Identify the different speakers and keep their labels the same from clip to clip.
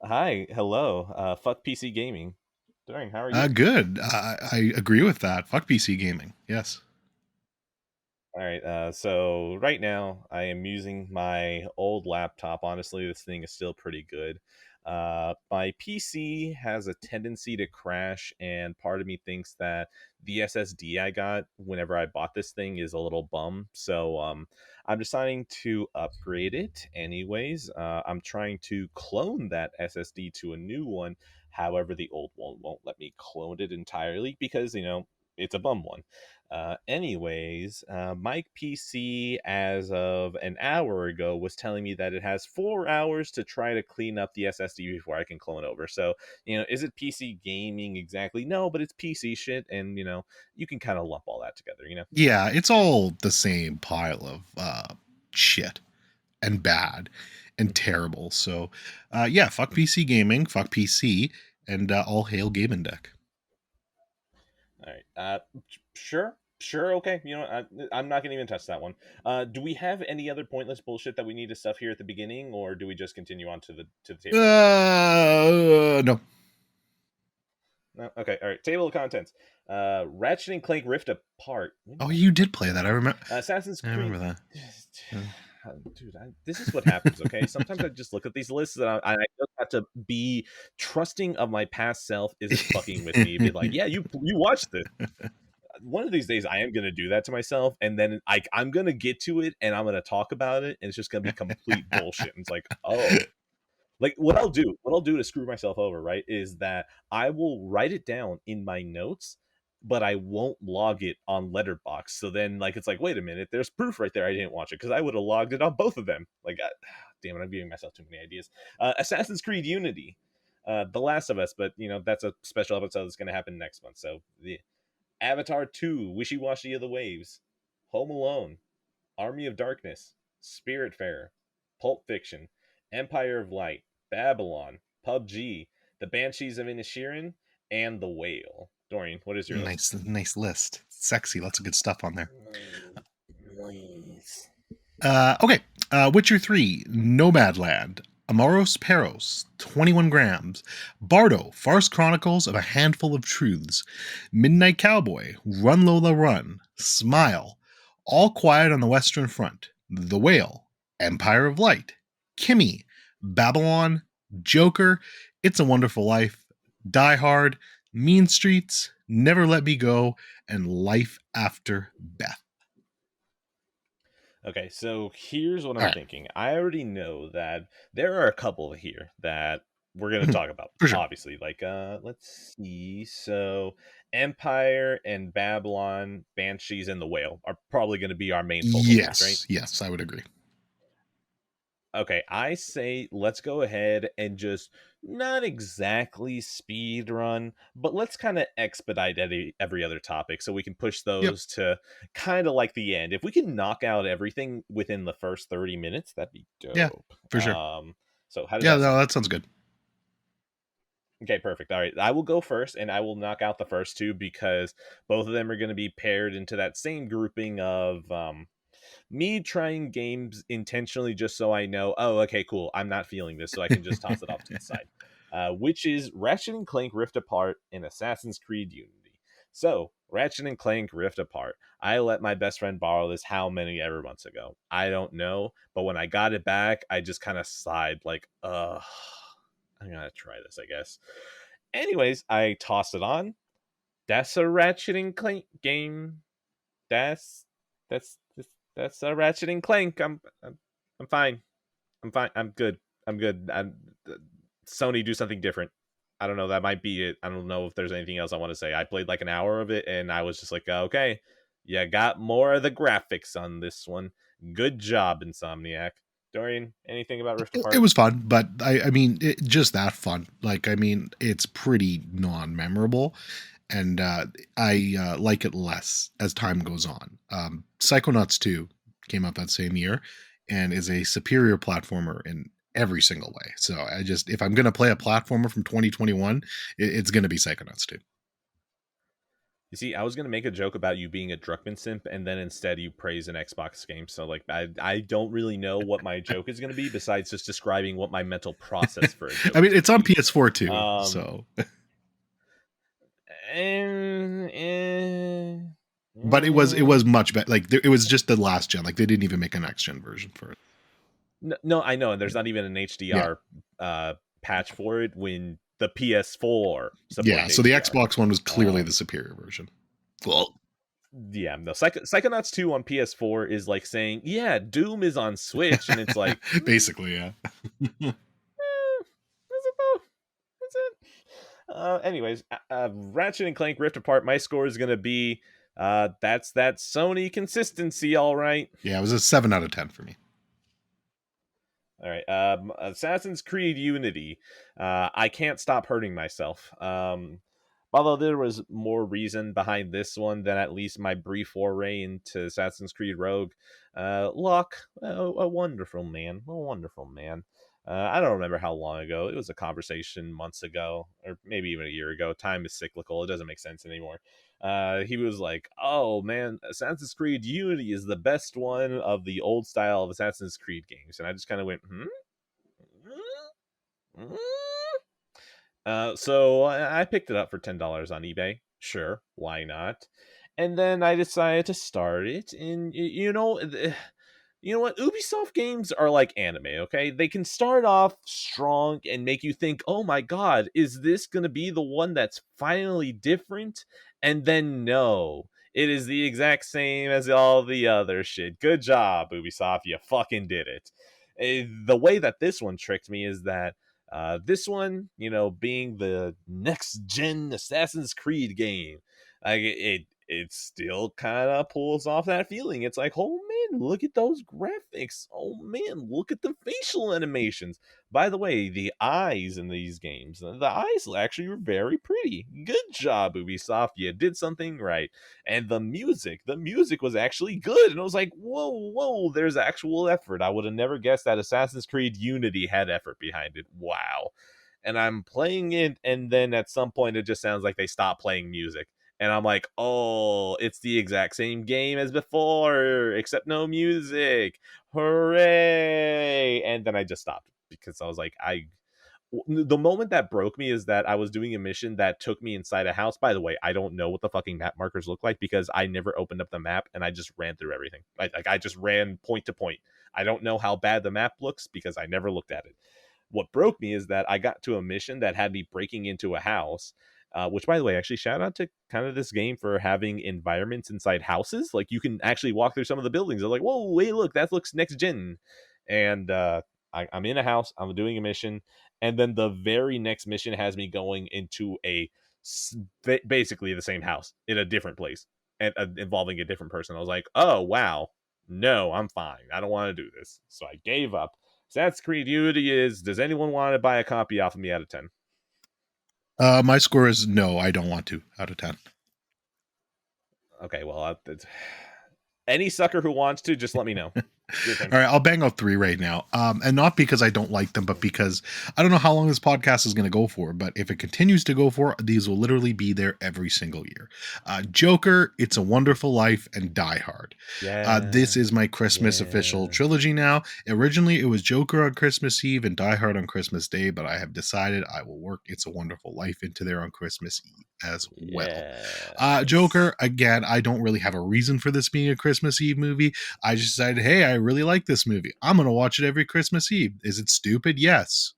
Speaker 1: Hi, hello. Fuck PC gaming. Doing? How are you?
Speaker 2: Good. I agree with that. Fuck PC gaming. Yes.
Speaker 1: All right. So right now I am using my old laptop. Honestly, this thing is still pretty good. My PC has a tendency to crash, and part of me thinks that the SSD I got whenever I bought this thing is a little bum. So I'm deciding to upgrade it. Anyways, I'm trying to clone that SSD to a new one. However, the old one won't let me clone it entirely because it's a bum one. My PC, as of an hour ago, was telling me that it has 4 hours to try to clean up the SSD before I can clone over. So, is it PC gaming exactly? No, but it's PC shit, and you can kind of lump all that together.
Speaker 2: Yeah, it's all the same pile of shit and bad and terrible. So, yeah, fuck PC gaming, fuck PC, and all hail Gaming Deck.
Speaker 1: All right. Sure. Sure. Okay. I'm not gonna even touch that one. Do we have any other pointless bullshit that we need to stuff here at the beginning, or do we just continue on to the table of contents?
Speaker 2: No.
Speaker 1: No. Okay. All right. Table of contents. Ratchet and Clank Rift Apart. When
Speaker 2: Oh,
Speaker 1: the
Speaker 2: you
Speaker 1: fuck
Speaker 2: did play
Speaker 1: did
Speaker 2: that.
Speaker 1: I? Assassin's
Speaker 2: I
Speaker 1: Creed.
Speaker 2: remember that. Yeah.
Speaker 1: Dude, this is what happens. Okay, sometimes I just look at these lists and I just have to be trusting of my past self isn't fucking with me. Be like, yeah, you watched this. One of these days, I am gonna do that to myself, and then I'm gonna get to it, and I'm gonna talk about it, and it's just gonna be complete bullshit. And it's like, oh, like what I'll do to screw myself over, right, is that I will write it down in my notes, but I won't log it on Letterbox. So then, like, it's like, wait a minute, there's proof right there. I didn't watch it because I would have logged it on both of them. Like, damn it, I'm giving myself too many ideas. Assassin's Creed Unity, The Last of Us, but that's a special episode that's going to happen next month. So the Avatar 2, Wishy Washy of the Waves, Home Alone, Army of Darkness, Spiritfarer, Pulp Fiction, Empire of Light, Babylon, PUBG, The Banshees of Inisherin, and The Whale. Dorian, what is your list?
Speaker 2: Nice list. Sexy. Lots of good stuff on there.
Speaker 1: Nice.
Speaker 2: Okay. Witcher 3, Nomadland, Amores Perros, 21 grams, Bardo, Farce Chronicles of a Handful of Truths, Midnight Cowboy, Run Lola Run, Smile, All Quiet on the Western Front, The Whale, Empire of Light, Kimi, Babylon, Joker, It's a Wonderful Life, Die Hard, Mean Streets, Never Let Me Go, and Life After Beth.
Speaker 1: Okay, so here's what
Speaker 2: All
Speaker 1: I'm
Speaker 2: right.
Speaker 1: thinking. I already know that there are a couple here that we're going to
Speaker 2: Mhm.
Speaker 1: talk about.
Speaker 2: For sure.
Speaker 1: Obviously, like let's see. So Empire and Babylon, Banshees and the Whale are probably going to be our main focal points, right?
Speaker 2: Yes, I would agree.
Speaker 1: Okay, I say let's go ahead and just not exactly speed run, but let's kind of expedite every other topic so we can push
Speaker 2: Yep.
Speaker 1: those to kind of like the end. If we can knock out everything within the first 30 minutes, that'd be
Speaker 2: Yeah,
Speaker 1: dope.
Speaker 2: for sure.
Speaker 1: So how does
Speaker 2: Yeah,
Speaker 1: that
Speaker 2: no,
Speaker 1: sound?
Speaker 2: that sounds good.
Speaker 1: Okay, perfect. All right, I will go first and I will knock out the first two because both of them are going to be paired into that same grouping of me trying games intentionally just so I know, oh, okay, cool, I'm not feeling this, so I can just toss it off to the side. Which is Ratchet and Clank Rift Apart and Assassin's Creed Unity. So, Ratchet and Clank Rift Apart. I let my best friend borrow this how many ever months ago? I don't know, but when I got it back, I just kind of sighed, like, ugh, I'm gonna try this, I guess. Anyways, I tossed it on. That's a Ratchet and Clank game. That's that's that's a Ratchet and Clank. I'm fine. I'm fine. I'm good. I'm good. Sony do something different. I don't know. That might be it. I don't know if there's anything else I want to say. I played like an hour of it, and I was just like, okay, you got more of the graphics on this one. Good job, Insomniac. Dorian, anything about Rift
Speaker 2: It
Speaker 1: Apart?
Speaker 2: was fun, but I mean, just that fun. Like, I mean, it's pretty non-memorable, and I like it less as time goes on. Psychonauts 2 came out that same year and is a superior platformer in every single way. So I just, if I'm gonna play a platformer from 2021, it's gonna be Psychonauts 2.
Speaker 1: You see, I was gonna make a joke about you being a Druckmann simp, and then instead you praise an Xbox game. So like, I don't really know what my joke is gonna be besides just describing what my mental process for a
Speaker 2: I
Speaker 1: joke
Speaker 2: mean,
Speaker 1: is
Speaker 2: it's
Speaker 1: gonna
Speaker 2: on
Speaker 1: be.
Speaker 2: PS4 too,
Speaker 1: Um,
Speaker 2: so.
Speaker 1: and,
Speaker 2: But it was much better. Like it was just the last gen. Like they didn't even make a next gen version for it.
Speaker 1: no, I know, and there's
Speaker 2: Yeah,
Speaker 1: not even an
Speaker 2: yeah,
Speaker 1: HDR patch for it when the PS4
Speaker 2: yeah.
Speaker 1: supports
Speaker 2: So the
Speaker 1: HDR.
Speaker 2: Xbox One was clearly the
Speaker 1: Um,
Speaker 2: superior version. Well,
Speaker 1: yeah, no, Psychonauts 2 on PS4 is like saying, yeah, Doom is on Switch, and it's like,
Speaker 2: basically, yeah.
Speaker 1: is it though? Is it? Anyways, Ratchet and Clank Rift Apart. My score is gonna be that's that Sony consistency, all right.
Speaker 2: Yeah, it was a 7 out of 10 for me.
Speaker 1: All right. Assassin's Creed Unity. I can't stop hurting myself. Although there was more reason behind this one than at least my brief foray into Assassin's Creed Rogue. Luck, a wonderful man, a wonderful man. I don't remember how long ago. It was a conversation months ago, or maybe even a year ago. Time is cyclical. It doesn't make sense anymore. He was like, "Oh man, Assassin's Creed Unity is the best one of the old style of Assassin's Creed games," and I just kind of went, "Hmm." So I picked it up for $10 on eBay. Sure, why not? And then I decided to start it, and you know what? Ubisoft games are like anime, okay? They can start off strong and make you think, oh my god, is this going to be the one that's finally different? And then no, it is the exact same as all the other shit. Good job, Ubisoft. You fucking did it. The way that this one tricked me is that this one, being the next gen Assassin's Creed game, it still kind of pulls off that feeling. It's like, oh man, look at those graphics. Oh man, look at the facial animations. By the way, the eyes in these games, the eyes actually were very pretty. Good job, Ubisoft. You did something right. And the music was actually good. And I was like, whoa, there's actual effort. I would have never guessed that Assassin's Creed Unity had effort behind it. Wow. And I'm playing it, and then at some point, it just sounds like they stopped playing music. And I'm like, oh, it's the exact same game as before, except no music. Hooray! And then I just stopped because I was like, the moment that broke me is that I was doing a mission that took me inside a house. By the way, I don't know what the fucking map markers look like because I never opened up the map and I just ran through everything. I just ran point to point. I don't know how bad the map looks because I never looked at it. What broke me is that I got to a mission that had me breaking into a house. Which, by the way, actually shout out to kind of this game for having environments inside houses. Like you can actually walk through some of the buildings. They're like, whoa, wait, look, that looks next gen. And I'm in a house. I'm doing a mission, and then the very next mission has me going into basically the same house in a different place and involving a different person. I was like, oh wow, no, I'm fine. I don't want to do this. So I gave up. Assassin's Creed Unity is. Does anyone want to buy a copy off of me out of 10?
Speaker 2: My score is no. I don't want to. Out of 10.
Speaker 1: Okay, well, any sucker who wants to, just let me know. Your turn.
Speaker 2: All right, I'll bang out 3 right now. And not because I don't like them, but because I don't know how long this podcast is going to go for. But if it continues to go for, these will literally be there every single year. Joker, It's a Wonderful Life, and Die Hard. This
Speaker 1: Yeah,
Speaker 2: is my Christmas official
Speaker 1: yeah,
Speaker 2: trilogy now. Originally, it was Joker on Christmas Eve and Die Hard on Christmas Day, but I have decided I will work It's a Wonderful Life into there on Christmas Eve as well.
Speaker 1: yes.
Speaker 2: Joker, again, I don't really have a reason for this being a Christmas Eve movie. I just decided, hey, I really like this movie. I'm going to watch it every Christmas Eve. Is it stupid? Yes.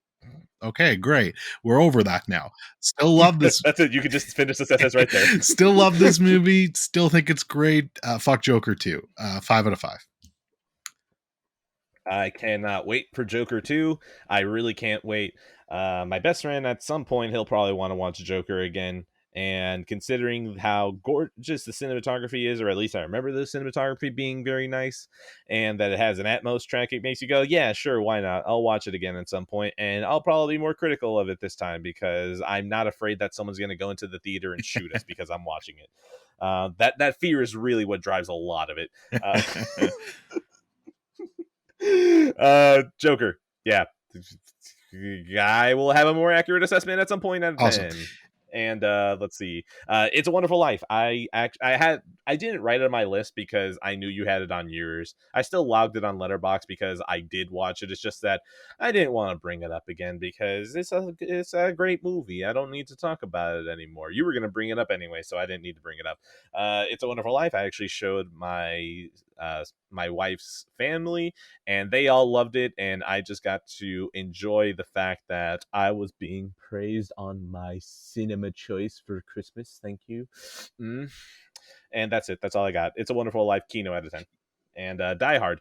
Speaker 2: Okay, great. We're over that now. Still love this.
Speaker 1: That's it. You can just finish the sentence right there.
Speaker 2: Still love this movie. Still think it's great. Fuck Joker 2. 5 out of 5.
Speaker 1: I cannot wait for Joker 2. I really can't wait. My best friend, at some point, he'll probably want to watch Joker again. And considering how gorgeous the cinematography is, or at least I remember the cinematography being very nice, and that it has an Atmos track, it makes you go, yeah, sure, why not? I'll watch it again at some point, and I'll probably be more critical of it this time because I'm not afraid that someone's going to go into the theater and shoot us because I'm watching it. That fear is really what drives a lot of it. Joker. Yeah. I will have a more accurate assessment at some point out of
Speaker 2: Awesome.
Speaker 1: 10. And let's see, It's a Wonderful Life. I didn't write it on my list because I knew you had it on yours. I still logged it on Letterbox because I did watch it. It's just that I didn't want to bring it up again because it's a great movie. I don't need to talk about it anymore. You were gonna bring it up anyway, so I didn't need to bring it up. It's a Wonderful Life. I actually showed my wife's family, and they all loved it, and I just got to enjoy the fact that I was being praised on my cinema choice for Christmas. Thank you. Mm. And that's it. That's all I got. It's a Wonderful Life, Kino out of 10. And Die Hard.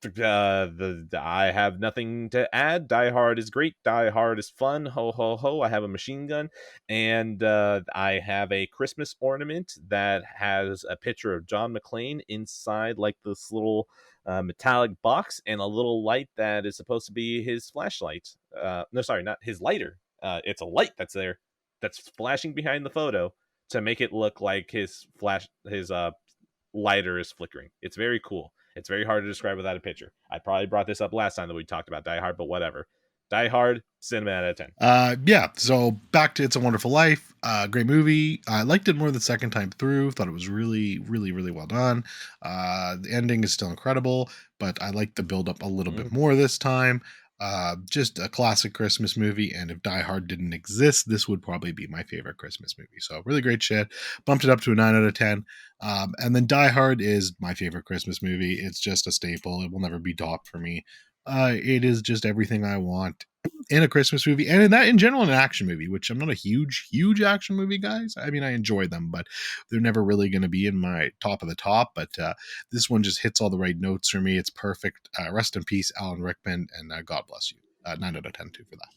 Speaker 1: I have nothing to add. Die Hard is great. Die Hard is fun. Ho ho ho! I have a machine gun, and I have a Christmas ornament that has a picture of John McClane inside, like this little metallic box, and a little light that is supposed to be his flashlight. No, sorry, not his lighter. It's a light that's there, that's flashing behind the photo to make it look like his lighter is flickering. It's very cool. It's very hard to describe without a picture. I probably brought this up last time that we talked about Die Hard, but whatever. Die Hard, cinema out of 10.
Speaker 2: Yeah, so back to It's a Wonderful Life. Great movie. I liked it more the second time through. Thought it was really, really, really well done. The ending is still incredible, but I like the build up a little bit more this time. Just a classic Christmas movie, and if Die Hard didn't exist, this would probably be my favorite Christmas movie. So really great shit. Bumped it up to a 9 out of 10. And then Die Hard is my favorite Christmas movie. It's just a staple. It will never be topped for me. It is just everything I want in a Christmas movie, and in general, an action movie, which I'm not a huge action movie guys. I mean, I enjoy them, but they're never really going to be in my top of the top. But this one just hits all the right notes for me. It's perfect. Rest in peace, Alan Rickman, and God bless you. 9 out of 10 too for that.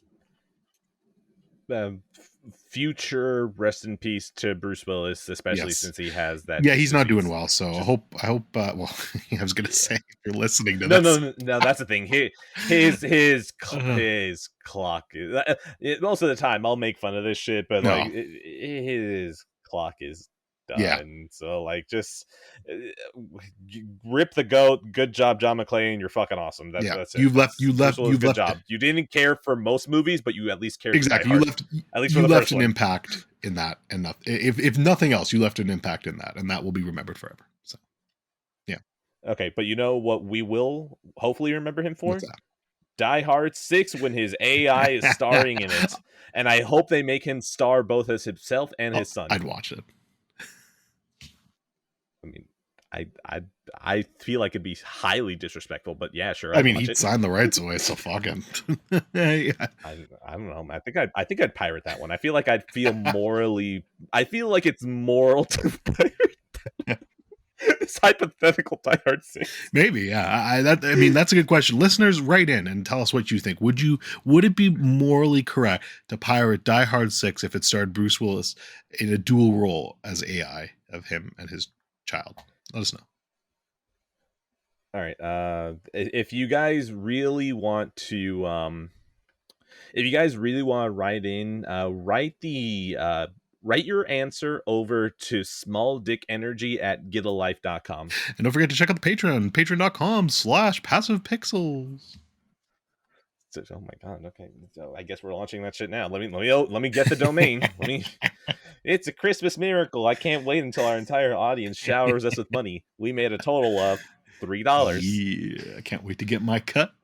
Speaker 1: Future rest in peace to Bruce Willis, especially since he has that.
Speaker 2: Yeah, he's not doing well. So I hope. Well, I was gonna say, if you're listening to
Speaker 1: no,
Speaker 2: this.
Speaker 1: no. That's the thing. His clock. Most of the time, I'll make fun of this shit, but like his clock is done.
Speaker 2: Yeah.
Speaker 1: So like, just rip the goat. Good job, John McClane. You're fucking awesome. That's it.
Speaker 2: You left.
Speaker 1: Good job. You didn't care for most movies, but you at least cared.
Speaker 2: Exactly.
Speaker 1: For Die Hard. At least for the
Speaker 2: left
Speaker 1: first
Speaker 2: an
Speaker 1: one.
Speaker 2: impact in that, and if nothing else, you left an impact in that, and that will be remembered forever. So, yeah.
Speaker 1: Okay, but you know what we will hopefully remember him for?
Speaker 2: What's that?
Speaker 1: Die Hard 6 when his AI is starring in it. And I hope they make him star both as himself and his son.
Speaker 2: I'd watch it.
Speaker 1: I mean, I feel like it'd be highly disrespectful, but yeah, sure.
Speaker 2: I mean, he'd sign the rights away, so fucking.
Speaker 1: Yeah. I don't know. I think I'd pirate that one. I feel like I'd feel morally. I feel like it's moral to pirate that. This hypothetical Die Hard 6.
Speaker 2: Maybe, yeah. I mean, that's a good question. Listeners, write in and tell us what you think. Would it be morally correct to pirate Die Hard 6 if it starred Bruce Willis in a dual role as AI of him and his child? Let us know.
Speaker 1: All right. If you guys really want to, write in, write your answer over to smalldickenergy@getalife.com.
Speaker 2: And don't forget to check out the Patreon, patreon.com/passivepixels.
Speaker 1: Oh my god! Okay, so I guess we're launching that shit now. Let me get the domain. It's a Christmas miracle. I can't wait until our entire audience showers us with money. We made a total of $3.
Speaker 2: Yeah, I can't wait to get my cut.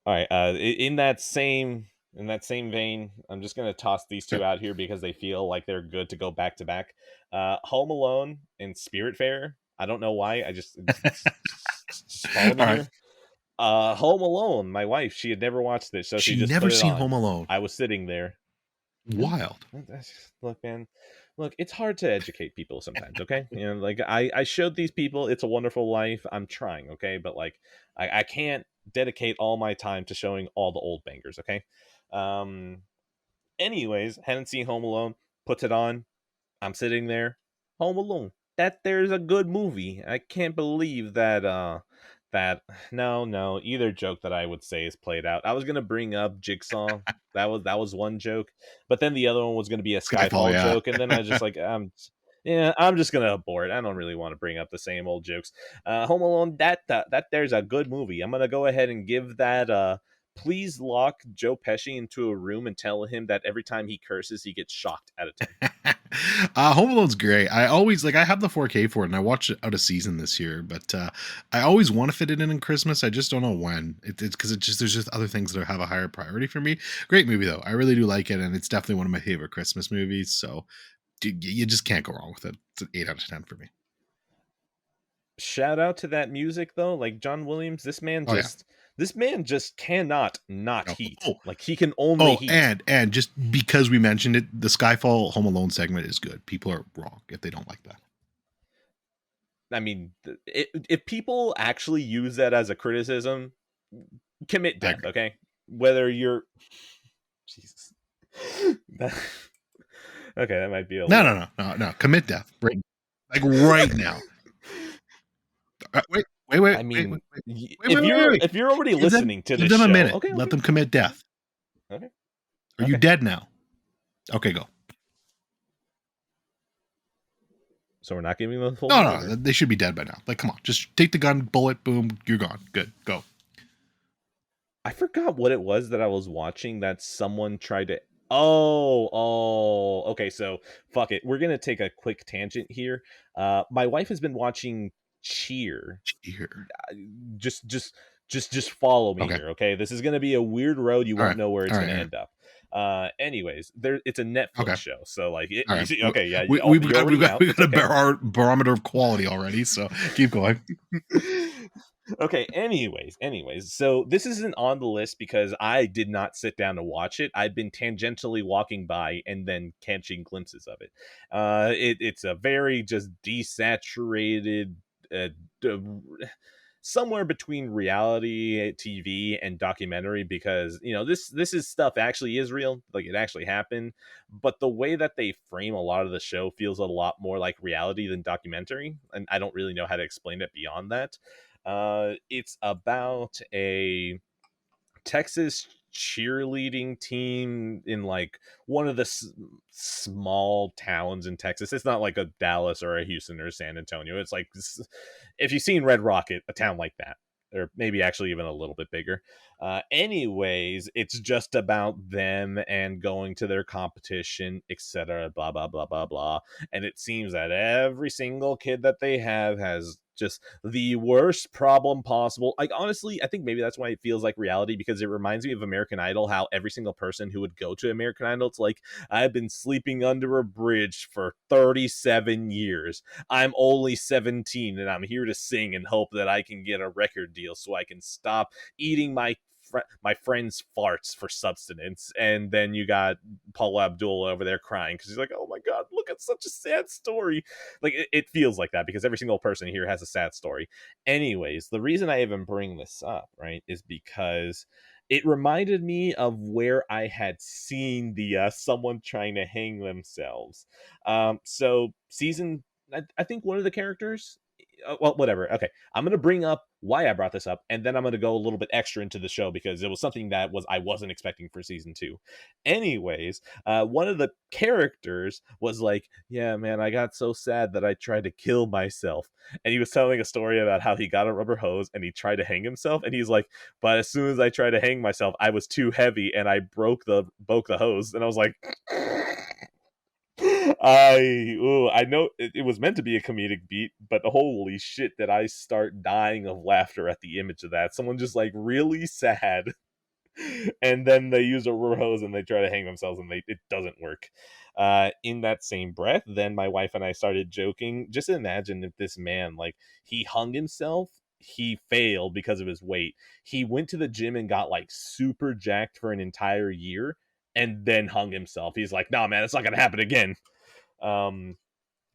Speaker 1: All right. In that same vein, I'm just gonna toss these two out here because they feel like they're good to go back to back. Home Alone and Spiritfarer. I don't know why. I just follow me here. Home Alone. My wife, she had never watched this, so she just
Speaker 2: never
Speaker 1: put it
Speaker 2: seen
Speaker 1: on.
Speaker 2: Home Alone.
Speaker 1: I was sitting there.
Speaker 2: Wild.
Speaker 1: Look, man. Look, it's hard to educate people sometimes, okay? Like I showed these people It's a Wonderful Life. I'm trying, okay? But like I can't dedicate all my time to showing all the old bangers, okay? Anyways, hadn't seen Home Alone, puts it on. I'm sitting there. Home Alone. There's a good movie. I can't believe that no, either joke that I would say is played out. I was gonna bring up Jigsaw. That was one joke, but then the other one was gonna be a Skyfall joke, and then I just like I'm just gonna abort. I don't really want to bring up the same old jokes. Home Alone, that there's a good movie. I'm gonna go ahead and give that please lock Joe Pesci into a room and tell him that every time he curses, he gets shocked at a 10.
Speaker 2: Home Alone's great. I always like I have the 4K for it, and I watched it out of season this year. But I always want to fit it in Christmas. I just don't know when. It's because there's just other things that have a higher priority for me. Great movie though. I really do like it, and it's definitely one of my favorite Christmas movies. So you just can't go wrong with it. It's an 8 out of 10 for me.
Speaker 1: Shout out to that music though, like John Williams.
Speaker 2: Oh yeah.
Speaker 1: This man just cannot not
Speaker 2: No.
Speaker 1: heat. Like he can only heat.
Speaker 2: And just because we mentioned it, the Skyfall Home Alone segment is good. People are wrong if they don't like that.
Speaker 1: I mean, if people actually use that as a criticism, commit death, okay? Whether you're Jesus. Okay, that might be a
Speaker 2: No. Commit death. Right. Like right now. Wait.
Speaker 1: I mean, if you're already listening to this
Speaker 2: give them
Speaker 1: show,
Speaker 2: a minute.
Speaker 1: okay,
Speaker 2: Let them commit death.
Speaker 1: Okay.
Speaker 2: Are you dead now? Okay, go.
Speaker 1: So we're not giving them the full.
Speaker 2: No, they should be dead by now. Like, come on, just take the gun, bullet, boom, you're gone. Good, go.
Speaker 1: I forgot what it was that I was watching that someone tried to. Okay. So fuck it. We're gonna take a quick tangent here. My wife has been watching Cheer.
Speaker 2: Cheer.
Speaker 1: Just follow me here, okay? This is gonna be a weird road. You won't know where it's gonna end up. Anyways, it's a Netflix show, so like okay, yeah,
Speaker 2: we've got a barometer of quality already, so keep going.
Speaker 1: Okay, anyways, so this isn't on the list because I did not sit down to watch it. I've been tangentially walking by and then catching glimpses of it. It's a very just desaturated somewhere between reality TV and documentary, because this is stuff actually is real, like it actually happened, but the way that they frame a lot of the show feels a lot more like reality than documentary, and I don't really know how to explain it beyond that. It's about a Texas cheerleading team in like one of the small towns in Texas. It's not like a Dallas or a Houston or San Antonio. It's like if you've seen Red Rocket, a town like that, or maybe actually even a little bit bigger. Anyways, it's just about them and going to their competition, etc. Blah blah blah blah blah. And it seems that every single kid that they have has just the worst problem possible. Like, honestly, I think maybe that's why it feels like reality, because it reminds me of American Idol, how every single person who would go to American Idol, it's like, I've been sleeping under a bridge for 37 years. I'm only 17 and I'm here to sing and hope that I can get a record deal so I can stop eating my friend's farts for substance. And then you got Paul Abdul over there crying because he's like, oh my god, look at such a sad story. Like it feels like that because every single person here has a sad story. Anyways, the reason I even bring this up, right, is because it reminded me of where I had seen the someone trying to hang themselves. So season, I think one of the characters, well, whatever. Okay, I'm gonna bring up why I brought this up, and then I'm gonna go a little bit extra into the show because it was something that I wasn't expecting for season 2. Anyways, one of the characters was like, "Yeah, man, I got so sad that I tried to kill myself," and he was telling a story about how he got a rubber hose and he tried to hang himself, and he's like, "But as soon as I tried to hang myself, I was too heavy and I broke the hose," and I was like. I know it was meant to be a comedic beat, but holy shit, did I start dying of laughter at the image of that. Someone just like really sad, and then they use a rubber hose and they try to hang themselves, and it doesn't work. In that same breath, then my wife and I started joking. Just imagine if this man, like, he hung himself. He failed because of his weight. He went to the gym and got like super jacked for an entire year, and then hung himself. He's like, "Nah, man, it's not gonna happen again." Um,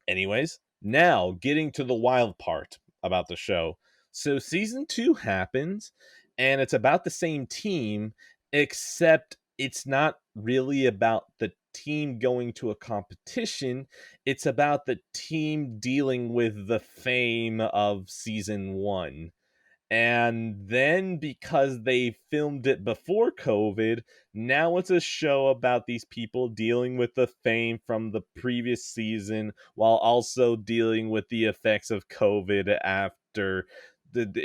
Speaker 1: Anyways, now getting to the wild part about the show. So season 2 happens, and it's about the same team, except it's not really about the team going to a competition. It's about the team dealing with the fame of season 1. And then because they filmed it before COVID, now it's a show about these people dealing with the fame from the previous season while also dealing with the effects of COVID after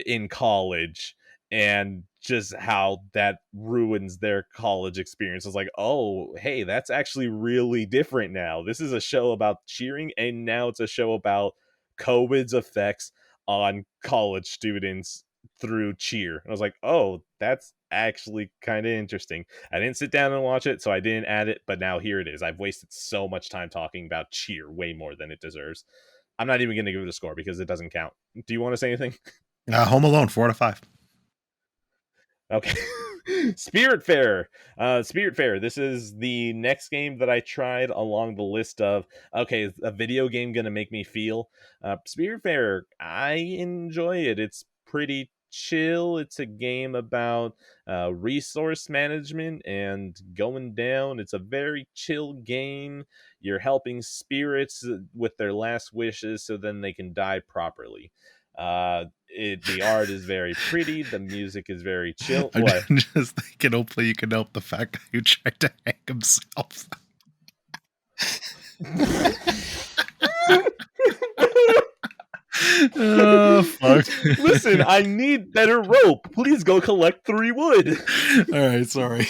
Speaker 1: in college. and just how that ruins their college experience. It's like, oh, hey, that's actually really different now. This is a show about cheering, and now it's a show about COVID's effects on college students through cheer. And I was like, oh, that's actually kind of interesting. I didn't sit down and watch it, so I didn't add it, but now here it is. I've wasted so much time talking about cheer, way more than it deserves. I'm not even going to give it a score because it doesn't count. Do you want to say anything?
Speaker 2: Home Alone, 4 out of 5.
Speaker 1: Okay. Spiritfarer. Spiritfarer. This is the next game that I tried along the list of, okay, is a video game gonna make me feel? Spiritfarer, I enjoy it. It's pretty chill. It's a game about resource management and going down. It's a very chill game. You're helping spirits with their last wishes so then they can die properly. The art is very pretty. The music is very chill.
Speaker 2: I'm
Speaker 1: What?
Speaker 2: just thinking, hopefully you can help the fat guy who tried to hang himself. Oh, fuck.
Speaker 1: Listen, I need better rope. Please go collect 3 wood.
Speaker 2: All right, sorry.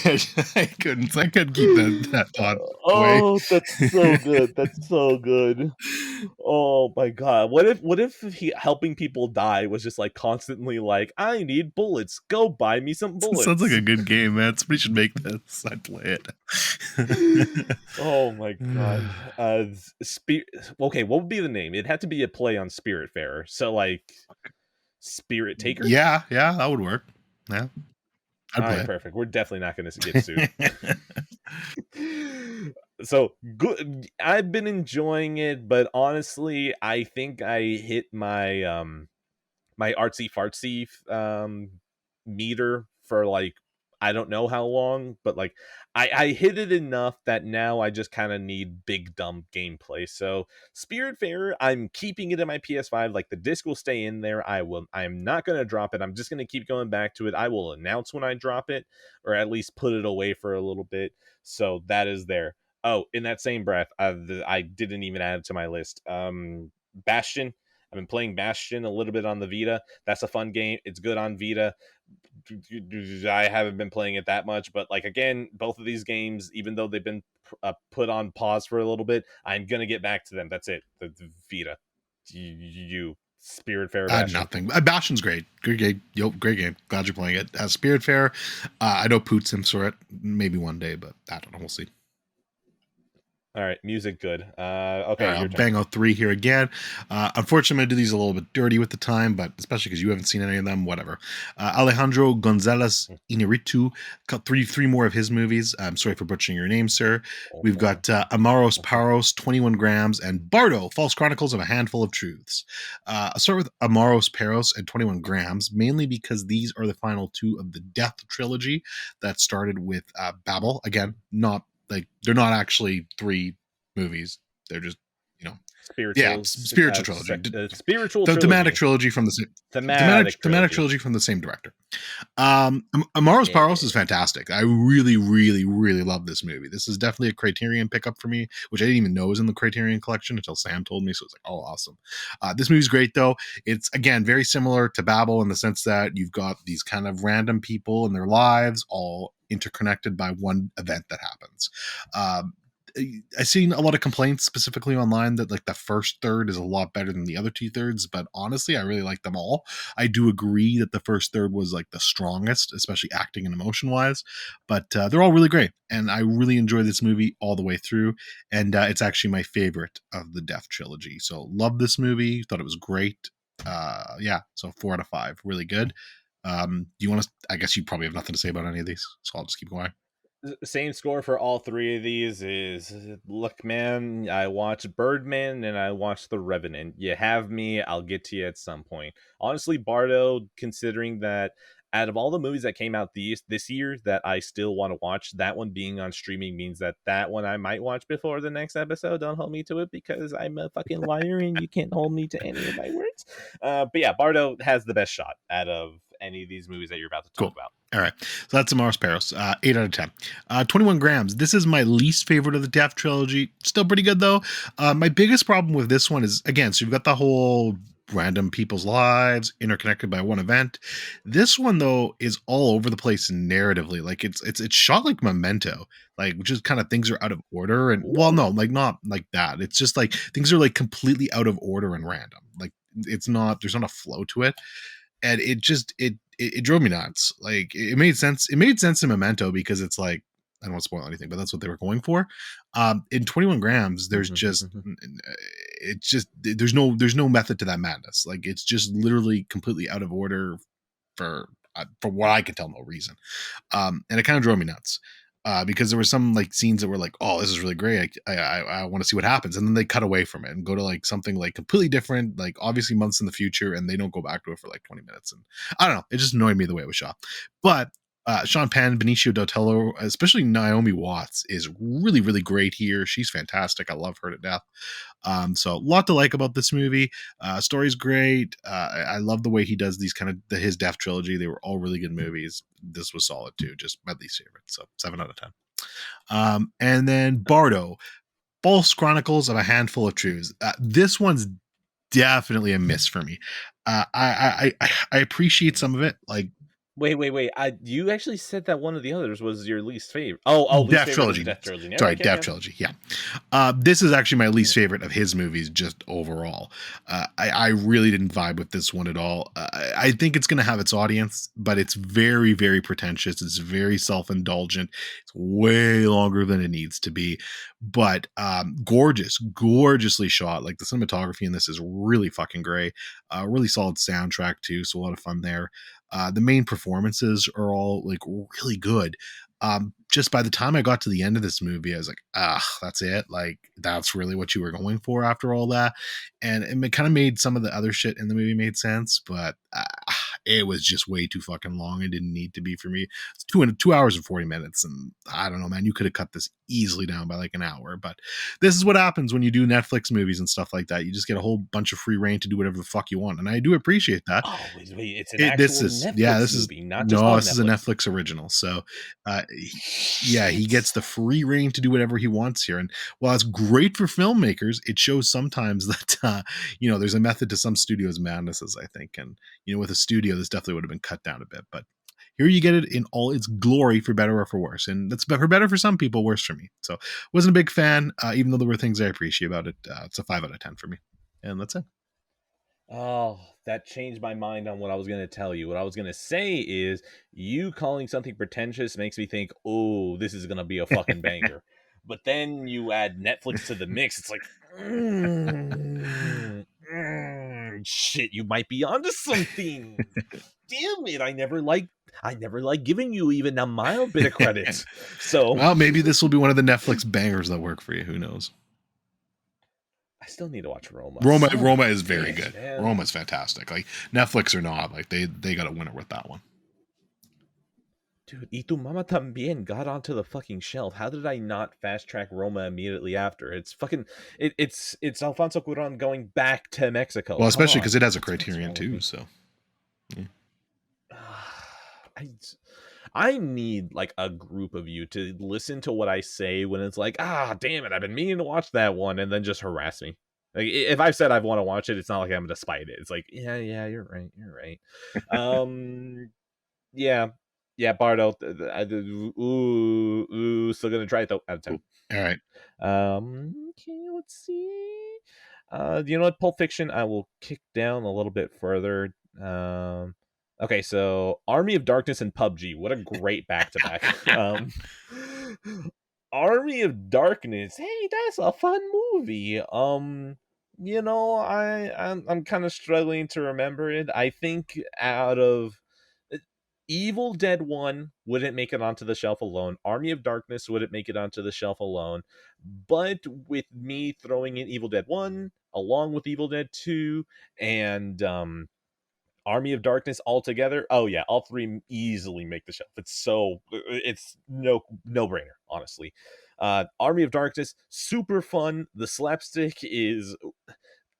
Speaker 2: I couldn't keep that thought away.
Speaker 1: Oh, that's so good. That's so good. Oh my god. What if he helping people die was just like constantly like, I need bullets. Go buy me some
Speaker 2: Sounds like
Speaker 1: bullets.
Speaker 2: a good game, man. Somebody should make this. I'd play it.
Speaker 1: Oh my god. Okay, what would be the name? It had to be a play on Spiritfarer. So like Spirit Taker?
Speaker 2: Yeah, that would work. Yeah, I'd
Speaker 1: All right,
Speaker 2: play
Speaker 1: perfect. We're definitely not going to get sued.
Speaker 2: it.
Speaker 1: So good. I've been enjoying it, but honestly, I think I hit my artsy fartsy meter for like I don't know how long, but like I hit it enough that now I just kind of need big dumb gameplay. So Spiritfarer, I'm keeping it in my PS5. Like the disc will stay in there. I am not gonna drop it. I'm just gonna keep going back to it. I will announce when I drop it, or at least put it away for a little bit. So that is there. Oh, in that same breath, I didn't even add it to my list. Bastion. I've been playing Bastion a little bit on the Vita. That's a fun game. It's good on Vita. I haven't been playing it that much, but like again, both of these games, even though they've been put on pause for a little bit, I'm gonna get back to them. That's it. The Vita, you Spiritfarer Bastion.
Speaker 2: Nothing. Bastion's great. Great game. Yo, great game. Glad you're playing it. Spiritfarer, I know Poot Sims for it. Maybe one day, but I don't know. We'll see.
Speaker 1: All right, music good. Okay,
Speaker 2: All right, I'll
Speaker 1: your turn.
Speaker 2: bang out 3 here again. Unfortunately, I'm going to do these a little bit dirty with the time, but especially because you haven't seen any of them, whatever. Alejandro Gonzalez Inarritu, got three more of his movies. I'm sorry for butchering your name, sir. We've got Amores, Perros, 21 grams, and Bardo, False Chronicles of a Handful of Truths. I'll start with Amores, Perros, and 21 grams, mainly because these are the final 2 of the Death trilogy that started with Babel. Again, they're not actually 3 movies. They're just, spiritual trilogy.
Speaker 1: Spiritual
Speaker 2: the
Speaker 1: trilogy.
Speaker 2: thematic trilogy from the same thematic trilogy from the same director. Amores Perros is fantastic. I really, really, really love this movie. This is definitely a Criterion pickup for me, which I didn't even know was in the Criterion collection until Sam told me. So it's like, oh, awesome. This movie's great though. It's again very similar to Babel in the sense that you've got these kind of random people in their lives all interconnected by one event that happens. I've seen a lot of complaints specifically online that like the first third is a lot better than the other 2/3, but honestly, I really like them all. I do agree that the first third was like the strongest, especially acting and emotion wise, but they're all really great. And I really enjoy this movie all the way through. And it's actually my favorite of the Death trilogy. So love this movie. Thought it was great. So 4 out of 5. Really good. Do you want to, I guess you probably have nothing to say about any of these, so I'll just keep going.
Speaker 1: Same score for all 3 of these is, look, man, I watched Birdman and I watched The Revenant. You have me, I'll get to you at some point. Honestly, Bardo, considering that out of all the movies that came out this year that I still want to watch, that one being on streaming means that one I might watch before the next episode. Don't hold me to it because I'm a fucking liar and you can't hold me to any of my words. But yeah, Bardo has the best shot out of any of these movies that you're about to talk about.
Speaker 2: All right. So that's Amores Perros. 8 out of 10. 21 grams. This is my least favorite of the Death trilogy. Still pretty good, though. My biggest problem with this one is, again, so you've got the whole random people's lives interconnected by one event. This one though is all over the place narratively. Like it's shot like Memento, like which is kind of things are out of order and well, no,
Speaker 1: Ooh.
Speaker 2: like not like that. It's just like things are like completely out of order and random. Like it's not there's not a flow to it, and it drove me nuts. Like it made sense. It made sense in Memento because it's like I don't want to spoil anything, but that's what they were going for. In 21 grams, there's just it's just there's no method to that madness. Like it's just literally completely out of order for what I can tell, no reason. And it kind of drove me nuts. Because there were some like scenes that were like, oh, this is really great. I want to see what happens, and then they cut away from it and go to like something like completely different, like obviously months in the future, and they don't go back to it for like 20 minutes. And I don't know, it just annoyed me the way it was shot. But Sean Penn, Benicio del Toro, especially Naomi Watts, is really really great here. She's fantastic. I love her to death. So a lot to like about this movie. Story's great. I love the way he does these kind of his Death trilogy. They were all really good movies. This was solid too. Just my least favorite. So 7 out of 10. And then Bardo, False Chronicles of a Handful of Truths. This one's definitely a miss for me. I appreciate some of it, like
Speaker 1: Wait. You actually said that one of the others was your least favorite. Oh, least
Speaker 2: Death
Speaker 1: favorite was the
Speaker 2: trilogy.
Speaker 1: Death trilogy.
Speaker 2: Sorry,
Speaker 1: Okay,
Speaker 2: Death
Speaker 1: okay.
Speaker 2: trilogy. Yeah. This is actually my least favorite of his movies, just overall. I really didn't vibe with this one at all. I think it's going to have its audience, but it's very, very pretentious. It's very self indulgent. It's way longer than it needs to be, but gorgeously shot. Like the cinematography in this is really fucking great. Really solid soundtrack, too. So a lot of fun there. The main performances are all like really good. Just by the time I got to the end of this movie, I was like, that's it. Like, that's really what you were going for after all that. And it kind of made some of the other shit in the movie made sense, but it was just way too fucking long. It didn't need to be for me. It's 2 hours and 40 minutes. And I don't know, man, you could have cut this easily down by like an hour, but this is what happens when you do Netflix movies and stuff like that. You just get a whole bunch of free reign to do whatever the fuck you want. And I do appreciate that.
Speaker 1: Oh, wait, it's an
Speaker 2: This
Speaker 1: actual
Speaker 2: is, yeah,
Speaker 1: Netflix
Speaker 2: this is,
Speaker 1: movie, not just
Speaker 2: no,
Speaker 1: on
Speaker 2: this is a
Speaker 1: Netflix.
Speaker 2: Netflix original. So, uh, yeah, he
Speaker 1: Shit.
Speaker 2: gets the free reign to do whatever he wants here. And while it's great for filmmakers, it shows sometimes that, there's a method to some studios' madnesses, I think. And, with a studio, this definitely would have been cut down a bit. But here you get it in all its glory, for better or for worse. And that's for better for some people, worse for me. So, wasn't a big fan, even though there were things I appreciate about it. It's a 5 out of 10 for me. And that's it.
Speaker 1: Oh, that changed my mind on what I was going to tell you. What I was going to say is you calling something pretentious makes me think, oh, this is going to be a fucking banger. But then you add Netflix to the mix. It's like, shit, you might be onto something. Damn it, I never like giving you even a mild bit of credit. So
Speaker 2: Well, maybe this will be one of the Netflix bangers that work for you. Who knows?
Speaker 1: I still need to watch Roma.
Speaker 2: Roma is very
Speaker 1: Bitch,
Speaker 2: good.
Speaker 1: man.
Speaker 2: Roma's fantastic. Like Netflix or not, like they got a winner with that one.
Speaker 1: Dude, Y Tu Mama Tambien got onto the fucking shelf. How did I not fast track Roma immediately after? It's fucking it's Alfonso Cuarón going back to Mexico.
Speaker 2: Well,
Speaker 1: Come
Speaker 2: especially because
Speaker 1: on.
Speaker 2: it has a
Speaker 1: What's
Speaker 2: Criterion
Speaker 1: wrong with
Speaker 2: too.
Speaker 1: me?
Speaker 2: So yeah.
Speaker 1: I I need like a group of you to listen to what I say when it's like, damn it, I've been meaning to watch that one, and then just harass me. Like if I've said I want to watch it, it's not like I'm gonna spite it. It's like, yeah, you're right. Um, yeah, yeah, Bardo. Still gonna try it though. Out of 10.
Speaker 2: All right.
Speaker 1: Okay, let's see. You know what? Pulp Fiction, I will kick down a little bit further. Okay, so Army of Darkness and PUBG. What a great back to back. Army of Darkness. Hey, that's a fun movie. I'm kind of struggling to remember it. I think out of Evil Dead 1 wouldn't make it onto the shelf alone. Army of Darkness wouldn't make it onto the shelf alone. But with me throwing in Evil Dead 1 along with Evil Dead 2 and Army of Darkness all together, oh yeah, all three easily make the shelf. It's no brainer, honestly. Army of Darkness, super fun. The slapstick is,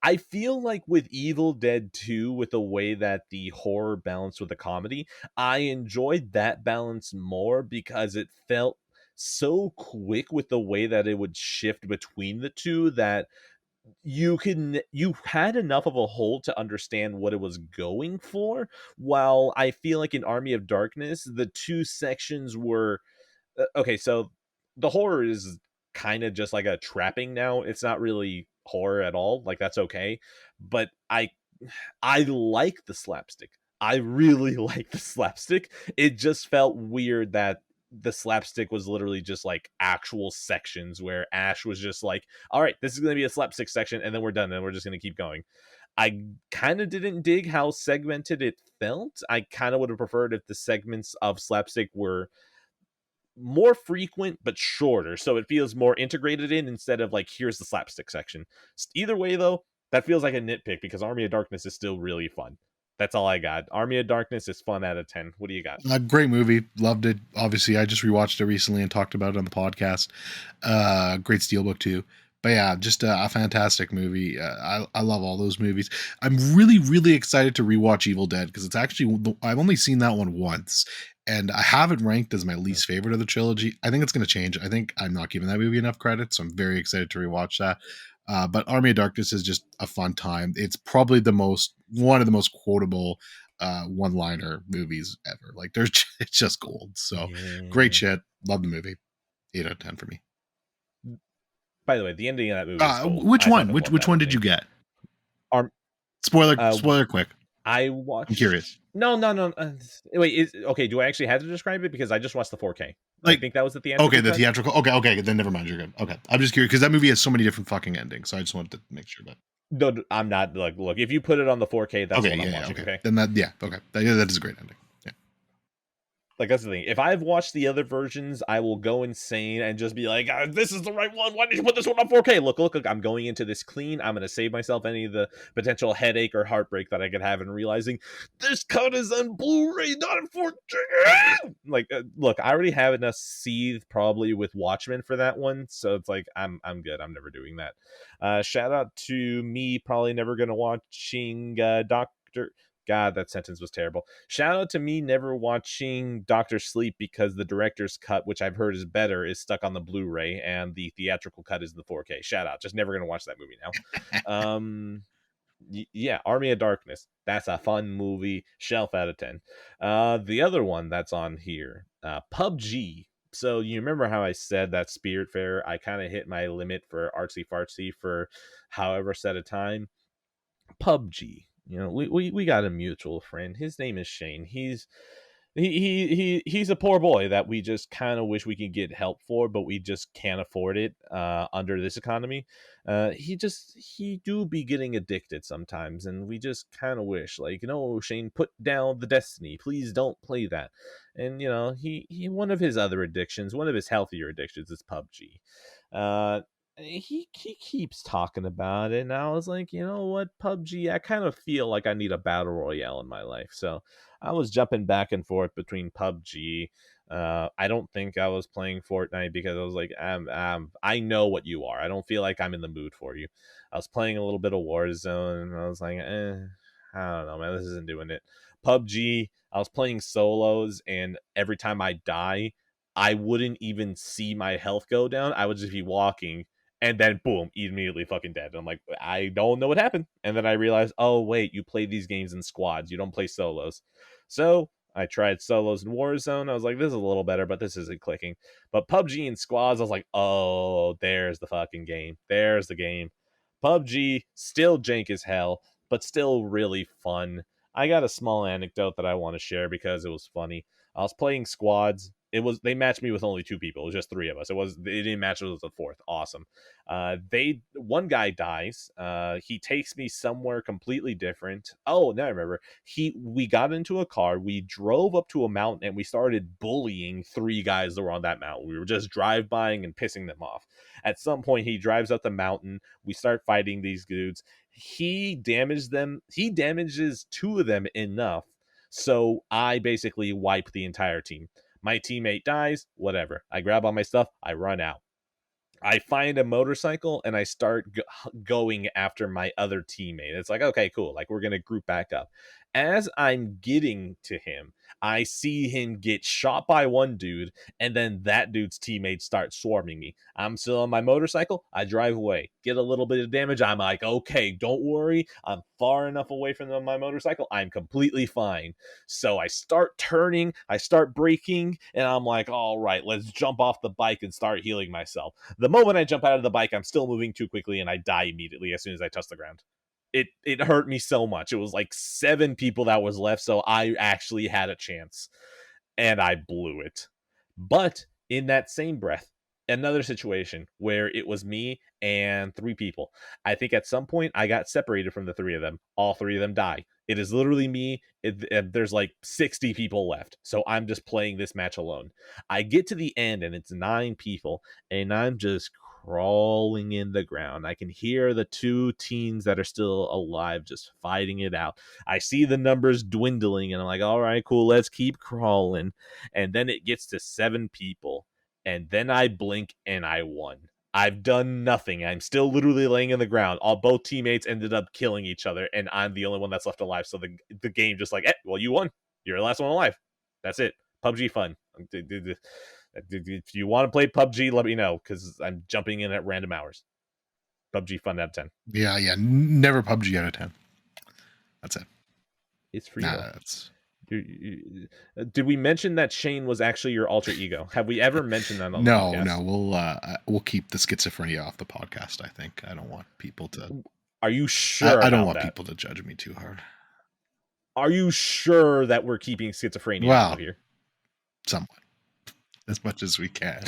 Speaker 1: I feel like with Evil Dead 2, with the way that the horror balanced with the comedy, I enjoyed that balance more because it felt so quick with the way that it would shift between the two that you had enough of a hold to understand what it was going for, while I feel like in Army of Darkness the two sections were okay. So the horror is kind of just like a trapping now. It's not really horror at all, like that's okay, but I like the slapstick. I really like the slapstick. It just felt weird that the slapstick was literally just like actual sections where Ash was just like, all right, this is going to be a slapstick section, and then we're done, and we're just going to keep going. I kind of didn't dig how segmented it felt. I kind of would have preferred if the segments of slapstick were more frequent but shorter, so it feels more integrated in instead of like here's the slapstick section. Either way though, that feels like a nitpick because Army of Darkness is still really fun. That's all I got. Army of Darkness is fun out of 10. What do you got?
Speaker 2: Great movie, loved it. Obviously, I just rewatched it recently and talked about it on the podcast. Great steelbook too. But yeah, just a fantastic movie. I love all those movies. I'm really, really excited to rewatch Evil Dead because it's actually I've only seen that one once, and I have it ranked as my least favorite of the trilogy. I think it's going to change. I think I'm not giving that movie enough credit, so I'm very excited to rewatch that. But Army of Darkness is just a fun time. It's probably one of the most quotable one-liner movies ever. Like it's just gold. So great
Speaker 1: Yeah.
Speaker 2: shit. Love the movie. 8 out of 10 for me.
Speaker 1: By the way, the ending of that movie is gold.
Speaker 2: Which
Speaker 1: I
Speaker 2: one?
Speaker 1: fucking
Speaker 2: Which
Speaker 1: love
Speaker 2: which
Speaker 1: that
Speaker 2: one did
Speaker 1: ending.
Speaker 2: you get?
Speaker 1: Arm uh
Speaker 2: Spoiler quick.
Speaker 1: I
Speaker 2: I'm curious.
Speaker 1: watched no. Wait, okay, do I actually have to describe it because I just watched the 4K? I
Speaker 2: Like
Speaker 1: think that was the
Speaker 2: okay,
Speaker 1: theatrical
Speaker 2: the
Speaker 1: cut.
Speaker 2: theatrical. Okay, then never mind. You're good. Okay, I'm just curious because that movie has so many different fucking endings. So I just wanted to make sure that.
Speaker 1: No, I'm not like look, if you put it on the 4K, that's
Speaker 2: Okay,
Speaker 1: what I'm
Speaker 2: yeah,
Speaker 1: watching,
Speaker 2: okay.
Speaker 1: okay?
Speaker 2: Then okay. That is a great ending. Yeah.
Speaker 1: Like that's the thing. If I've watched the other versions, I will go insane and just be like, "This is the right one. Why did you put this one on 4K? Look! I'm going into this clean. I'm going to save myself any of the potential headache or heartbreak that I could have in realizing this cut is on Blu-ray, not in 4K." Like, look, I already have enough seethe probably with Watchmen for that one, so it's like I'm good. I'm never doing that. Shout out to me, probably never going to watching Doctor. God, that sentence was terrible. Shout out to me never watching Doctor Sleep because the director's cut, which I've heard is better, is stuck on the Blu-ray and the theatrical cut is the 4K. Shout out. Just never gonna watch that movie now. Yeah, Army of Darkness. That's a fun movie. Shelf out of 10. The other one that's on here, PUBG. So you remember how I said that Spiritfarer, I kind of hit my limit for artsy fartsy for however set of time. PUBG. You know, we got a mutual friend. His name is Shane. He's a poor boy that we just kind of wish we could get help for, but we just can't afford it under this economy. He do be getting addicted sometimes, and we just kind of wish, like, Shane, put down the Destiny, please don't play that. And he one of his other addictions, one of his healthier addictions, is PUBG. Uh, he keeps talking about it, and I was like, you know what, PUBG, I kind of feel like I need a battle royale in my life, so I was jumping back and forth between PUBG. I don't think I was playing Fortnite because I was like, I know what you are. I don't feel like I'm in the mood for you. I was playing a little bit of Warzone, and I was like, I don't know, man, this isn't doing it. PUBG, I was playing solos, and every time I die, I wouldn't even see my health go down. I would just be walking, and then boom, immediately fucking dead. And I'm like, I don't know what happened. And then I realized, oh wait, you play these games in squads. You don't play solos. So I tried solos in Warzone. I was like, this is a little better, but this isn't clicking. But PUBG and squads, I was like, oh, there's the fucking game. There's the game. PUBG, still jank as hell, but still really fun. I got a small anecdote that I want to share because it was funny. I was playing squads. They matched me with only two people. It was just three of us. They didn't match us with a fourth. Awesome. One guy dies. He takes me somewhere completely different. Oh, now I remember. We got into a car. We drove up to a mountain and we started bullying three guys that were on that mountain. We were just drive-bying and pissing them off. At some point, he drives up the mountain. We start fighting these dudes. He damaged them. He damages two of them enough. So I basically wipe the entire team. My teammate dies, whatever. I grab all my stuff, I run out. I find a motorcycle and I start going after my other teammate. It's like, okay, cool. Like, we're going to group back up. As I'm getting to him, I see him get shot by one dude, and then that dude's teammates start swarming me. I'm still on my motorcycle. I drive away, get a little bit of damage. I'm like, okay, don't worry. I'm far enough away from my motorcycle. I'm completely fine. So I start turning, I start braking, and I'm like, all right, let's jump off the bike and start healing myself. The moment I jump out of the bike, I'm still moving too quickly, and I die immediately as soon as I touch the ground. It hurt me so much. It was like 7 people that was left, so I actually had a chance, and I blew it. But in that same breath, another situation where it was me and 3 people. I think at some point I got separated from the 3 of them. All 3 of them die. It is literally me. There's like 60 people left, so I'm just playing this match alone. I get to the end, and it's 9 people, and I'm just crawling in the ground. I can hear the 2 teens that are still alive just fighting it out. I see the numbers dwindling, and I'm like, all right, cool, let's keep crawling. And then it gets to 7 people, and then I blink and I won. I've done nothing. I'm still literally laying in the ground. Both teammates ended up killing each other, and I'm the only one that's left alive. So the game just like, well, you won. You're the last one alive. That's it. PUBG fun. If you want to play PUBG, let me know, because I'm jumping in at random hours. PUBG fun out of 10.
Speaker 2: Yeah, never PUBG out of 10. That's it.
Speaker 1: It's free. Did we mention that Shane was actually your alter ego? Have we ever mentioned that on the podcast?
Speaker 2: No. We'll keep the schizophrenia off the podcast. I think I don't want people to.
Speaker 1: Are you sure?
Speaker 2: I don't want people to judge me too hard.
Speaker 1: Are you sure that we're keeping schizophrenia out here?
Speaker 2: Somewhat, as much as we can.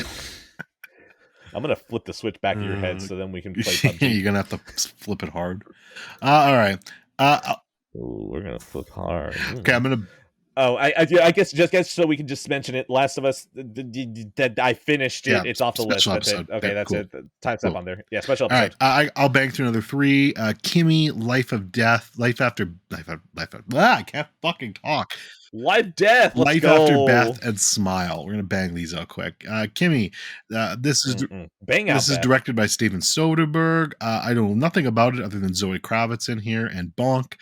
Speaker 1: I'm gonna flip the switch back to your head so then we can play PUBG.
Speaker 2: You're gonna have to flip it hard. All right.
Speaker 1: We're gonna flip hard.
Speaker 2: Okay, I'm gonna.
Speaker 1: Oh, I guess so we can just mention it. Last of Us, I finished it. It's off the list. That's it. Okay, that's it. Time's up on there. Yeah, special episode.
Speaker 2: All right, I'll bang through another 3. Kimi, Life After. I can't fucking talk.
Speaker 1: Life
Speaker 2: After Beth, and Smile. We're gonna bang these out quick. Kimi, this is directed by Steven Soderbergh. I know nothing about it other than Zoe Kravitz in here and Bonk.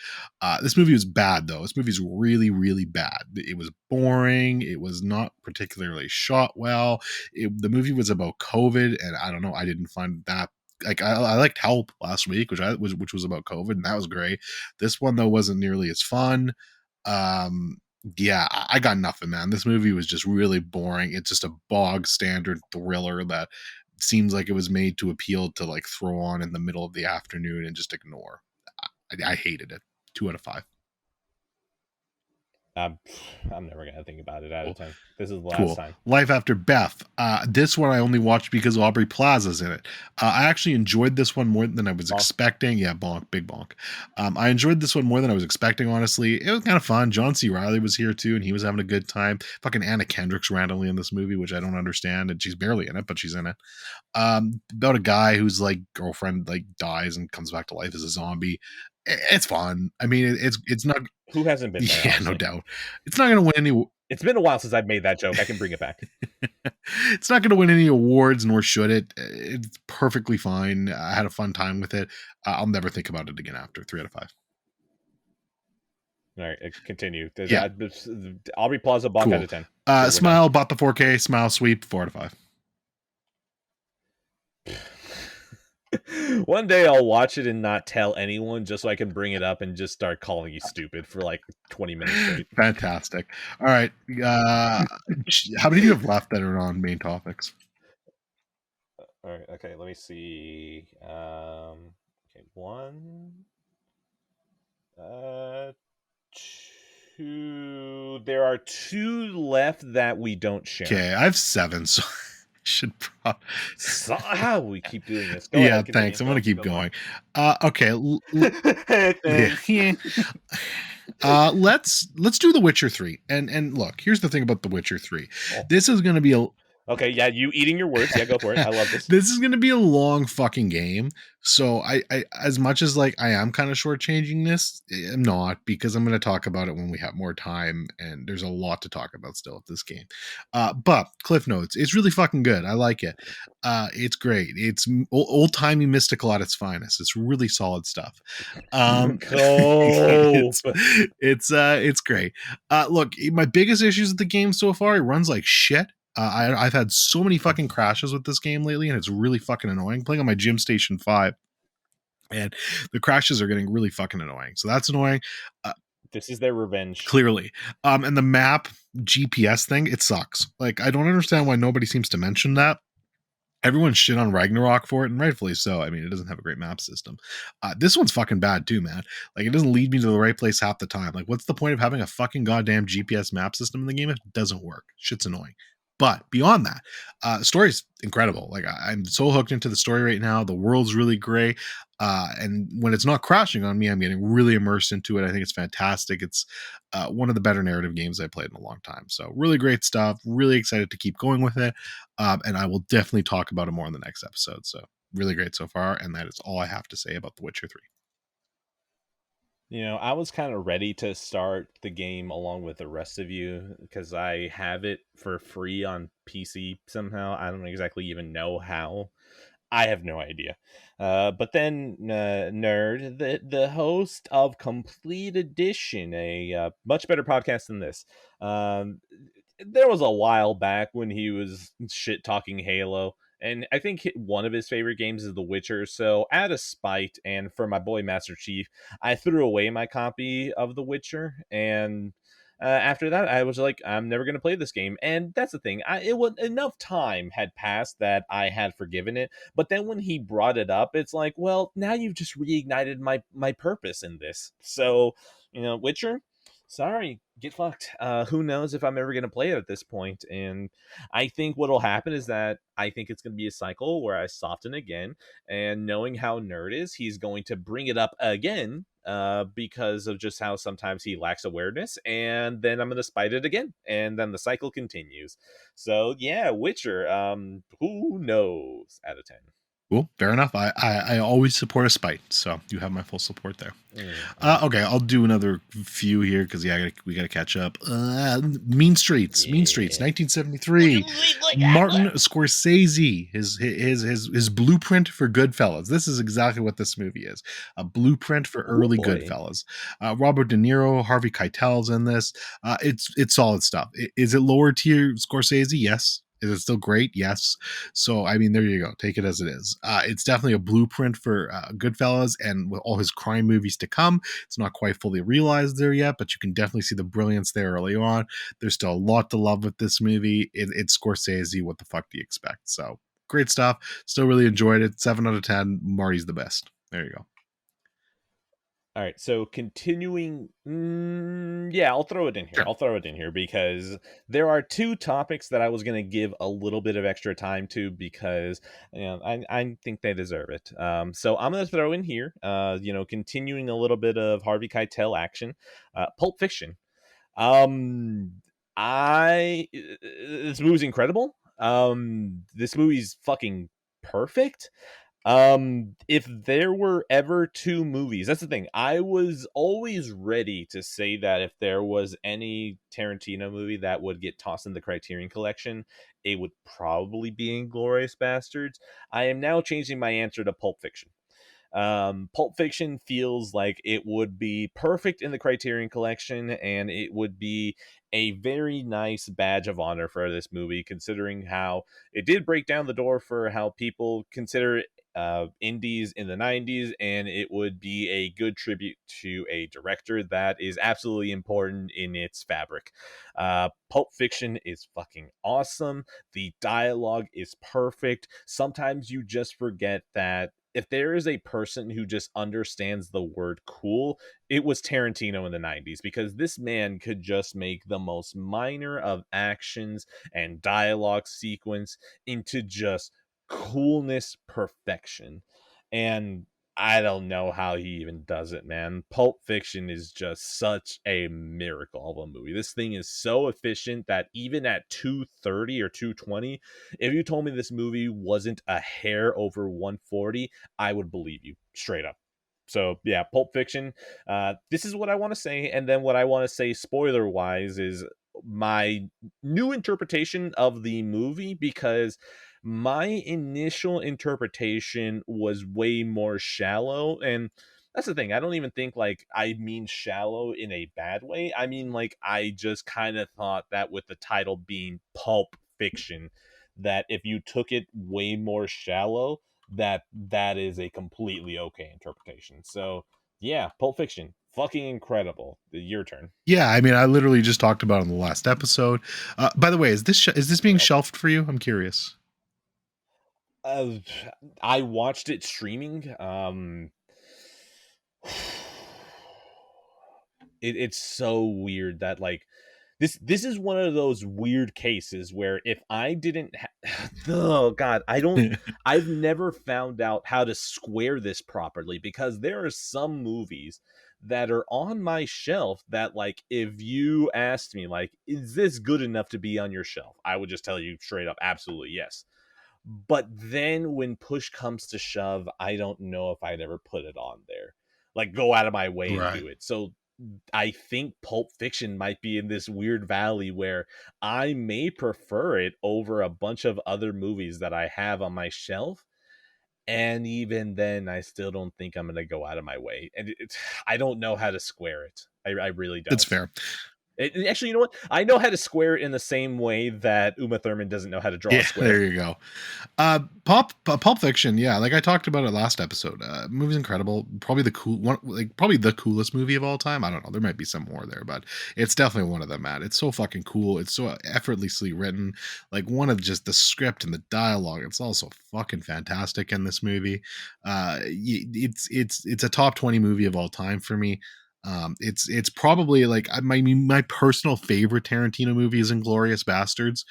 Speaker 2: This movie was bad though. This movie is really, really bad. It was boring. It was not particularly shot well. The movie was about COVID, and I don't know. I didn't find that. Like I liked Help last week, which was about COVID, and that was great. This one though wasn't nearly as fun. Yeah, I got nothing, man. This movie was just really boring. It's just a bog standard thriller that seems like it was made to appeal to like throw on in the middle of the afternoon and just ignore. I hated it. 2 out of 5.
Speaker 1: I'm never gonna think about it out of 10. This is the last time.
Speaker 2: Life After Beth. This one I only watched because Aubrey Plaza's in it. I actually enjoyed this one more than I was expecting. Yeah, big bonk. I enjoyed this one more than I was expecting, honestly. It was kind of fun. John C. Reilly was here too, and he was having a good time. Fucking Anna Kendrick's randomly in this movie, which I don't understand, and she's barely in it, but she's in it. About a guy whose like girlfriend like dies and comes back to life as a zombie. It's fun. I mean, it's not.
Speaker 1: Who hasn't been there?
Speaker 2: Yeah, honestly? No doubt. It's not going to win any.
Speaker 1: It's been a while since I've made that joke. I can bring it back.
Speaker 2: It's not going to win any awards, nor should it. It's perfectly fine. I had a fun time with it. I'll never think about it again after. 3 out of 5.
Speaker 1: All right, continue. Yeah. Aubrey Plaza, bonk out of 10.
Speaker 2: Smile, bought the 4K. Smile, sweep, 4 out of 5.
Speaker 1: One day I'll watch it and not tell anyone just so I can bring it up and just start calling you stupid for like 20 minutes straight.
Speaker 2: Fantastic. All right. How many do you have left that are on main topics?
Speaker 1: All right. Okay. Let me see. Okay. 1, 2. There are 2 left that we don't share.
Speaker 2: Okay. I have 7. So should probably
Speaker 1: how we keep doing this.
Speaker 2: Go ahead, thanks. I'm gonna keep going. Okay. Let's do The Witcher 3. And look, here's the thing about The Witcher 3. This is gonna be
Speaker 1: Okay, yeah, you eating your words. Yeah, go for it. I love this.
Speaker 2: This is going to be a long fucking game. So I as much as like I am kind of shortchanging this, I'm not, because I'm going to talk about it when we have more time, and there's a lot to talk about still of this game. But Cliff Notes, it's really fucking good. I like it. It's great. It's old timey mystical at its finest. It's really solid stuff.
Speaker 1: Cope.
Speaker 2: It's great. Look, my biggest issues with the game so far, it runs like shit. I've had so many fucking crashes with this game lately, and it's really fucking annoying. Playing on my Gym Station 5, and the crashes are getting really fucking annoying. So that's annoying. Uh,
Speaker 1: This is their revenge.
Speaker 2: Clearly. And the map GPS thing, it sucks. Like, I don't understand why nobody seems to mention that. Everyone shit on Ragnarok for it, and rightfully so. I mean, it doesn't have a great map system. This one's fucking bad too, man. Like, it doesn't lead me to the right place half the time. Like, what's the point of having a fucking goddamn GPS map system in the game if it doesn't work? Shit's annoying. But beyond that, the story's incredible. Like, I'm so hooked into the story right now. The world's really great. And when it's not crashing on me, I'm getting really immersed into it. I think it's fantastic. It's one of the better narrative games I've played in a long time. So really great stuff. Really excited to keep going with it. And I will definitely talk about it more in the next episode. So really great so far. And that is all I have to say about The Witcher 3.
Speaker 1: You know, I was kind of ready to start the game along with the rest of you because I have it for free on PC somehow. I don't exactly even know how. I have no idea. But then Nerd, the host of Complete Edition, a much better podcast than this. Um, there was a while back when he was shit talking Halo, and I think one of his favorite games is The Witcher. So, out of spite and for my boy Master Chief, I threw away my copy of The Witcher, and after that, I was like, I'm never going to play this game. And that's the thing. It was enough time had passed that I had forgiven it. But then when he brought it up, it's like, well, now you've just reignited my purpose in this. So, Witcher, sorry, get fucked. Who knows if I'm ever going to play it at this point. And I think what'll happen is that I think it's going to be a cycle where I soften again. And knowing how Nerd is, he's going to bring it up again because of just how sometimes he lacks awareness, and then I'm gonna spite it again, and then the cycle continues. So yeah, Witcher. Who knows? Out of 10.
Speaker 2: Cool. Fair enough. I always support a spite. So you have my full support there.
Speaker 1: Mm-hmm.
Speaker 2: Okay, I'll do another few here because we got to catch up. Mean Streets, Mean Streets,
Speaker 1: Yeah.
Speaker 2: 1973. Martin Scorsese, his blueprint for Goodfellas. This is exactly what this movie is, a blueprint for
Speaker 1: Oh
Speaker 2: early
Speaker 1: boy.
Speaker 2: Goodfellas. Robert De Niro, Harvey Keitel's in this. It's solid stuff. Is it lower tier Scorsese? Yes. Is it still great? Yes. So, I mean, there you go. Take it as it is. It's definitely a blueprint for Goodfellas and with all his crime movies to come. It's not quite fully realized there yet, but you can definitely see the brilliance there early on. There's still a lot to love with this movie. It's Scorsese. What the fuck do you expect? So, great stuff. Still really enjoyed it. 7 out of 10. Marty's the best. There you go.
Speaker 1: All right, so continuing, yeah, I'll throw it in here.
Speaker 2: Sure.
Speaker 1: I'll throw it in here because there are two topics that I was going to give a little bit of extra time to because I think they deserve it. So I'm going to throw in here, continuing a little bit of Harvey Keitel action, Pulp Fiction. Um, this movie's incredible. This movie's fucking perfect. If there were ever two movies, that's the thing. I was always ready to say that if there was any Tarantino movie that would get tossed in the Criterion Collection, it would probably be Inglourious Bastards. I am now changing my answer to Pulp Fiction. Pulp Fiction feels like it would be perfect in the Criterion Collection, and it would be a very nice badge of honor for this movie, considering how it did break down the door for how people consider indies in the 90s, and it would be a good tribute to a director that is absolutely important in its fabric. Pulp Fiction is fucking awesome. The dialogue is perfect. Sometimes you just forget that if there is a person who just understands the word cool, it was Tarantino in the 90s, because this man could just make the most minor of actions and dialogue sequence into just coolness perfection. And I don't know how he even does it, man. Pulp Fiction is just such a miracle of a movie. This thing is so efficient that even at 230 or 220, if you told me this movie wasn't a hair over 140, I would believe you straight up. So yeah, Pulp Fiction. This is what I want to say, and then what I want to say, spoiler wise, is my new interpretation of the movie, because my initial interpretation was way more shallow. And that's the thing, I don't even think like I mean shallow in a bad way. I mean, like, I just kind of thought that with the title being Pulp Fiction, that if you took it way more shallow, that is a completely okay interpretation. So yeah, Pulp Fiction, fucking incredible. Your turn.
Speaker 2: Yeah, I mean, I literally just talked about it in the last episode. By the way, is this being
Speaker 1: Yep.
Speaker 2: shelved for you? I'm curious.
Speaker 1: uh, I watched it streaming. It's so weird that, like, this is one of those weird cases where if I didn't oh god, I've never found out how to square this properly, because there are some movies that are on my shelf that, like, if you asked me, like, is this good enough to be on your shelf, I would just tell you straight up, absolutely yes. But then when push comes to shove, I don't know if I'd ever put it on there, like, go out of my way and
Speaker 2: Right.
Speaker 1: do it. So I think Pulp Fiction might be in this weird valley where I may prefer it over a bunch of other movies that I have on my shelf. And even then, I still don't think I'm going to go out of my way. And I don't know how to square it. I really
Speaker 2: That's
Speaker 1: don't.
Speaker 2: fair.
Speaker 1: Actually, you know what? I know how to square it in the same way that Uma Thurman doesn't know how to draw a
Speaker 2: Yeah,
Speaker 1: square.
Speaker 2: there you go. Pulp Fiction. Yeah, like I talked about it last episode. Movie's incredible. Probably the cool one, like probably the coolest movie of all time. I don't know. There might be some more there, but it's definitely one of them. Man, it's so fucking cool. It's so effortlessly written. Like one of just the script and the dialogue. It's also fucking fantastic in this movie. It's a top 20 movie of all time for me. It's probably like my personal favorite Tarantino movie is Inglorious Bastards.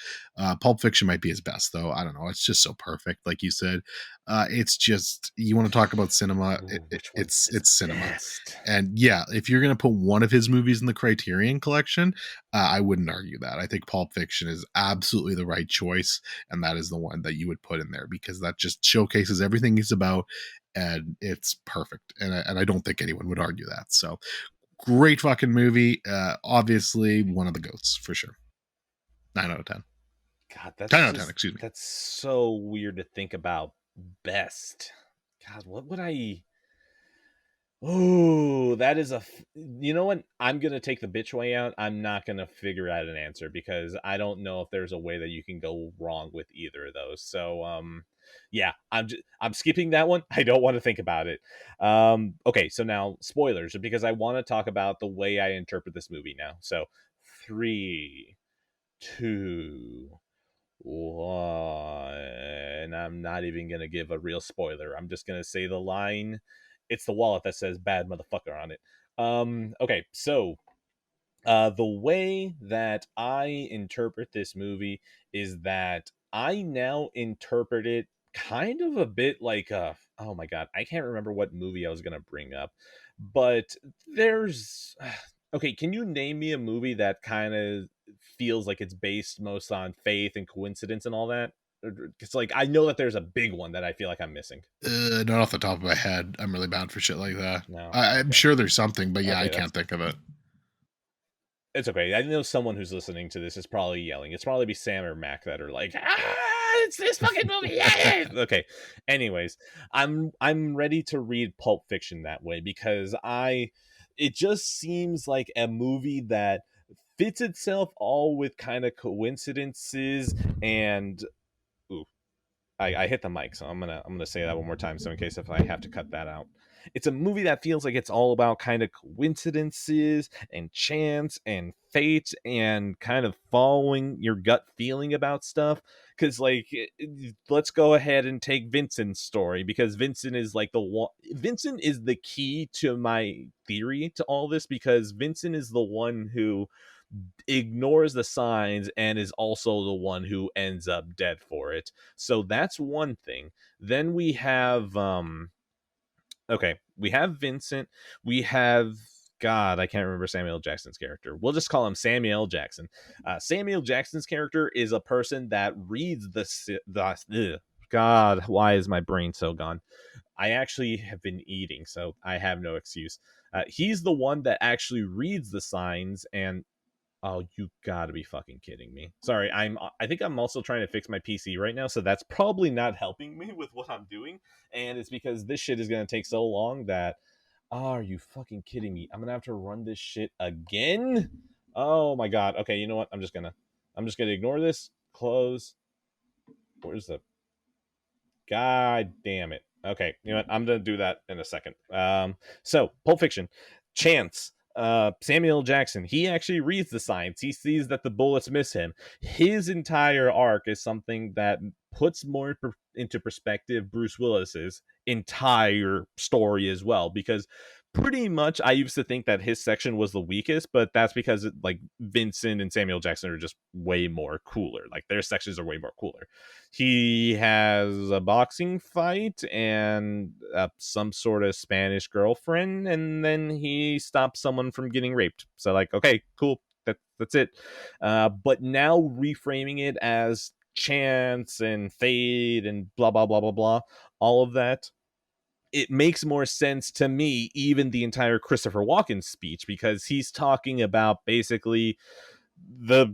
Speaker 2: Pulp Fiction might be his best, though. I don't know. It's just so perfect, like you said. It's just you want to talk about cinema.
Speaker 1: Ooh, which one's his
Speaker 2: It's cinema,
Speaker 1: best?
Speaker 2: and yeah, if you're gonna put one of his movies in the Criterion Collection, I wouldn't argue that. I think Pulp Fiction is absolutely the right choice, and that is the one that you would put in there because that just showcases everything he's about, and it's perfect. And I don't think anyone would argue that. So great fucking movie. Obviously one of the goats for sure. 9 out of 10.
Speaker 1: God,
Speaker 2: 10 out of 10. Excuse me.
Speaker 1: that's so weird to think about. Best. God, what would I? Oh, that is you know what? I'm gonna take the bitch way out. I'm not gonna figure out an answer because I don't know if there's a way that you can go wrong with either of those. So, yeah, I'm skipping that one. I don't want to think about it. Okay, so now spoilers, because I want to talk about the way I interpret this movie now. So, 3, 2, one. I'm not even gonna give a real spoiler. I'm just gonna say the line. It's the wallet that says "bad motherfucker" on it. Okay, so the way that I interpret this movie is that I now interpret it kind of a bit like oh my god, I can't remember what movie I was gonna bring up, but there's okay, can you name me a movie that kind of feels like it's based most on faith and coincidence and all that? It's like I know that there's a big one that I feel like I'm missing.
Speaker 2: Not off the top of my head. I'm really bad for shit like that.
Speaker 1: No,
Speaker 2: I'm
Speaker 1: okay,
Speaker 2: sure there's something, but yeah, I
Speaker 1: okay,
Speaker 2: can't
Speaker 1: that's
Speaker 2: think of it.
Speaker 1: it's okay. I know someone who's listening to this is probably yelling. It's probably be Sam or Mac that are like, it's this fucking movie. Yeah. Okay. Anyways, I'm ready to read Pulp Fiction that way because it just seems like a movie that fits itself all with kind of coincidences and ooh, I hit the mic, so I'm gonna say that one more time, so in case if I have to cut that out. It's a movie that feels like it's all about kind of coincidences and chance and fate and kind of following your gut feeling about stuff. Because like, let's go ahead and take Vincent's story because Vincent is like the one. Vincent is the key to my theory to all this because Vincent is the one who ignores the signs and is also the one who ends up dead for it. So that's one thing. Then we have okay, we have Vincent, we have God, I can't remember Samuel Jackson's character. We'll just call him Samuel Jackson. Samuel Jackson's character is a person that reads God, why is my brain so gone? I actually have been eating, so I have no excuse. He's the one that actually reads the signs and oh, you gotta be fucking kidding me. Sorry, I think I'm also trying to fix my PC right now, so that's probably not helping me with what I'm doing. And it's because this shit is gonna take so long that oh, are you fucking kidding me? I'm gonna have to run this shit again? Oh my god. Okay, you know what? I'm just gonna ignore this. Close. Where's the God damn it. Okay, you know what? I'm gonna do that in a second. So Pulp Fiction, Chance, Samuel Jackson. He actually reads the signs. He sees that the bullets miss him. His entire arc is something that puts more into perspective Bruce Willis's entire story as well, because pretty much I used to think that his section was the weakest, but that's because like Vincent and Samuel Jackson are just way more cooler. Like their sections are way more cooler. He has a boxing fight and some sort of Spanish girlfriend, and then he stops someone from getting raped. So like, okay, cool, that's it. But now reframing it as chance and fate and blah blah blah blah blah, all of that, it makes more sense to me, even the entire Christopher Walken speech, because he's talking about basically the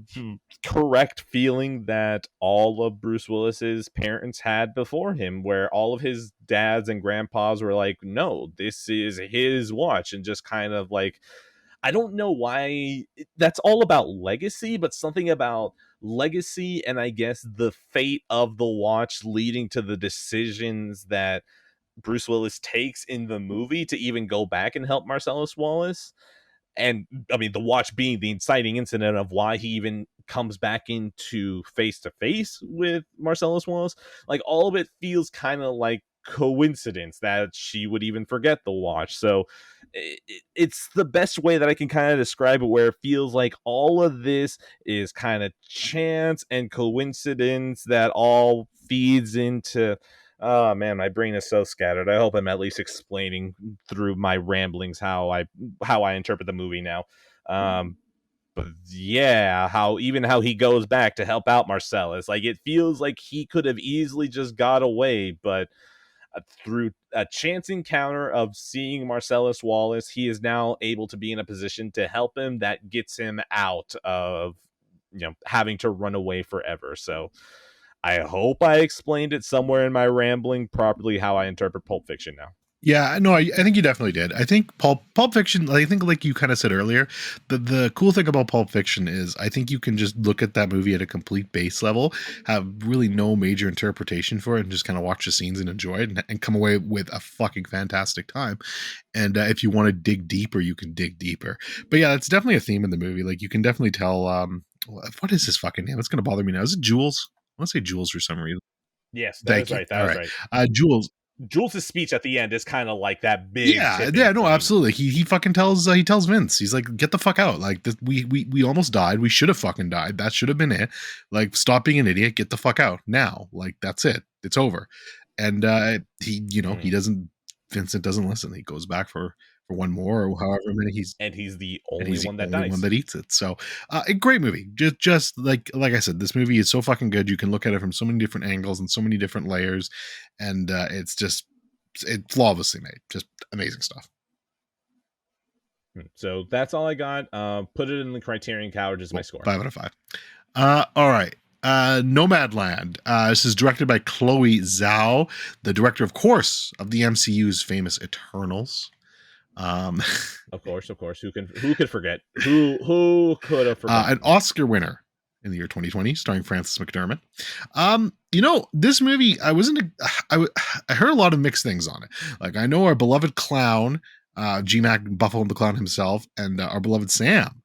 Speaker 1: correct feeling that all of Bruce Willis's parents had before him, where all of his dads and grandpas were like, no, this is his watch, and just kind of like, I don't know why that's all about legacy, but something about legacy and I guess the fate of the watch leading to the decisions that Bruce Willis takes in the movie to even go back and help Marcellus Wallace. And I mean, the watch being the inciting incident of why he even comes back into face to face with Marcellus Wallace. Like, all of it feels kind of like coincidence that she would even forget the watch. So it's the best way that I can kind of describe it, where it feels like all of this is kind of chance and coincidence that all feeds into oh man, my brain is so scattered. I hope I'm at least explaining through my ramblings how I interpret the movie now. But yeah, how he goes back to help out Marcellus. Like it feels like he could have easily just got away, but through a chance encounter of seeing Marcellus Wallace, he is now able to be in a position to help him that gets him out of having to run away forever. So I hope I explained it somewhere in my rambling properly how I interpret Pulp Fiction now.
Speaker 2: Yeah, no, I think you definitely did. I think Pulp Fiction, I think like you kind of said earlier, the cool thing about Pulp Fiction is I think you can just look at that movie at a complete base level, have really no major interpretation for it, and just kind of watch the scenes and enjoy it and come away with a fucking fantastic time. And if you want to dig deeper, you can dig deeper. But yeah, it's definitely a theme in the movie. Like you can definitely tell, what is his fucking name? It's going to bother me now. Is it Jules? I want to say Jules for some reason.
Speaker 1: Yes, that
Speaker 2: Thank
Speaker 1: is
Speaker 2: you.
Speaker 1: right. That
Speaker 2: All
Speaker 1: is
Speaker 2: right.
Speaker 1: right.
Speaker 2: Jules,
Speaker 1: Jules' speech at the end is kind of like that big
Speaker 2: yeah,
Speaker 1: tipping
Speaker 2: no,
Speaker 1: point.
Speaker 2: absolutely. He fucking tells Vince, he's like, get the fuck out. Like this, we almost died. We should have fucking died. That should have been it. Like, stop being an idiot. Get the fuck out now. Like that's it. It's over. And he doesn't. Vincent doesn't listen. He goes back for one more or however many
Speaker 1: And he's the
Speaker 2: and
Speaker 1: only
Speaker 2: he's the
Speaker 1: one that
Speaker 2: only one
Speaker 1: dies.
Speaker 2: that eats it. So, a great movie. Just like I said, this movie is so fucking good. You can look at it from so many different angles and so many different layers, and it's flawlessly made. Just amazing stuff.
Speaker 1: So that's all I got. Put it in the Criterion Couch as my
Speaker 2: Cool.
Speaker 1: score.
Speaker 2: 5 out of 5. All right. Nomadland. This is directed by Chloe Zhao, the director, of course, of the MCU's famous Eternals.
Speaker 1: Of course. Who could forget? Who could have forgotten?
Speaker 2: An Oscar winner in the year 2020, starring Frances McDermott. This movie, I heard a lot of mixed things on it. Like, I know our beloved clown, G-Mac Buffalo the Clown himself, and our beloved Sam,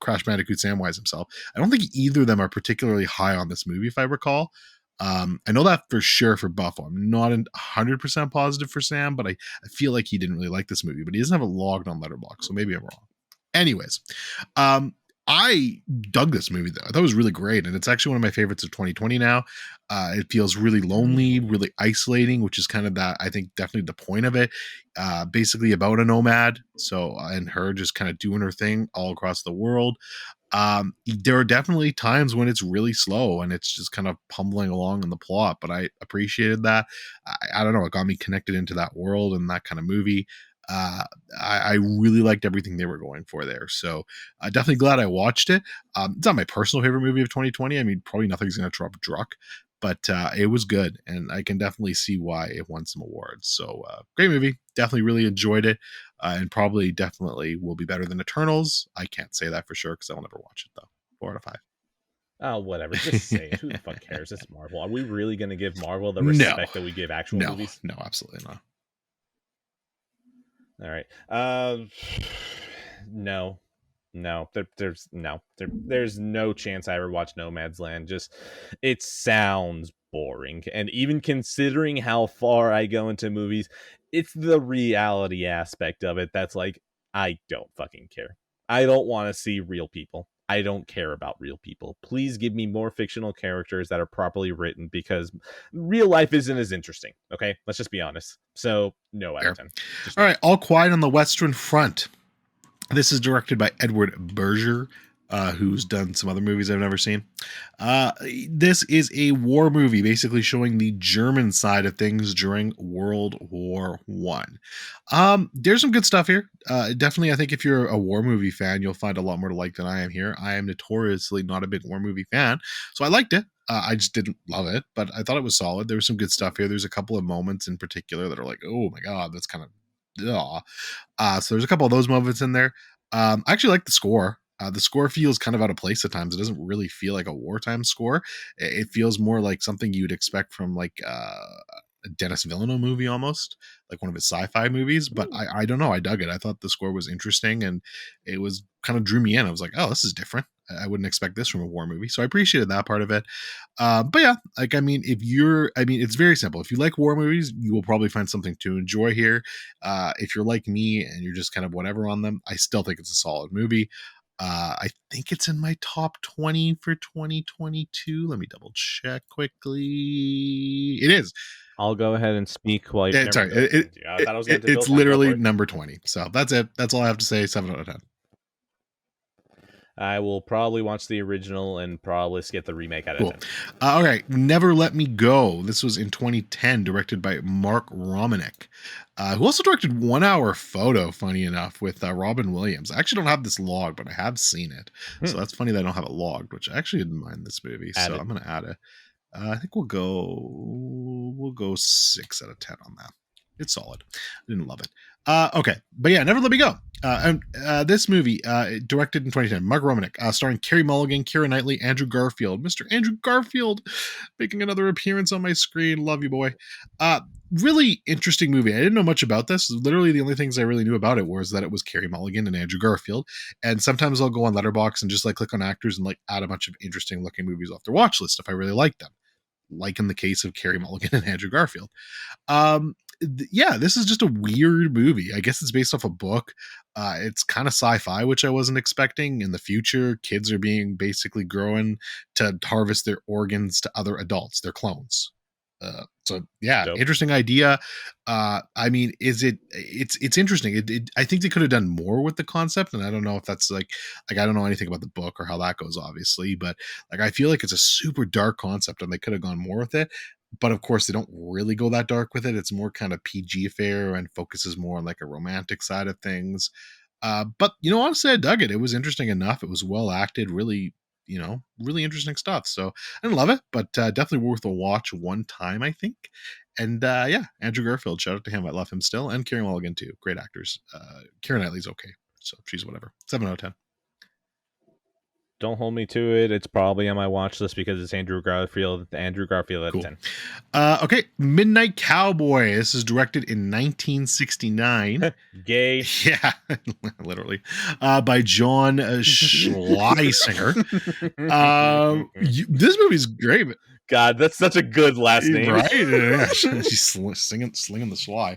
Speaker 2: Crash Bandicoot Samwise himself. I don't think either of them are particularly high on this movie, if I recall. I know that for sure for Buffo. I'm not 100% positive for Sam, but I feel like he didn't really like this movie, but he doesn't have it logged on Letterboxd, so maybe I'm wrong. Anyways, I dug this movie though. I thought it was really great, and it's actually one of my favorites of 2020 now. It feels really lonely,
Speaker 1: Mm.
Speaker 2: really isolating, which is kind of that, I think, definitely the point of it. Basically about a nomad, so and her just kind of doing her thing all across the world. There are definitely times when it's really slow and it's just kind of pummeling along in the plot, but I appreciated that. I don't know, it got me connected into that world and that kind of movie. uh I really liked everything they were going for there, so definitely glad I watched it. It's not my personal favorite movie of 2020. I mean, probably nothing's gonna drop Druck, but it was good, and I can definitely see why it won some awards. So great movie, definitely really enjoyed it. And probably definitely will be better than Eternals. I can't say that for sure because I'll never watch it though. 4 out of 5.
Speaker 1: Oh, whatever. Just say it. Who the fuck cares? It's Marvel. Are we really going to give Marvel the
Speaker 2: No,
Speaker 1: respect that we give actual
Speaker 2: no,
Speaker 1: movies?
Speaker 2: no, absolutely not.
Speaker 1: All right. No, no. There's no chance I ever watch Nomadland. Just it sounds boring, and even considering how far I go into movies, it's the reality aspect of it that's like I don't fucking care. I don't want to see real people. I don't care about real people. Please give me more fictional characters that are properly written because real life isn't as interesting. Okay, let's just be honest. So no out of
Speaker 2: Fair.
Speaker 1: 10. Just
Speaker 2: All
Speaker 1: no.
Speaker 2: right, All Quiet on the Western Front. This is directed by Edward Berger, who's done some other movies I've never seen. Uh, this is a war movie, basically showing the German side of things during World War One. There's some good stuff here. Definitely, I think if you're a war movie fan, you'll find a lot more to like than I am here. I am notoriously not a big war movie fan, so I liked it. I just didn't love it, but I thought it was solid. There was some good stuff here. There's a couple of moments in particular that are like, oh my god, that's kind of so there's a couple of those moments in there. I actually like the score. The score feels kind of out of place at times. It doesn't really feel like a wartime score. It feels more like something you'd expect from like a Dennis Villeneuve movie, almost like one of his sci-fi movies. But I don't know. I dug it. I thought the score was interesting and it was kind of drew me in. I was like, oh, this is different. I wouldn't expect this from a war movie. So I appreciated that part of it. But yeah, like, I mean, it's very simple. If you like war movies, you will probably find something to enjoy here. If you're like me and you're just kind of whatever on them, I still think it's a solid movie. I think it's in my top 20 for 2022. Let me double check quickly. It is.
Speaker 1: I'll go ahead and speak while you're.
Speaker 2: Sorry,
Speaker 1: I thought I was going to
Speaker 2: it's
Speaker 1: build time. Go for
Speaker 2: literally
Speaker 1: it.
Speaker 2: number 20. So that's it. That's all I have to say. 7 out of 10.
Speaker 1: I will probably watch the original and probably skip the remake out of
Speaker 2: Cool.
Speaker 1: 10.
Speaker 2: All right. Never Let Me Go. This was in 2010, directed by Mark Romanek, who also directed 1 Hour Photo, funny enough, with Robin Williams. I actually don't have this logged, but I have seen it. So that's funny that I don't have it logged, which I actually didn't mind this movie. So I'm going to add it. I think we'll go 6 out of 10 on that. It's solid. I didn't love it. Okay, but yeah, Never Let Me Go. This movie, directed in 2010, Mark Romanek, starring Carey Mulligan, Keira Knightley, Andrew Garfield. Mr. Andrew Garfield making another appearance on my screen. Love you, boy. Really interesting movie. I didn't know much about this. Literally, the only things I really knew about it was that it was Carey Mulligan and Andrew Garfield. And sometimes I'll go on Letterboxd and just like click on actors and like add a bunch of interesting looking movies off their watch list if I really like them. Like in the case of Carey Mulligan and Andrew Garfield. Yeah, this is just a weird movie. I guess it's based off a book. It's kind of sci-fi, which I wasn't expecting. In the future, kids are being basically grown to harvest their organs to other adults. They're clones. So yeah,
Speaker 1: Dope.
Speaker 2: interesting idea. I mean, it's interesting. I think they could have done more with the concept, and I don't know if that's like I don't know anything about the book or how that goes, obviously, but like I feel like it's a super dark concept, and they could have gone more with it. But of course, they don't really go that dark with it. It's more kind of PG fare and focuses more on like a romantic side of things. But honestly, I dug it. It was interesting enough. It was well acted, really, really interesting stuff. So I didn't love it, but definitely worth a watch one time, I think. And yeah, Andrew Garfield, shout out to him. I love him still. And Kieran Mulligan too. Great actors. Keira Knightley's okay. So she's whatever. 7 out of 10.
Speaker 1: Don't hold me to it. It's probably on my watch list because it's Andrew Garfield. Andrew Garfield at
Speaker 2: Cool.
Speaker 1: 10.
Speaker 2: Okay, Midnight Cowboy. This is directed in 1969.
Speaker 1: Gay.
Speaker 2: Yeah, literally. By John Schlesinger. This movie's great.
Speaker 1: God, that's such a good last name.
Speaker 2: Right? Yeah, she's slinging the sly.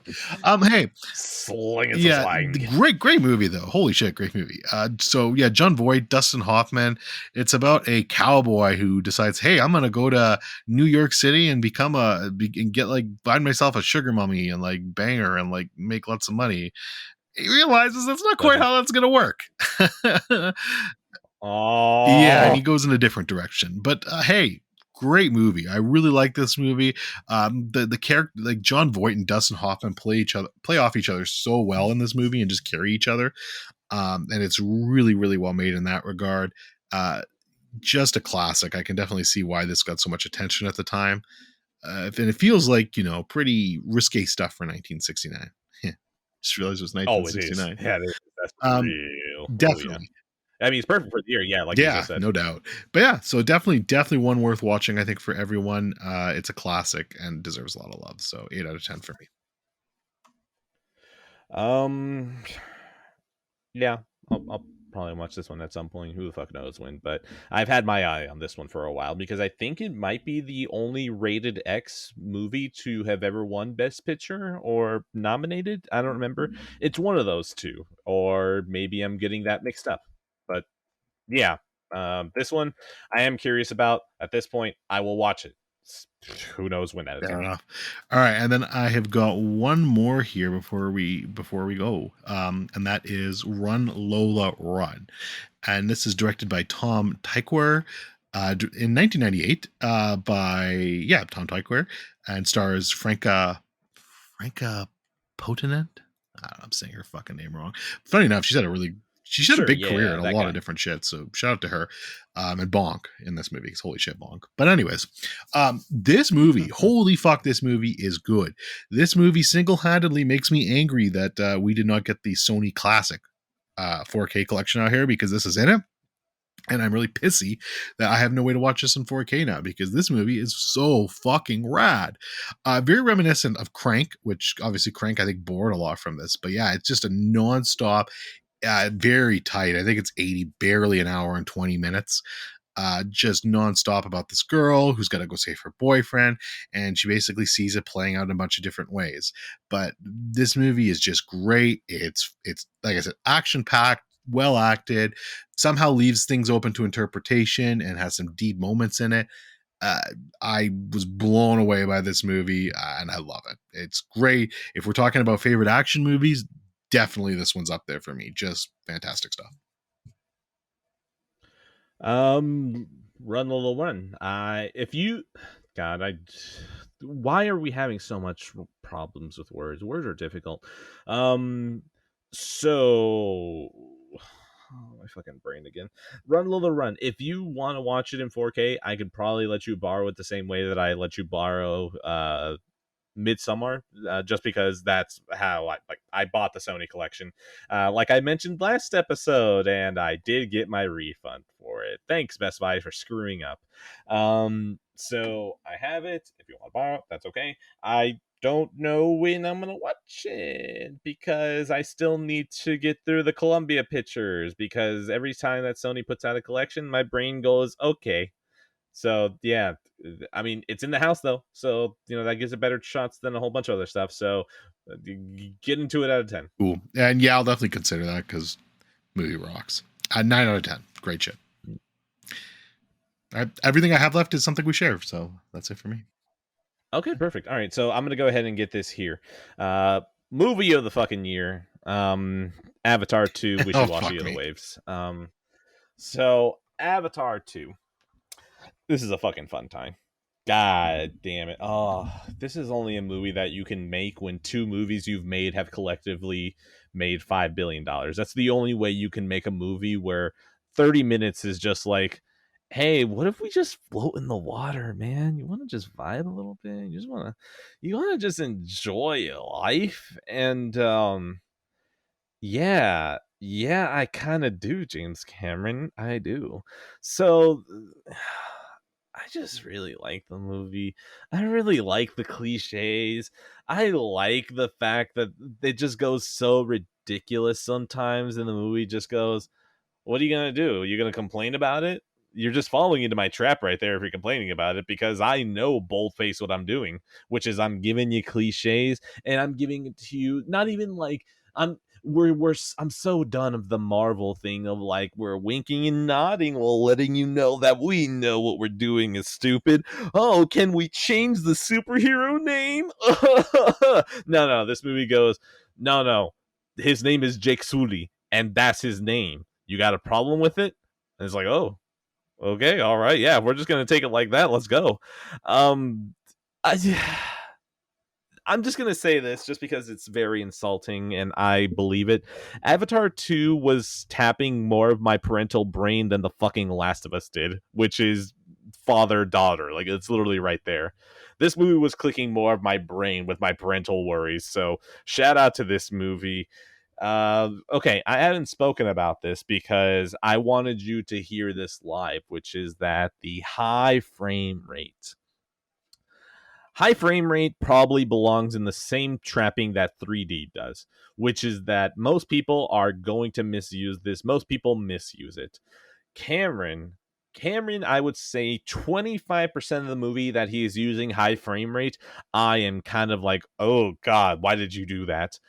Speaker 2: Hey,
Speaker 1: Slinging some
Speaker 2: yeah, the
Speaker 1: swag.
Speaker 2: great movie though. Holy shit, great movie. So yeah, John Voight, Dustin Hoffman. It's about a cowboy who decides, hey, I'm gonna go to New York City and and get like find myself a sugar mummy and like bang her and like make lots of money. He realizes that's not
Speaker 1: That's
Speaker 2: quite how that's gonna work. Yeah, and he
Speaker 1: oh,
Speaker 2: goes in a different direction. But hey, great movie. I really like this movie. The character like John Voight and Dustin Hoffman play off each other so well in this movie and just carry each other. And it's really really well made in that regard. Just a classic. I can definitely see why this got so much attention at the time. And it feels like pretty risque stuff for 1969. Just realized it was
Speaker 1: oh, it is.
Speaker 2: 1969.
Speaker 1: Yeah, it is. That's
Speaker 2: Um,
Speaker 1: real. Oh yeah.
Speaker 2: Definitely.
Speaker 1: I mean, it's perfect for the year. Yeah, like you
Speaker 2: Yeah,
Speaker 1: just said.
Speaker 2: no doubt. But yeah, so definitely one worth watching, I think, for everyone. It's a classic and deserves a lot of love. So 8 out of 10 for me.
Speaker 1: Um, yeah, I'll probably watch this one at some point. Who the fuck knows when? But I've had my eye on this one for a while because I think it might be the only rated X movie to have ever won Best Picture or nominated. I don't remember. It's one of those two, or maybe I'm getting that mixed up. But yeah, this one I am curious about. At this point, I will watch it. Who knows when at a
Speaker 2: Fair
Speaker 1: time.
Speaker 2: enough. All right, and then I have got one more here before we go, and that is Run Lola Run, and this is directed by Tom Tykwer, in 1998, by Tom Tykwer, and stars Franca Potinent. I'm saying her fucking name wrong. Funny enough, she's had a
Speaker 1: Sure,
Speaker 2: big career
Speaker 1: yeah,
Speaker 2: in a
Speaker 1: that
Speaker 2: lot of
Speaker 1: guy.
Speaker 2: different shit. So shout out to her. And Bonk in this movie. Holy shit, Bonk. But anyways, this movie, holy fuck, this movie is good. This movie single-handedly makes me angry that we did not get the Sony Classic 4K collection out here because this is in it. And I'm really pissy that I have no way to watch this in 4K now because this movie is so fucking rad. Very reminiscent of Crank, which obviously Crank I think borrowed a lot from this. But yeah, it's just a nonstop, very tight. I think it's 80, barely an hour and 20 minutes. Just nonstop about this girl who's got to go save her boyfriend, and she basically sees it playing out in a bunch of different ways. But this movie is just great. It's like I said, action packed, well acted, somehow leaves things open to interpretation, and has some deep moments in it. Uh, I was blown away by this movie, and I love it. It's great. If we're talking about favorite action movies, definitely this one's up there for me. Just fantastic stuff.
Speaker 1: Um, Run Little Run. If you, God, why are we having so much problems with words? Words are difficult. Um, so, oh, my fucking brain again. Run Little Run. If you want to watch it in 4K, I could probably let you borrow it the same way that I let you borrow Midsummer, just because that's how I bought the Sony collection, like I mentioned last episode, and I did get my refund for it. Thanks, Best Buy, for screwing up. So I have it. If you want to borrow it, that's okay. I don't know when I'm gonna watch it because I still need to get through the Columbia pictures. Because every time that Sony puts out a collection, my brain goes, okay, so yeah, I mean it's in the house though, so that gives it better shots than a whole bunch of other stuff. So get into it out of 10.
Speaker 2: Cool. And yeah, I'll definitely consider that because movie rocks. 9 out of 10. Great shit. Everything I have left is something we share. So that's it for me.
Speaker 1: Okay, perfect. All right, so I'm gonna go ahead and get this here. Movie of the fucking year. Avatar 2,
Speaker 2: Oh,
Speaker 1: Wishy Washy
Speaker 2: fuck
Speaker 1: of the
Speaker 2: me.
Speaker 1: Waves. So Avatar 2. This is a fucking fun time. God damn it. Oh, this is only a movie that you can make when two movies you've made have collectively made $5 billion. That's the only way you can make a movie where 30 minutes is just like, hey, what if we just float in the water, man? You want to just vibe a little bit? You want to just enjoy your life? And yeah, I kind of do, James Cameron. I do. So I just really like the movie. I really like the cliches. I like the fact that it just goes so ridiculous sometimes, and the movie just goes, what are you going to do? You're going to complain about it? you're just falling into my trap right there if you're complaining about it, because I know boldface what I'm doing, which is I'm giving you cliches and I'm giving it to you. Not even like I'm so done of the Marvel thing of like we're winking and nodding while letting you know that we know what we're doing is stupid. Oh, can we change the superhero name? No, this movie goes, no. His name is Jake Sully, and that's his name. You got a problem with it? And it's like, oh, okay, all right, yeah, we're just gonna take it like that. Let's go. Um, I, I'm just gonna say this just because it's very insulting and I believe it. Avatar 2 was tapping more of my parental brain than the fucking Last of Us did, which is father daughter. Like it's literally right there. This movie was clicking more of my brain with my parental worries. So shout out to this movie. Okay, I haven't spoken about this because I wanted you to hear this live, which is that the high frame rate. High frame rate probably belongs in the same trapping that 3D does, which is that most people are going to misuse this. Most people misuse it. Cameron, Cameron, I would say 25% of the movie that he is using high frame rate, I am kind of like, oh God, why did you do that?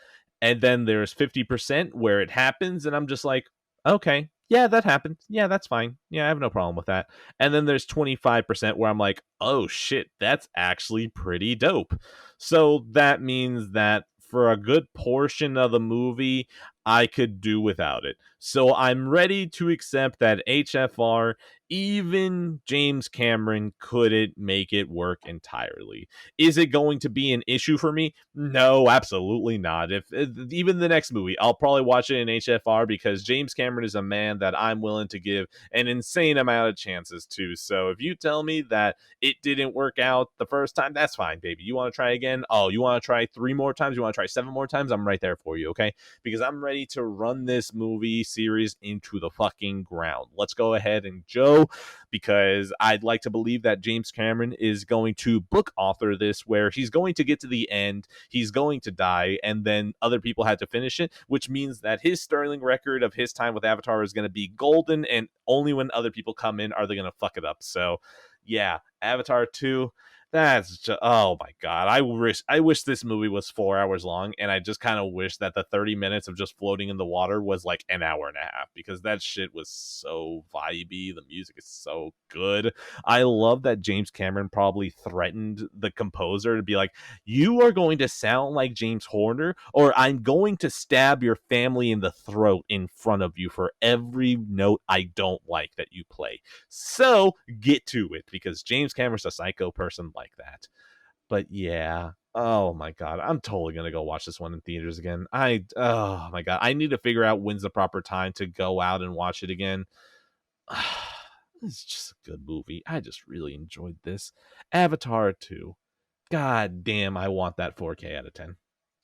Speaker 1: And then there's 50% where it happens, and I'm just like, okay, yeah, that happened. Yeah, that's fine. Yeah, I have no problem with that. And then there's 25% where I'm like, oh shit, that's actually pretty dope. So that means that for a good portion of the movie, I could do without it. So I'm ready to accept that HFR, even James Cameron couldn't make it work entirely. Is it going to be an issue for me? No, absolutely not. If even the next movie, I'll probably watch it in HFR because James Cameron is a man that I'm willing to give an insane amount of chances to. So if you tell me that it didn't work out the first time, that's fine, baby. You want to try again? Oh, you want to try 3 more times? You want to try 7 more times? I'm right there for you, okay? Because I'm ready to run this movie series into the fucking ground. Let's go ahead and Joe, because I'd like to believe that James Cameron is going to book author this where he's going to get to the end, he's going to die, and then other people had to finish it, which means that his sterling record of his time with Avatar is going to be golden, and only when other people come in are they going to fuck it up. So yeah, Avatar 2, that's just, oh my god. I wish this movie was 4 hours long, and I just kind of wish that the 30 minutes of just floating in the water was like an hour and a half, because that shit was so vibey. The music is so good. I love that James Cameron probably threatened the composer to be like, you are going to sound like James Horner, or I'm going to stab your family in the throat in front of you for every note I don't like that you play. So get to it, because James Cameron's a psycho person like that. But yeah, oh my god, I'm totally gonna go watch this one in theaters again. Oh my god, I need to figure out when's the proper time to go out and watch it again. It's just a good movie. I just really enjoyed this. Avatar 2. God damn, I want that 4K out of 10.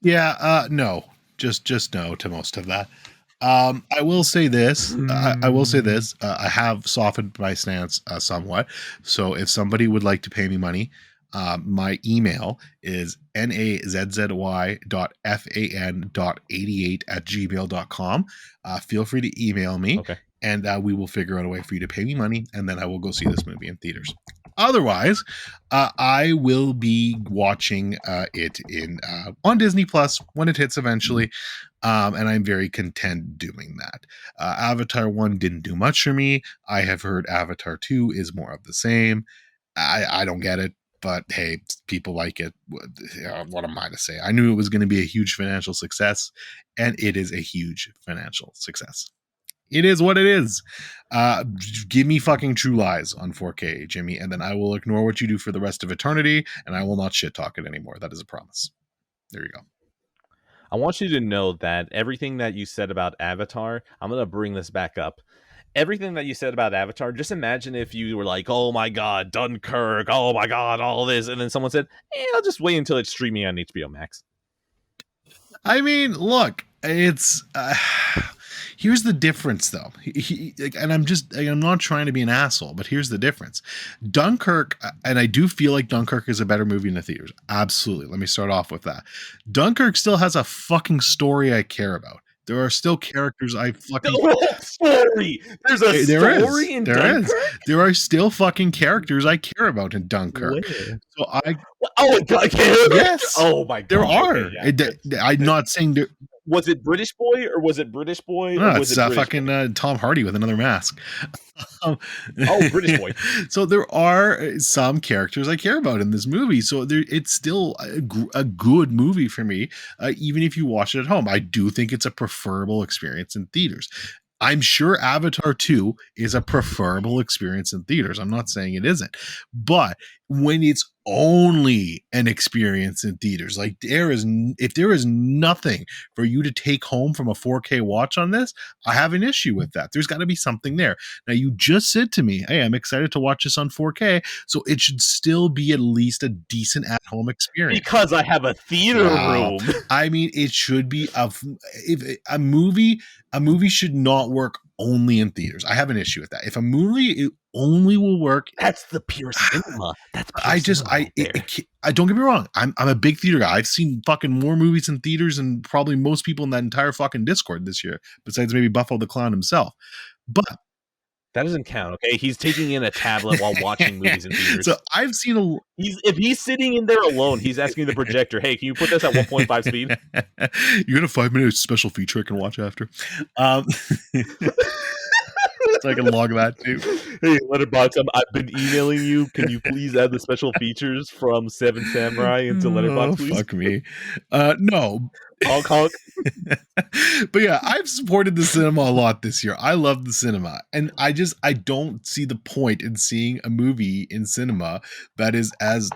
Speaker 2: Yeah, no, just no to most of that. I will say this. I will say this. I have softened my stance somewhat. So if somebody would like to pay me money, my email is nazzy.fan.88@gmail.com. Feel free to email me,
Speaker 1: Okay.
Speaker 2: and we will figure out a way for you to pay me money, and then I will go see this movie in theaters. Otherwise, I will be watching it in on Disney Plus when it hits eventually, and I'm very content doing that. Avatar 1 didn't do much for me. I have heard Avatar 2 is more of the same. I don't get it, but hey, people like it. What am I to say? I knew it was going to be a huge financial success, and it is a huge financial success. It is what it is. Give me fucking True Lies on 4K, Jimmy, and then I will ignore what you do for the rest of eternity, and I will not shit talk it anymore. That is a promise. There you go.
Speaker 1: I want you to know that everything that you said about Avatar, I'm going to bring this back up. Everything that you said about Avatar, just imagine if you were like, oh my god, Dunkirk, oh my god, all this, and then someone said, I'll just wait until it's streaming on HBO Max.
Speaker 2: I mean, look, it's here's the difference, though, and I'm not trying to be an asshole, but here's the difference. Dunkirk, and I do feel like Dunkirk is a better movie in the theaters. Absolutely. Let me start off with that. Dunkirk still has a fucking story I care about. There are still characters I
Speaker 1: The
Speaker 2: fucking
Speaker 1: whole story. There's a
Speaker 2: there is.
Speaker 1: story in
Speaker 2: There is.
Speaker 1: Dunkirk.
Speaker 2: There are still fucking characters I care about in Dunkirk.
Speaker 1: Where?
Speaker 2: So I
Speaker 1: Oh, Dunkirk.
Speaker 2: yes,
Speaker 1: Oh my
Speaker 2: there
Speaker 1: god. Okay,
Speaker 2: are.
Speaker 1: yeah.
Speaker 2: I'm not saying there.
Speaker 1: Was it British Boy or was it British Boy or
Speaker 2: No,
Speaker 1: was
Speaker 2: it's
Speaker 1: it British
Speaker 2: fucking
Speaker 1: Boy?
Speaker 2: Tom Hardy with another mask. Um,
Speaker 1: Oh, British Boy.
Speaker 2: so there are some characters I care about in this movie. So it's still a good movie for me, even if you watch it at home. I do think it's a preferable experience in theaters. I'm sure Avatar 2 is a preferable experience in theaters. I'm not saying it isn't. But when it's only an experience in theaters, like if there is nothing for you to take home from a 4K watch on this, I have an issue with that. There's got to be something there. Now, you just said to me, hey, I'm excited to watch this on 4K, so it should still be at least a decent at-home experience.
Speaker 1: Because I have a theater room.
Speaker 2: I mean, it should be if a movie should not work only in theaters. I have an issue with that. If a movie it only will work,
Speaker 1: that's the pure cinema. That's pure
Speaker 2: I just
Speaker 1: cinema
Speaker 2: I don't get me wrong. I'm a big theater guy. I've seen fucking more movies in theaters than probably most people in that entire fucking Discord this year, besides maybe Buffalo the Clown himself. But
Speaker 1: that doesn't count, okay? He's taking in a tablet while watching movies in theaters.
Speaker 2: So I've seen
Speaker 1: if he's sitting in there alone, he's asking the projector, "Hey, can you put this at 1.5 speed?"
Speaker 2: You got a 5-minute special feature I can watch after. So I can log that too.
Speaker 1: Hey, Letterboxd, I've been emailing you. Can you please add the special features from Seven Samurai into Letterboxd, please?
Speaker 2: Fuck me. No.
Speaker 1: Honk, honk.
Speaker 2: But yeah, I've supported the cinema a lot this year. I love the cinema. And I don't see the point in seeing a movie in cinema that is as,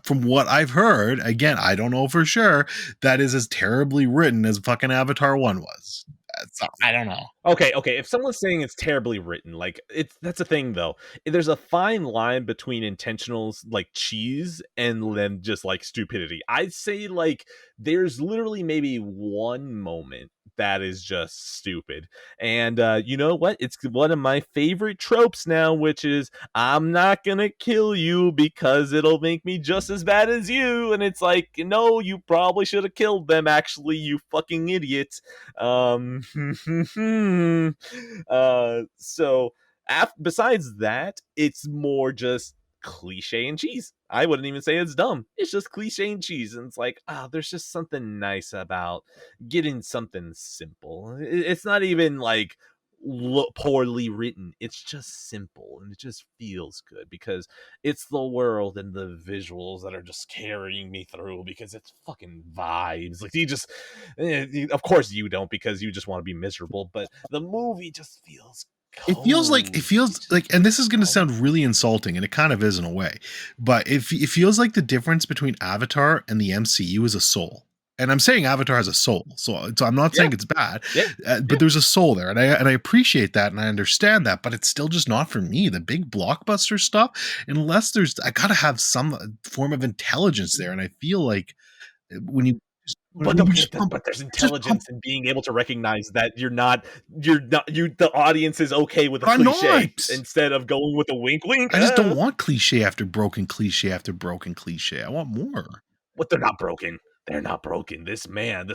Speaker 2: from what I've heard, again, I don't know for sure, that is as terribly written as fucking Avatar 1 was. So, I don't know.
Speaker 1: Okay. If someone's saying it's terribly written, like that's a thing though. There's a fine line between intentionals like cheese and then just like stupidity. I'd say like there's literally maybe one moment that is just stupid. And you know what? It's one of my favorite tropes now, which is I'm not gonna kill you because it'll make me just as bad as you. And it's like, no, you probably should have killed them, actually, you fucking idiot. So besides that, it's more just cliche and cheese. I wouldn't even say it's dumb. It's just cliche and cheese. And it's like, there's just something nice about getting something simple. It's not even like poorly written. It's just simple and it just feels good because it's the world and the visuals that are just carrying me through because it's fucking vibes. Like of course you don't because you just want to be miserable, but the movie just feels
Speaker 2: It feels like, and this is going to sound really insulting, and it kind of is in a way, but it feels like the difference between Avatar and the MCU is a soul. And I'm saying Avatar has a soul, so I'm not saying it's bad, but there's a soul there, and I appreciate that, and I understand that, but it's still just not for me. The big blockbuster stuff, unless I gotta have some form of intelligence there, and I feel like when you.
Speaker 1: But there's intelligence in being able to recognize that the audience is okay with a cliche instead of going with a wink wink.
Speaker 2: I just don't want cliche after broken cliche after broken cliche. I want more.
Speaker 1: But they're not broken. They're not broken. This man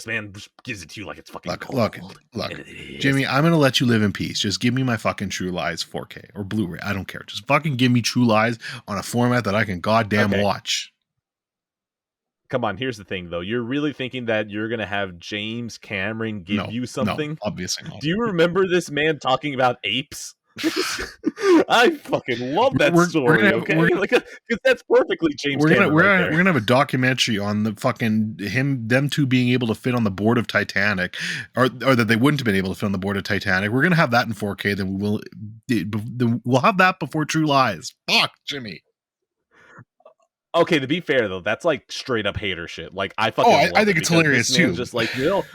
Speaker 1: gives it to you like it's fucking
Speaker 2: look, Jimmy, I'm gonna let you live in peace. Just give me my fucking True Lies 4K or Blu-ray. I don't care. Just fucking give me True Lies on a format that I can goddamn watch.
Speaker 1: Come on, here's the thing, though. You're really thinking that you're going to have James Cameron give you something?
Speaker 2: No, obviously not.
Speaker 1: Do you remember this man talking about apes? I fucking love that story, okay? Because that's perfectly James Cameron.
Speaker 2: We're gonna have a documentary on the fucking them two being able to fit on the board of Titanic, or that they wouldn't have been able to fit on the board of Titanic. We're gonna have that in 4K. Then we'll have that before True Lies. Fuck, Jimmy.
Speaker 1: Okay, to be fair though, that's like straight up hater shit. Like I fucking
Speaker 2: I think it's hilarious too.
Speaker 1: Just like, no,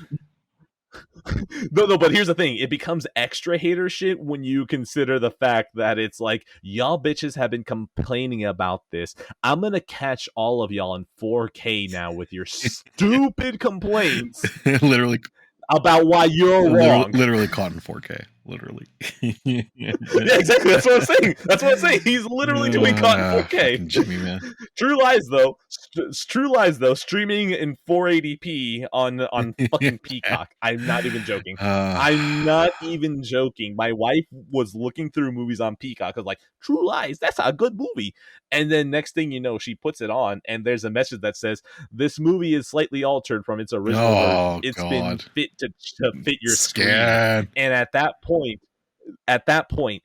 Speaker 1: but here's the thing: it becomes extra hater shit when you consider the fact that it's like y'all bitches have been complaining about this. I'm gonna catch all of y'all in 4K now with your stupid complaints,
Speaker 2: literally
Speaker 1: about why you're wrong.
Speaker 2: Literally caught in 4K. literally.
Speaker 1: Yeah, exactly. That's what I'm saying. That's what I'm saying. He's literally doing caught in 4K.
Speaker 2: Fucking Jimmy, man.
Speaker 1: True Lies though. True Lies though. Streaming in 480p on fucking Peacock. I'm not even joking. I'm not even joking. My wife was looking through movies on Peacock. I was like, True Lies, that's a good movie. And then next thing you know, she puts it on, and there's a message that says, "This movie is slightly altered from its original version.
Speaker 2: Oh
Speaker 1: It's been
Speaker 2: God.
Speaker 1: fit to fit your screen."
Speaker 2: Scared.
Speaker 1: And at that point,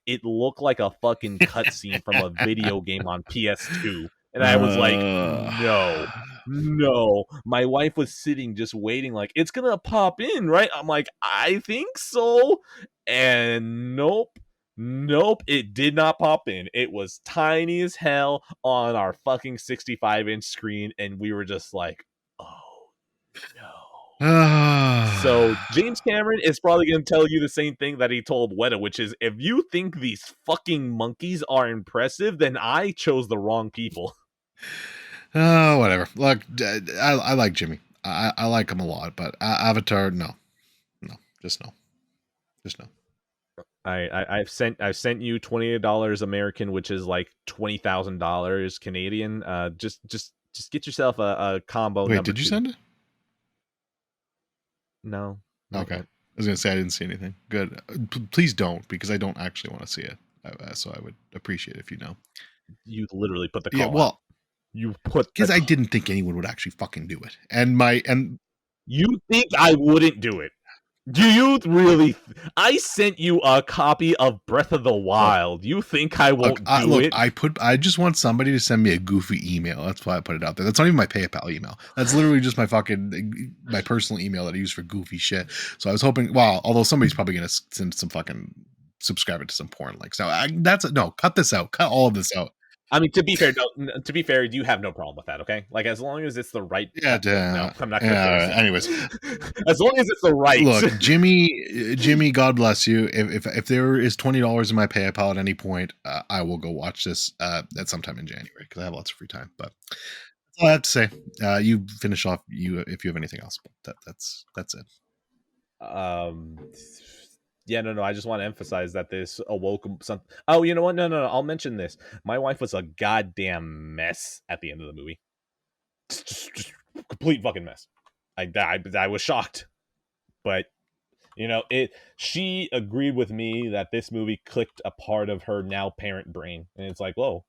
Speaker 1: it looked like a fucking cutscene from a video game on PS2. And I was like, no, no. My wife was sitting just waiting, like, it's gonna pop in, right? I'm like, I think so. And nope, it did not pop in. It was tiny as hell on our fucking 65-inch screen, and we were just like, oh no. So James Cameron is probably going to tell you the same thing that he told Weta, which is, if you think these fucking monkeys are impressive, then I chose the wrong people.
Speaker 2: Oh, whatever. Look, I like Jimmy. I like him a lot, but Avatar, no, just no.
Speaker 1: I've sent you $28 American, which is like $20,000 Canadian. Just get yourself a combo.
Speaker 2: Wait, did you send it?
Speaker 1: No.
Speaker 2: Okay. I was gonna say I didn't see anything. Good. Please don't, because I don't actually want to see it. So I would appreciate it if you know.
Speaker 1: You literally put the call.
Speaker 2: Yeah, well,
Speaker 1: out. You put
Speaker 2: because I didn't think anyone would actually fucking do it, and
Speaker 1: you think I wouldn't do it? Do you really? I sent you a copy of Breath of the Wild. You think I won't do it?
Speaker 2: I just want somebody to send me a goofy email. That's why I put it out there. That's not even my PayPal email. That's literally just my personal email that I use for goofy shit. So I was hoping, although somebody's probably going to send some fucking subscriber to some porn links. So cut this out. Cut all of this out.
Speaker 1: I mean, to be fair, you have no problem with that, okay? Like, as long as it's the right.
Speaker 2: Yeah,
Speaker 1: no, I'm not gonna.
Speaker 2: Anyways,
Speaker 1: as long as it's the right.
Speaker 2: Look, Jimmy, God bless you. If there is $20 in my PayPal at any point, I will go watch this at sometime in January, because I have lots of free time. But that's all I have to say. You finish off if you have anything else. But that's it.
Speaker 1: Yeah, no. I just want to emphasize that this awoke some. Oh, you know what? No. I'll mention this. My wife was a goddamn mess at the end of the movie. Just complete fucking mess. I was shocked, but she agreed with me that this movie clicked a part of her now parent brain, and it's like, whoa,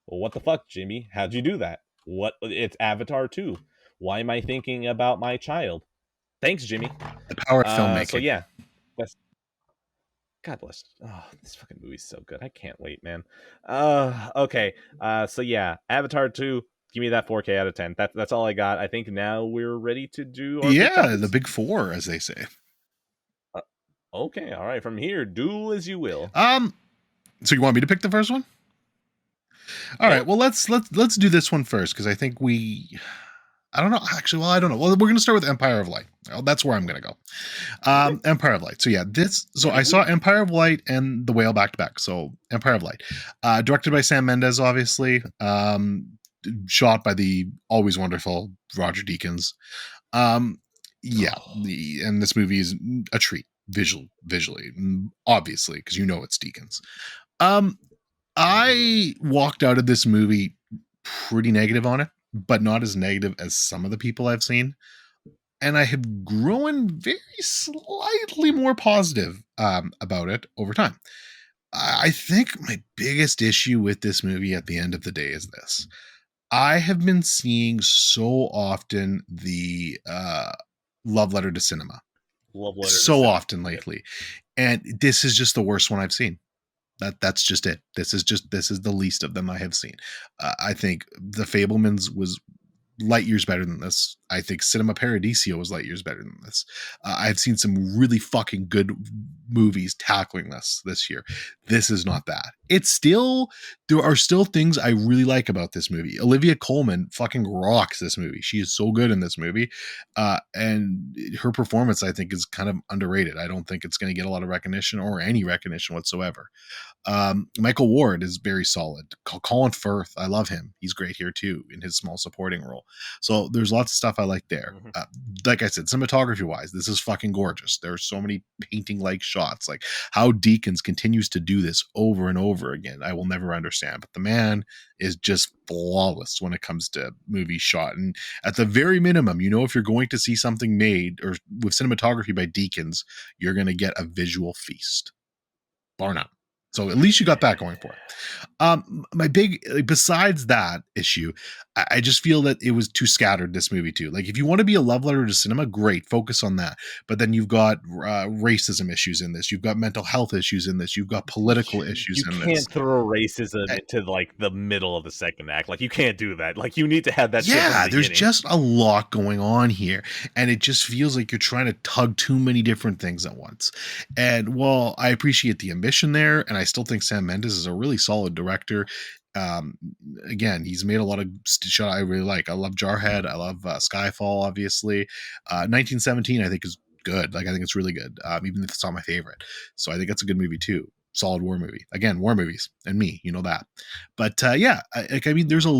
Speaker 1: well, what the fuck, Jimmy? How'd you do that? What? It's Avatar 2. Why am I thinking about my child? Thanks, Jimmy.
Speaker 2: The power of filmmaking.
Speaker 1: So yeah. God bless. Oh, this fucking movie's so good. I can't wait, man. Okay. So yeah, Avatar 2, give me that 4K out of 10. That's all I got. I think now we're ready to do our
Speaker 2: the big four, as they say.
Speaker 1: Okay, all right. From here, do as you will.
Speaker 2: So you want me to pick the first one? All right. Well, let's do this one first, because I think I don't know. Actually, I don't know. Well, we're going to start with Empire of Light. Well, that's where I'm going to go. Empire of Light. So yeah, I saw Empire of Light and The Whale back to back. So Empire of Light, directed by Sam Mendes, obviously, shot by the always wonderful Roger Deakins. And this movie is a treat visually, obviously, because it's Deakins. I walked out of this movie pretty negative on it, but not as negative as some of the people I've seen. And I have grown very slightly more positive about it over time. I think my biggest issue with this movie at the end of the day is this. I have been seeing so often the love letter to cinema. Often lately. And this is just the worst one I've seen. That's just it. This is the least of them I have seen. I think The Fabelmans was light years better than this. I think Cinema Paradiso was light years better than this. I've seen some really fucking good movies tackling this year. This is not that. There are still things I really like about this movie. Olivia Colman fucking rocks this movie. She is so good in this movie. And her performance, I think, is kind of underrated. I don't think it's going to get a lot of recognition or any recognition whatsoever. Michael Ward is very solid. Colin Firth, I love him. He's great here too in his small supporting role. So there's lots of stuff I like there.
Speaker 1: Mhm.
Speaker 2: Like I said, cinematography wise, this is fucking gorgeous. There's so many painting like shots. Like how Deakins continues to do this over and over again, I will never understand. But the man is just flawless when it comes to movie shot. And at the very minimum, if you're going to see something made or with cinematography by Deakins, you're going to get a visual feast, bar none. So at least you got that going for it. My big, besides that issue, I just feel that it was too scattered, this movie too. Like if you want to be a love letter to cinema, great, focus on that. But then you've got racism issues in this, you've got mental health issues in this, you've got political issues
Speaker 1: You
Speaker 2: in this.
Speaker 1: can't throw racism into like the middle of the second act. Like you can't do that. Like you need to have that shit from the
Speaker 2: Yeah, there's
Speaker 1: beginning.
Speaker 2: just a lot going on here, and it just feels like you're trying to tug too many different things at once. And while I appreciate the ambition there, and I still think Sam Mendes is a really solid director, um, again, he's made a lot of shot I really like. I love Jarhead, I love Skyfall, obviously. 1917, I think is good. Like I think it's really good, even if it's not my favorite. So I think that's a good movie too. Solid war movie. Again, war movies and me, you know that. But yeah, I mean, there's a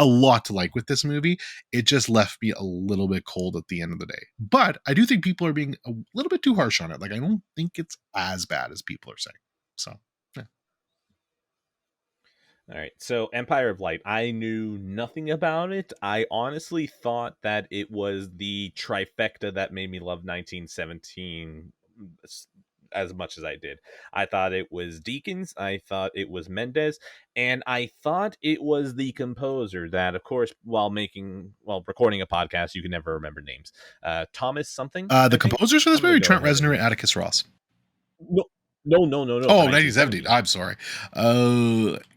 Speaker 2: lot to like with this movie. It just left me a little bit cold at the end of the day. But I do think people are being a little bit too harsh on it. Like I don't think it's as bad as people are saying. So yeah.
Speaker 1: All right. So Empire of Light, I knew nothing about it. I honestly thought that it was the trifecta that made me love 1917 as much as I did. I thought it was Deakins, I thought it was Mendez, and I thought it was the composer that, of course, while recording a podcast, you can never remember names. Thomas something,
Speaker 2: The
Speaker 1: I think.
Speaker 2: composers for this
Speaker 1: I'm gonna
Speaker 2: movie,
Speaker 1: go
Speaker 2: Trent
Speaker 1: ahead
Speaker 2: Reznor
Speaker 1: and
Speaker 2: and Atticus Ross.
Speaker 1: no, no, for
Speaker 2: Oh, 1970.
Speaker 1: 1917.
Speaker 2: I'm sorry.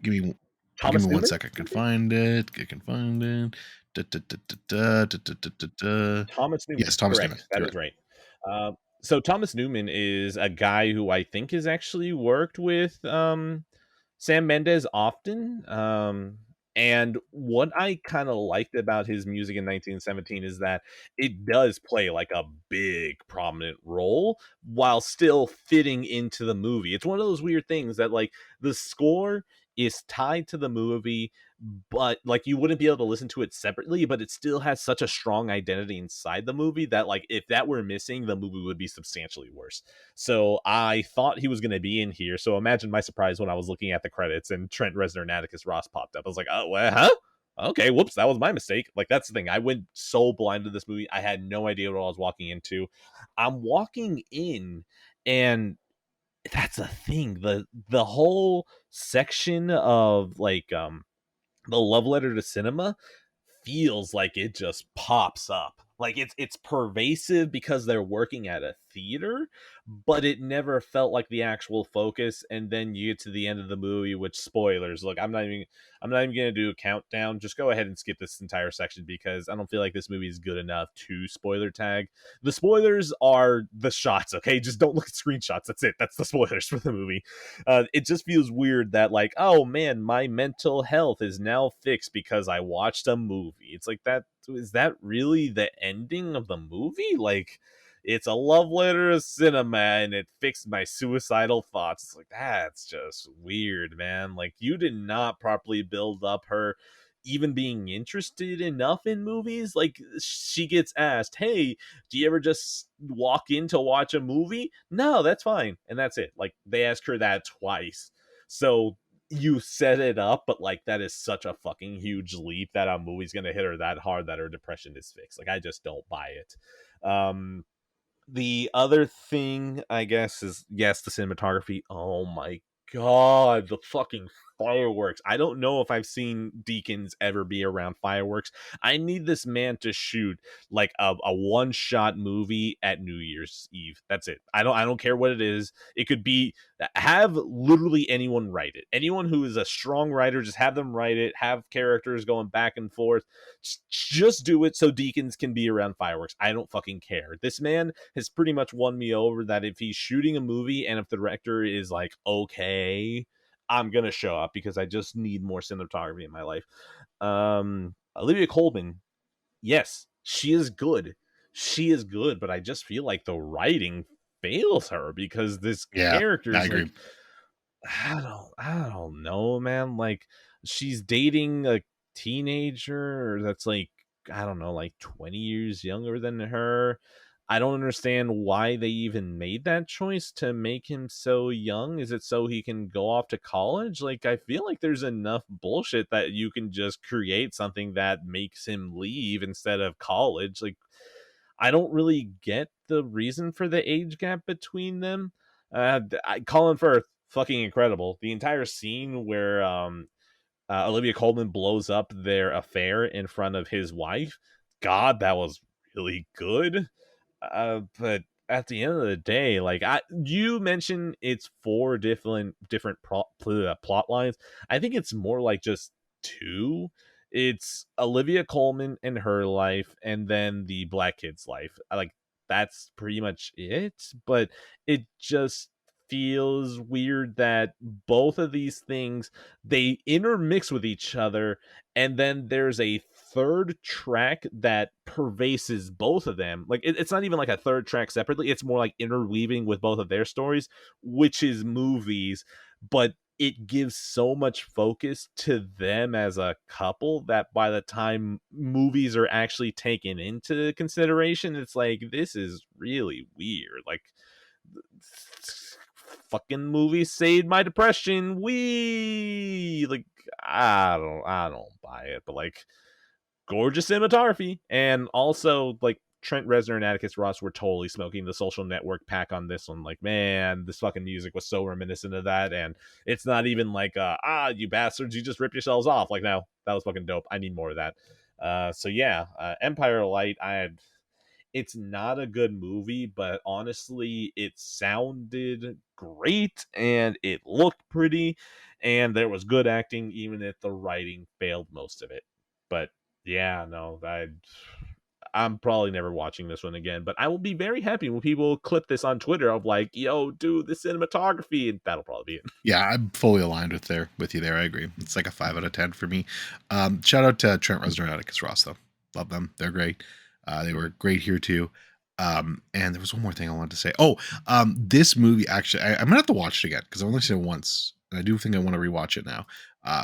Speaker 2: Give me
Speaker 1: Thomas
Speaker 2: one
Speaker 1: Newman,
Speaker 2: second. I can
Speaker 1: maybe?
Speaker 2: find it. I can find it. Da, da, da, da, da, da, da, da, da.
Speaker 1: Thomas Newman,
Speaker 2: Yes, Thomas Newman.
Speaker 1: correct. That
Speaker 2: You're
Speaker 1: is
Speaker 2: right.
Speaker 1: right. So Thomas Newman is a guy who I think has actually worked with Sam Mendes often. And what I kind of liked about his music in 1917 is that it does play like a big prominent role while still fitting into the movie. It's one of those weird things that like the score is tied to the movie, but like you wouldn't be able to listen to it separately, but it still has such a strong identity inside the movie that like if that were missing, the movie would be substantially worse. So I thought he was going to be in here. So imagine my surprise when I was looking at the credits and Trent Reznor and Atticus Ross popped up. I was like, oh, well, huh? Okay, whoops, that was my mistake. Like that's the thing. I went so blind to this movie. I had no idea what I was walking into. I'm walking in and that's the thing. The whole section of like the love letter to cinema feels like it just pops up. Like it's pervasive because they're working at a theater, but it never felt like the actual focus. And then you get to the end of the movie, which spoilers. Look, I'm not even gonna do a countdown. Just go ahead and skip this entire section because I don't feel like this movie is good enough to spoiler tag. The spoilers are the shots, okay? Just don't look at screenshots. That's it. That's the spoilers for the movie. It just feels weird that like, oh man, my mental health is now fixed because I watched a movie. It's like that. Is that really the ending of the movie? Like, it's a love letter to cinema and it fixed my suicidal thoughts. It's like that's just weird, man. Like you did not properly build up her even being interested enough in movies. Like she gets asked, hey, do you ever just walk in to watch a movie? No, that's fine. And that's it. Like they ask her that twice. So you set it up, but like that is such a fucking huge leap that a movie's gonna hit her that hard that her depression is fixed. Like I just don't buy it. The other thing I guess is yes, the cinematography. Oh my god, the fucking fireworks. I don't know if I've seen Deakins ever be around fireworks. I need this man to shoot like a one shot movie at New Year's Eve. That's it. I don't care what it is. It could be have literally anyone write it. Anyone who is a strong writer, just have them write it, have characters going back and forth. Just do it so Deakins can be around fireworks. I don't fucking care. This man has pretty much won me over that if he's shooting a movie and if the director is like, okay, I'm gonna show up because I just need more cinematography in my life. Olivia Colman, yes, she is good. She is good, but I just feel like the writing fails her because this
Speaker 2: Yeah, I
Speaker 1: character's
Speaker 2: agree.
Speaker 1: like I don't know, man. Like she's dating a teenager that's like I don't know, like 20 years younger than her. I don't understand why they even made that choice to make him so young. Is it so he can go off to college? Like, I feel like there's enough bullshit that you can just create something that makes him leave instead of college. Like, I don't really get the reason for the age gap between them. Colin Firth, fucking incredible. The entire scene where Olivia Colman blows up their affair in front of his wife. God, that was really good. But at the end of the day, like you mentioned, it's four different plot lines. I think it's more like just two. It's Olivia Colman and her life, and then the black kid's life. Like that's pretty much it. But it just feels weird that both of these things they intermix with each other, and then there's a third track that pervases both of them. Like it's not even like a third track separately, it's more like interweaving with both of their stories, which is movies. But it gives so much focus to them as a couple that by the time movies are actually taken into consideration, it's like this is really weird. Like fucking movie saved my depression. We like I don't buy it, but like gorgeous cinematography, and also like Trent Reznor and Atticus Ross were totally smoking the Social Network pack on this one. Like, man, this fucking music was so reminiscent of that, and it's not even like you bastards, you just ripped yourselves off. Like, no, that was fucking dope. I need more of that. So yeah, Empire of Light. It's not a good movie, but honestly, it sounded great and it looked pretty, and there was good acting, even if the writing failed most of it. But yeah, no, I'm probably never watching this one again. But I will be very happy when people clip this on Twitter of like, "Yo, dude, the cinematography," and that'll probably be it.
Speaker 2: Yeah, I'm fully aligned with you there. I agree. It's like a 5 out of 10 for me. Shout out to Trent Reznor and Atticus Ross though. Love them. They're great. They were great here too. And there was one more thing I wanted to say. Oh, this movie actually, I'm gonna have to watch it again because I've only seen it once, and I do think I want to rewatch it now.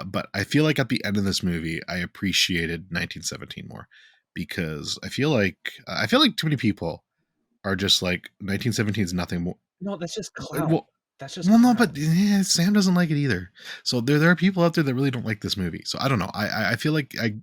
Speaker 2: But I feel like at the end of this movie, I appreciated 1917 more because I feel like too many people are just like 1917 is nothing more.
Speaker 1: No, that's just clout.
Speaker 2: Well,
Speaker 1: That's just
Speaker 2: well, no, but
Speaker 1: clout.
Speaker 2: yeah, Sam doesn't like it either. So there are people out there that really don't like this movie. So I don't know. I feel like I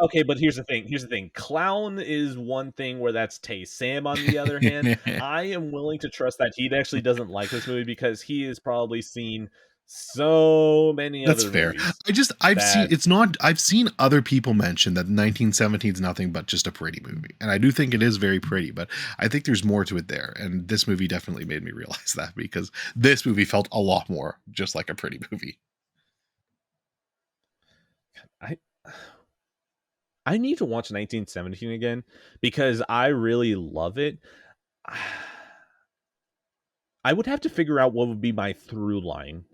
Speaker 1: Okay, but here's the thing. Here's the thing. Clown is one thing where that's taste. Sam, on the other hand, I am willing to trust that he actually doesn't like this movie because he has probably seen so many
Speaker 2: that's
Speaker 1: other
Speaker 2: fair.
Speaker 1: movies
Speaker 2: I've seen
Speaker 1: that
Speaker 2: it's not I've seen other people mention that 1917 is nothing but just a pretty movie. And I do think it is very pretty, but I think there's more to it there. And this movie definitely made me realize that because this movie felt a lot more just like a pretty movie.
Speaker 1: I I need to watch 1917 again because I really love it. I would have to figure out what would be my through line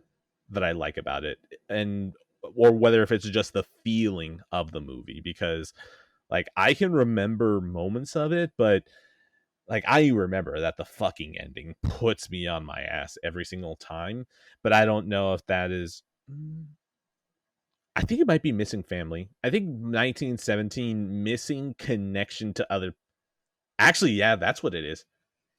Speaker 1: that I like about it, and or whether if it's just the feeling of the movie, because like I can remember moments of it, but like I remember that the fucking ending puts me on my ass every single time. But I don't know if that is. I think it might be missing family. I think 1917 missing connection to other. Actually, yeah, that's what it is.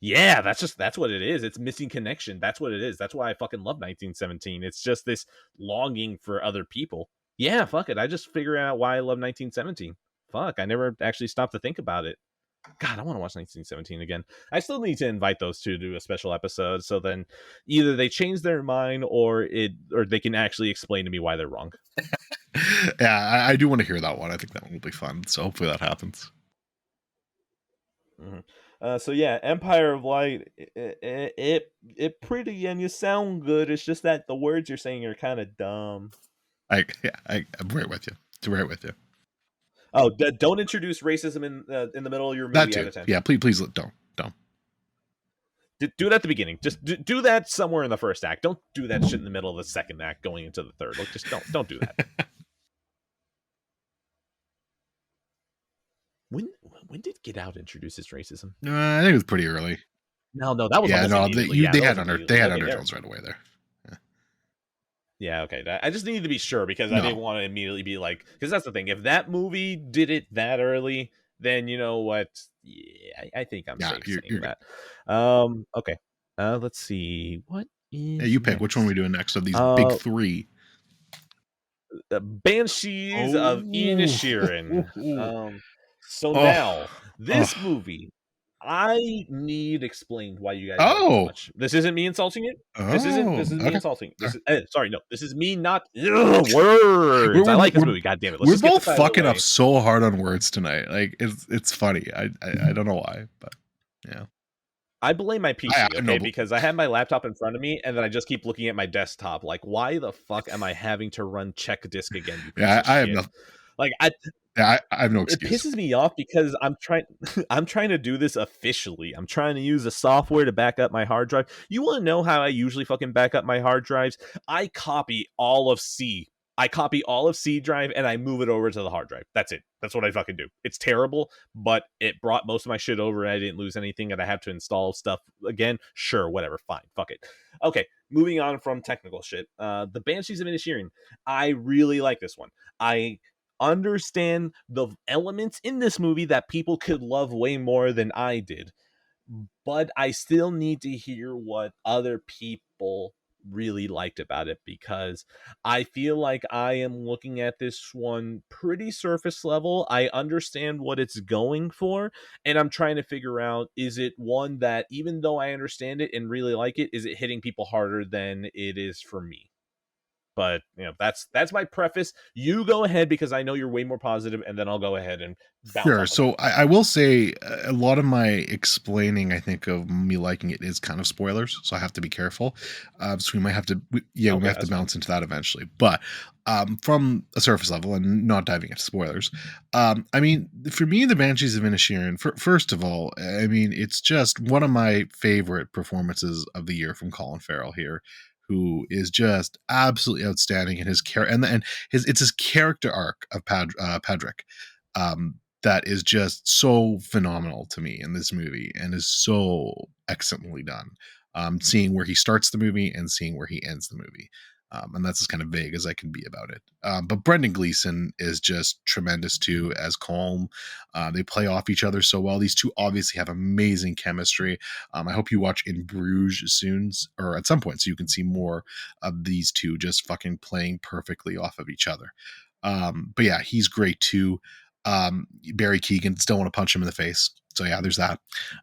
Speaker 1: Yeah, that's what it is. It's missing connection. That's what it is. That's why I fucking love 1917. It's just this longing for other people. Yeah, fuck it. I just figured out why I love 1917. Fuck, I never actually stopped to think about it. God, I want to watch 1917 again. I still need to invite those two to do a special episode, so then either they change their mind or they can actually explain to me why they're wrong.
Speaker 2: Yeah, I do want to hear that one. I think that one will be fun. So hopefully that happens.
Speaker 1: Mhm. So yeah, Empire of Light, it pretty and you sound good. It's just that the words you're saying are kind of dumb.
Speaker 2: I'm right with you. Right with you.
Speaker 1: Oh, don't introduce racism in the middle of your
Speaker 2: That
Speaker 1: movie out
Speaker 2: too.
Speaker 1: of 10.
Speaker 2: Yeah, please don't.
Speaker 1: Do it at the beginning. Just do that somewhere in the first act. Don't do that shit in the middle of the second act going into the third. Like just don't do that. When when did Get Out introduce his racism?
Speaker 2: I think it was pretty early.
Speaker 1: No, that was
Speaker 2: Yeah,
Speaker 1: almost
Speaker 2: no,
Speaker 1: immediately. Yeah, that was
Speaker 2: they
Speaker 1: immediately.
Speaker 2: had
Speaker 1: Okay, there.
Speaker 2: undertones right away there. Yeah.
Speaker 1: Yeah, okay. I just needed to be sure because I didn't
Speaker 2: No.
Speaker 1: want to immediately be like, because that's the thing. If that movie did it that early, then you know what? Yeah, I think I'm
Speaker 2: Yeah,
Speaker 1: safe
Speaker 2: you're
Speaker 1: saying
Speaker 2: good.
Speaker 1: that. Okay. Let's see. What
Speaker 2: Yeah,
Speaker 1: is
Speaker 2: you pick which one are we
Speaker 1: next?
Speaker 2: doing next of these big
Speaker 1: Uh,
Speaker 2: three.
Speaker 1: Banshees of
Speaker 2: Oh,
Speaker 1: Inisherin. So
Speaker 2: oh,
Speaker 1: now
Speaker 2: oh,
Speaker 1: this movie, I need explained why you guys like it so
Speaker 2: oh,
Speaker 1: much. This isn't me insulting it. This isn't.
Speaker 2: oh.
Speaker 1: This is me
Speaker 2: Okay.
Speaker 1: insulting.
Speaker 2: All
Speaker 1: This
Speaker 2: right.
Speaker 1: is sorry. No, this is me not words. I
Speaker 2: We're,
Speaker 1: like this
Speaker 2: we're,
Speaker 1: movie. God damn it. Let's
Speaker 2: we're
Speaker 1: just get
Speaker 2: both
Speaker 1: this out of the
Speaker 2: fucking up
Speaker 1: way.
Speaker 2: so hard on words tonight. Like it's funny. I don't know why, but yeah.
Speaker 1: I blame my PC,
Speaker 2: I know,
Speaker 1: okay?
Speaker 2: but
Speaker 1: Because I have my laptop in front of me, and then I just keep looking at my desktop. Like, why the fuck am I having to run check disk again? You piece
Speaker 2: yeah,
Speaker 1: of
Speaker 2: I have
Speaker 1: shit.
Speaker 2: nothing.
Speaker 1: Like, I
Speaker 2: Yeah, I have no
Speaker 1: it
Speaker 2: excuse.
Speaker 1: pisses me off because I'm trying I'm trying to do this officially. I'm trying to use a software to back up my hard drive. You want to know how I usually fucking back up my hard drives? I copy all of C. I copy all of C drive and I move it over to the hard drive. That's it. That's what I fucking do. It's terrible, but it brought most of my shit over and I didn't lose anything and I have to install stuff again. Sure, whatever, fine. Fuck it. Okay, moving on from technical shit. The Banshees of Inisherin. I really like this one. I understand the elements in this movie that people could love way more than I did, but I still need to hear what other people really liked about it because I feel like I am looking at this one pretty surface level. I understand what it's going for, and I'm trying to figure out is it one that, even though I understand it and really like it, is it hitting people harder than it is for me? But that's my preface. You go ahead because I know you're way more positive, and then I'll go ahead and bounce
Speaker 2: Sure.
Speaker 1: off of that.
Speaker 2: So I will say a lot of my explaining, I think, of me liking it is kind of spoilers. So I have to be careful. So we might have to, we might
Speaker 1: Okay,
Speaker 2: have to
Speaker 1: that's fine.
Speaker 2: bounce into that eventually. But from a surface level and not diving into spoilers, I mean, for me, the Banshees of Inisherin, first of all, I mean, it's just one of my favorite performances of the year from Colin Farrell here, who is just absolutely outstanding in his character and it's his character arc of Padrick. Um, that is just so phenomenal to me in this movie and is so excellently done. Seeing where he starts the movie and seeing where he ends the movie. And that's as kind of vague as I can be about it. But Brendan Gleeson is just tremendous too as Colm. They play off each other so well. These two obviously have amazing chemistry. I hope you watch In Bruges soon or at some point so you can see more of these two just fucking playing perfectly off of each other. But yeah, he's great too. Barry Keegan still want to punch him in the face. So yeah, there's that.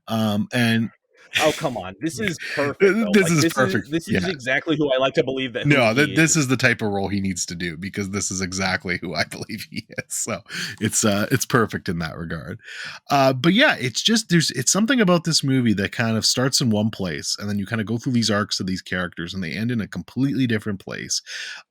Speaker 2: And
Speaker 1: Oh, come on. This is perfect though.
Speaker 2: this
Speaker 1: Like
Speaker 2: is
Speaker 1: this is
Speaker 2: perfect.
Speaker 1: this is
Speaker 2: Yeah.
Speaker 1: exactly who I like to believe that who
Speaker 2: No,
Speaker 1: he
Speaker 2: this is
Speaker 1: is.
Speaker 2: the type of role he needs to do because this is exactly who I believe he is. So it's perfect in that regard. But yeah, it's just it's something about this movie that kind of starts in one place and then you kind of go through these arcs of these characters and they end in a completely different place.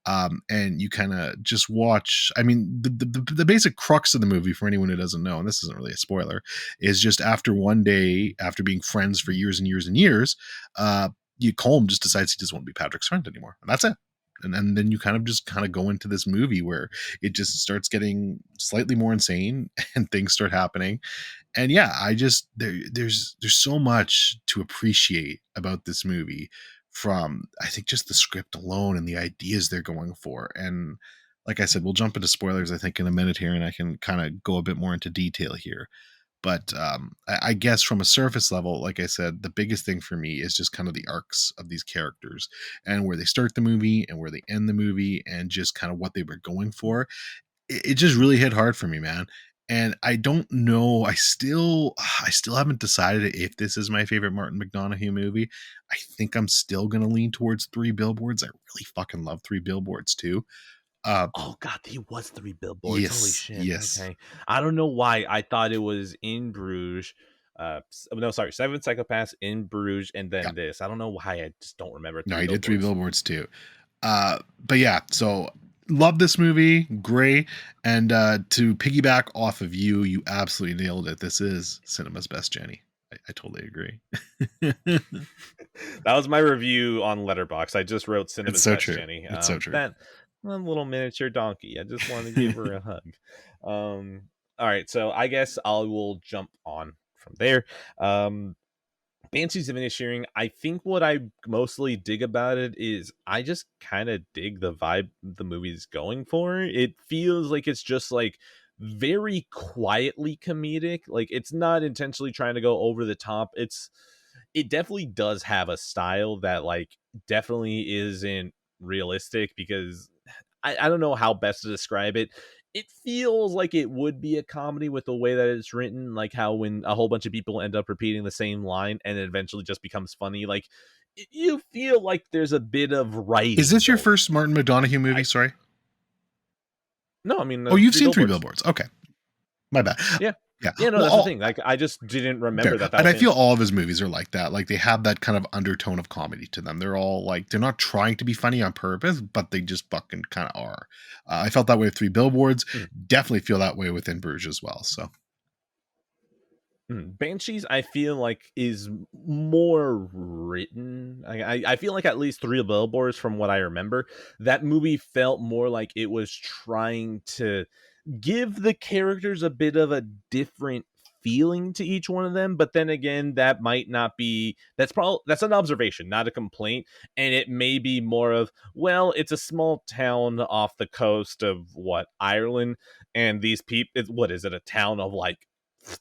Speaker 2: And you kind of just watch. I mean, the basic crux of the movie for anyone who doesn't know, and this isn't really a spoiler, is just after one day, after being friends for years and years and years, Colm just decides he doesn't want to be Patrick's friend anymore, and that's it. And then you kind of go into this movie where it just starts getting slightly more insane and things start happening. And yeah, I just there's so much to appreciate about this movie from I think just the script alone and the ideas they're going for. And like I said, we'll jump into spoilers I think in a minute here, and I can kind of go a bit more into detail here. But I guess from a surface level, like I said, the biggest thing for me is just kind of the arcs of these characters and where they start the movie and where they end the movie and just kind of what they were going for. It just really hit hard for me, man. And I don't know. I still haven't decided if this is my favorite Martin McDonagh movie. I think I'm still gonna lean towards Three Billboards. I really fucking love Three Billboards too. Uh,
Speaker 1: Oh god, he was three billboards. Holy
Speaker 2: yes,
Speaker 1: shit.
Speaker 2: yes.
Speaker 1: Okay. I don't know why I thought it was In Bruges. No, sorry, Seven Psychopaths, In Bruges, and
Speaker 2: Yeah.
Speaker 1: then this. I don't know why I just don't remember
Speaker 2: No,
Speaker 1: three
Speaker 2: he did Three
Speaker 1: billboards.
Speaker 2: Billboards too. But yeah, so love this movie, great. And to piggyback off of you absolutely nailed it. This is cinema's best, Jenny. I totally agree.
Speaker 1: That was my review on Letterbox. I just wrote
Speaker 2: It's
Speaker 1: Cinema's
Speaker 2: so
Speaker 1: Best
Speaker 2: true.
Speaker 1: Jenny.
Speaker 2: It's so true.
Speaker 1: That one little miniature donkey. I just want to give her a hug. All right, so I guess I will jump on from there. Um, Banshees of Inisherin, I think what I mostly dig about it is I just kind of dig the vibe the movie's going for. It feels like it's just like very quietly comedic. Like it's not intentionally trying to go over the top. It definitely does have a style that like definitely isn't realistic because I don't know how best to describe it. It feels like it would be a comedy with the way that it's written, like how when a whole bunch of people end up repeating the same line and it eventually just becomes funny. Like you feel like there's a bit of
Speaker 2: Is
Speaker 1: writing
Speaker 2: this your
Speaker 1: going.
Speaker 2: first Martin McDonagh movie?
Speaker 1: I
Speaker 2: Sorry.
Speaker 1: No, I mean
Speaker 2: Oh, you've
Speaker 1: Three
Speaker 2: seen Three
Speaker 1: Billboards.
Speaker 2: Billboards. Okay. My bad.
Speaker 1: Yeah,
Speaker 2: Yeah.
Speaker 1: yeah, no,
Speaker 2: Well,
Speaker 1: that's the thing. Like I just didn't
Speaker 2: fair.
Speaker 1: remember that
Speaker 2: And
Speaker 1: was
Speaker 2: I feel
Speaker 1: him.
Speaker 2: all of his movies are like that. Like they have that kind of undertone of comedy to them. They're all like, they're not trying to be funny on purpose, but they just fucking kind of are. I felt that way with Three Billboards.
Speaker 1: Mm.
Speaker 2: Definitely feel that way with In Bruges as well. So
Speaker 1: Banshees, I feel like is more written. I feel like at least Three Billboards, from what I remember, that movie felt more like it was trying to give the characters a bit of a different feeling to each one of them. But then again, that might not be. That's an observation, not a complaint, and it may be more of well, it's a small town off the coast of what Ireland, and these people. What is it? A town of like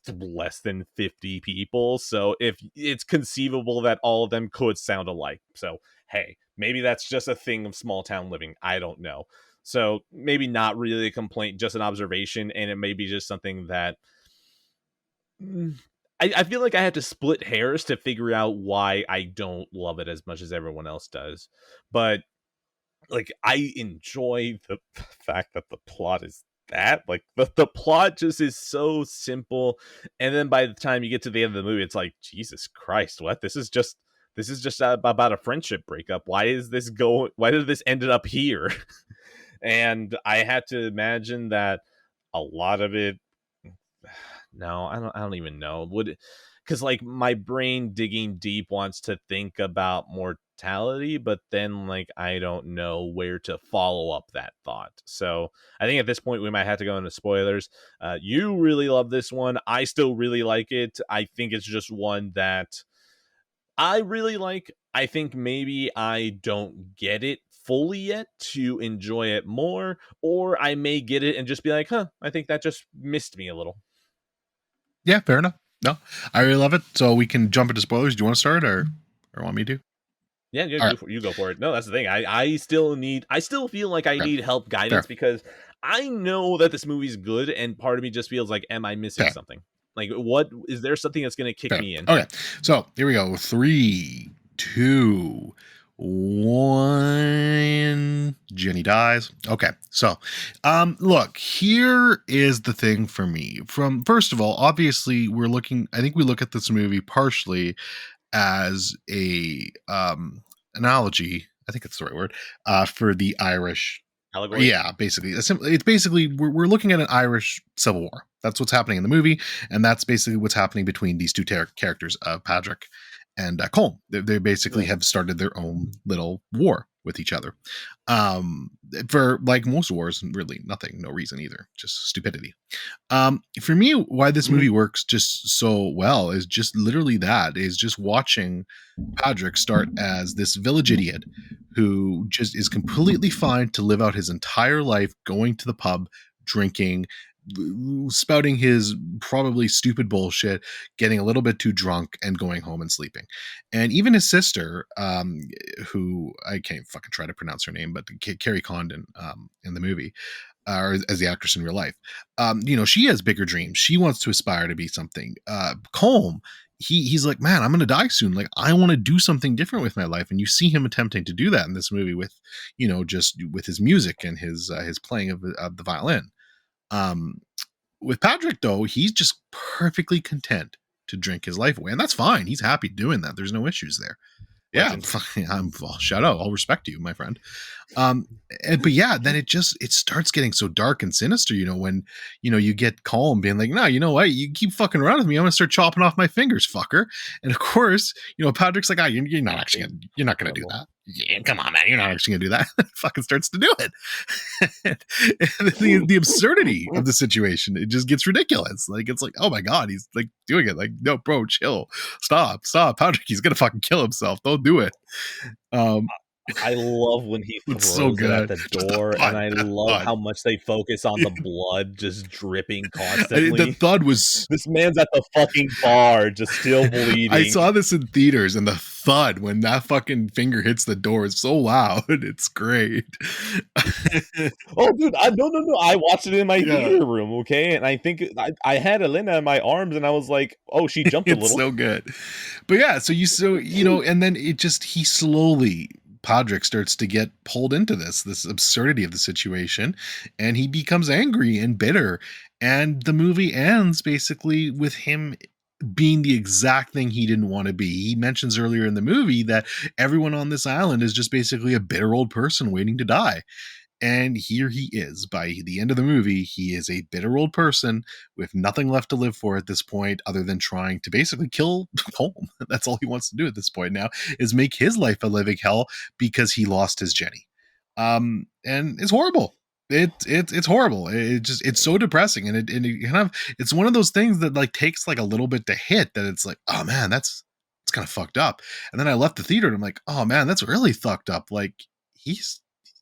Speaker 1: less than 50 people, so if it's conceivable that all of them could sound alike. So hey, maybe that's just a thing of small town living, I don't know. So maybe not really a complaint, just an observation, and it may be just something that I feel like I have to split hairs to figure out why I don't love it as much as everyone else does. But like I enjoy the fact that the plot is that like the plot just is so simple, and then by the time you get to the end of the movie it's like Jesus Christ, what, this is just about a friendship breakup. Why did this ended up here? And I had to imagine that a lot of it, no, I don't even know, would, because like my brain digging deep wants to think about mortality, but then like I don't know where to follow up that thought. So I think at this point we might have to go into spoilers. You really love this one, I still really like it. I think it's just one that I really like. I think maybe I don't get it fully yet to enjoy it more, or I may get it and just be like, huh, I think that just missed me a little.
Speaker 2: yeah, fair enough. No, I really love it. So we can jump into spoilers. Do you want to start or want me to?
Speaker 1: Yeah,
Speaker 2: All right,
Speaker 1: you go for it. No, that's the thing. I still feel like I
Speaker 2: fair,
Speaker 1: need help
Speaker 2: fair,
Speaker 1: guidance because I know that this movie's good, and part of me just feels like, am I missing
Speaker 2: fair,
Speaker 1: something? Like, what is there something that's going to kick
Speaker 2: fair.
Speaker 1: me in?
Speaker 2: Okay, so here we go. 3, 2, 1. Jenny dies. Okay, so look, here is the thing for me. From first of all, obviously, we're looking. I think we look at this movie partially as a analogy. I think that's the right word for the Irish.
Speaker 1: Allegory.
Speaker 2: Yeah, basically, it's basically we're looking at an Irish civil war. That's what's happening in the movie, and that's basically what's happening between these two characters, Patrick and Colm. They basically
Speaker 1: Yeah.
Speaker 2: have started their own little war with each other. Um, for like most wars, really nothing, no reason either, just stupidity. For me, why this movie works just so well is just literally that is just watching Patrick start as this village idiot who just is completely fine to live out his entire life going to the pub, drinking, spouting his probably stupid bullshit, getting a little bit too drunk, and going home and sleeping. And even his sister, who I can't fucking try to pronounce her name, but Carrie Condon in the movie, or as the actress in real life, she has bigger dreams. She wants to aspire to be something. Colm, he's like, man, I'm gonna die soon. Like, I want to do something different with my life. And you see him attempting to do that in this movie with, just with his music and his playing of the violin. Um, with Patrick, though, he's just perfectly content to drink his life away, and that's fine. He's happy doing that. There's no issues there. Yeah,
Speaker 1: Legend.
Speaker 2: I'm shout out. I'll respect you, my friend. But yeah, then it starts getting so dark and sinister. When you get Colm being like, "No, you know what? You keep fucking around with me. I'm gonna start chopping off my fingers, fucker." And of course, Patrick's like, "Ah, you're not actually you're not gonna do that." yeah, come on, man, you're not actually gonna do that. Fucking starts to do it. The absurdity of the situation, it just gets ridiculous. Like, it's like, oh my god, he's like doing it. Like, no, bro, chill, stop. Patrick, he's gonna fucking kill himself. Don't do it. Um,
Speaker 1: I love when he
Speaker 2: it's so
Speaker 1: throws it at
Speaker 2: good.
Speaker 1: the
Speaker 2: Just the
Speaker 1: door, and
Speaker 2: thud,
Speaker 1: I
Speaker 2: that
Speaker 1: love
Speaker 2: thud.
Speaker 1: how much they focus on the blood just dripping
Speaker 2: The
Speaker 1: constantly.
Speaker 2: thud was.
Speaker 1: This man's at the fucking bar, just still
Speaker 2: I
Speaker 1: bleeding.
Speaker 2: saw this in theaters, and the thud when that fucking finger hits the door is so loud. It's great.
Speaker 1: Oh, dude, no. I watched it in my
Speaker 2: Yeah,
Speaker 1: theater room, okay? And I think I had Elena in my arms, and I was like, oh, she jumped a
Speaker 2: it's
Speaker 1: little.
Speaker 2: so good. But yeah, and then he slowly, Podrick starts to get pulled into this absurdity of the situation, and he becomes angry and bitter. And the movie ends basically with him being the exact thing he didn't want to be. He mentions earlier in the movie that everyone on this island is just basically a bitter old person waiting to die. And here he is. By the end of the movie, he is a bitter old person with nothing left to live for at this point, other than trying to basically kill home. That's all he wants to do at this point now, is make his life a living hell because he lost his Jenny. And it's horrible. It's horrible. It's so depressing, and it kind of, it's one of those things that like takes like a little bit to hit, that it's like, oh man, that's it's kind of fucked up. And then I left the theater and I'm like, oh man, that's really fucked up. Like, he's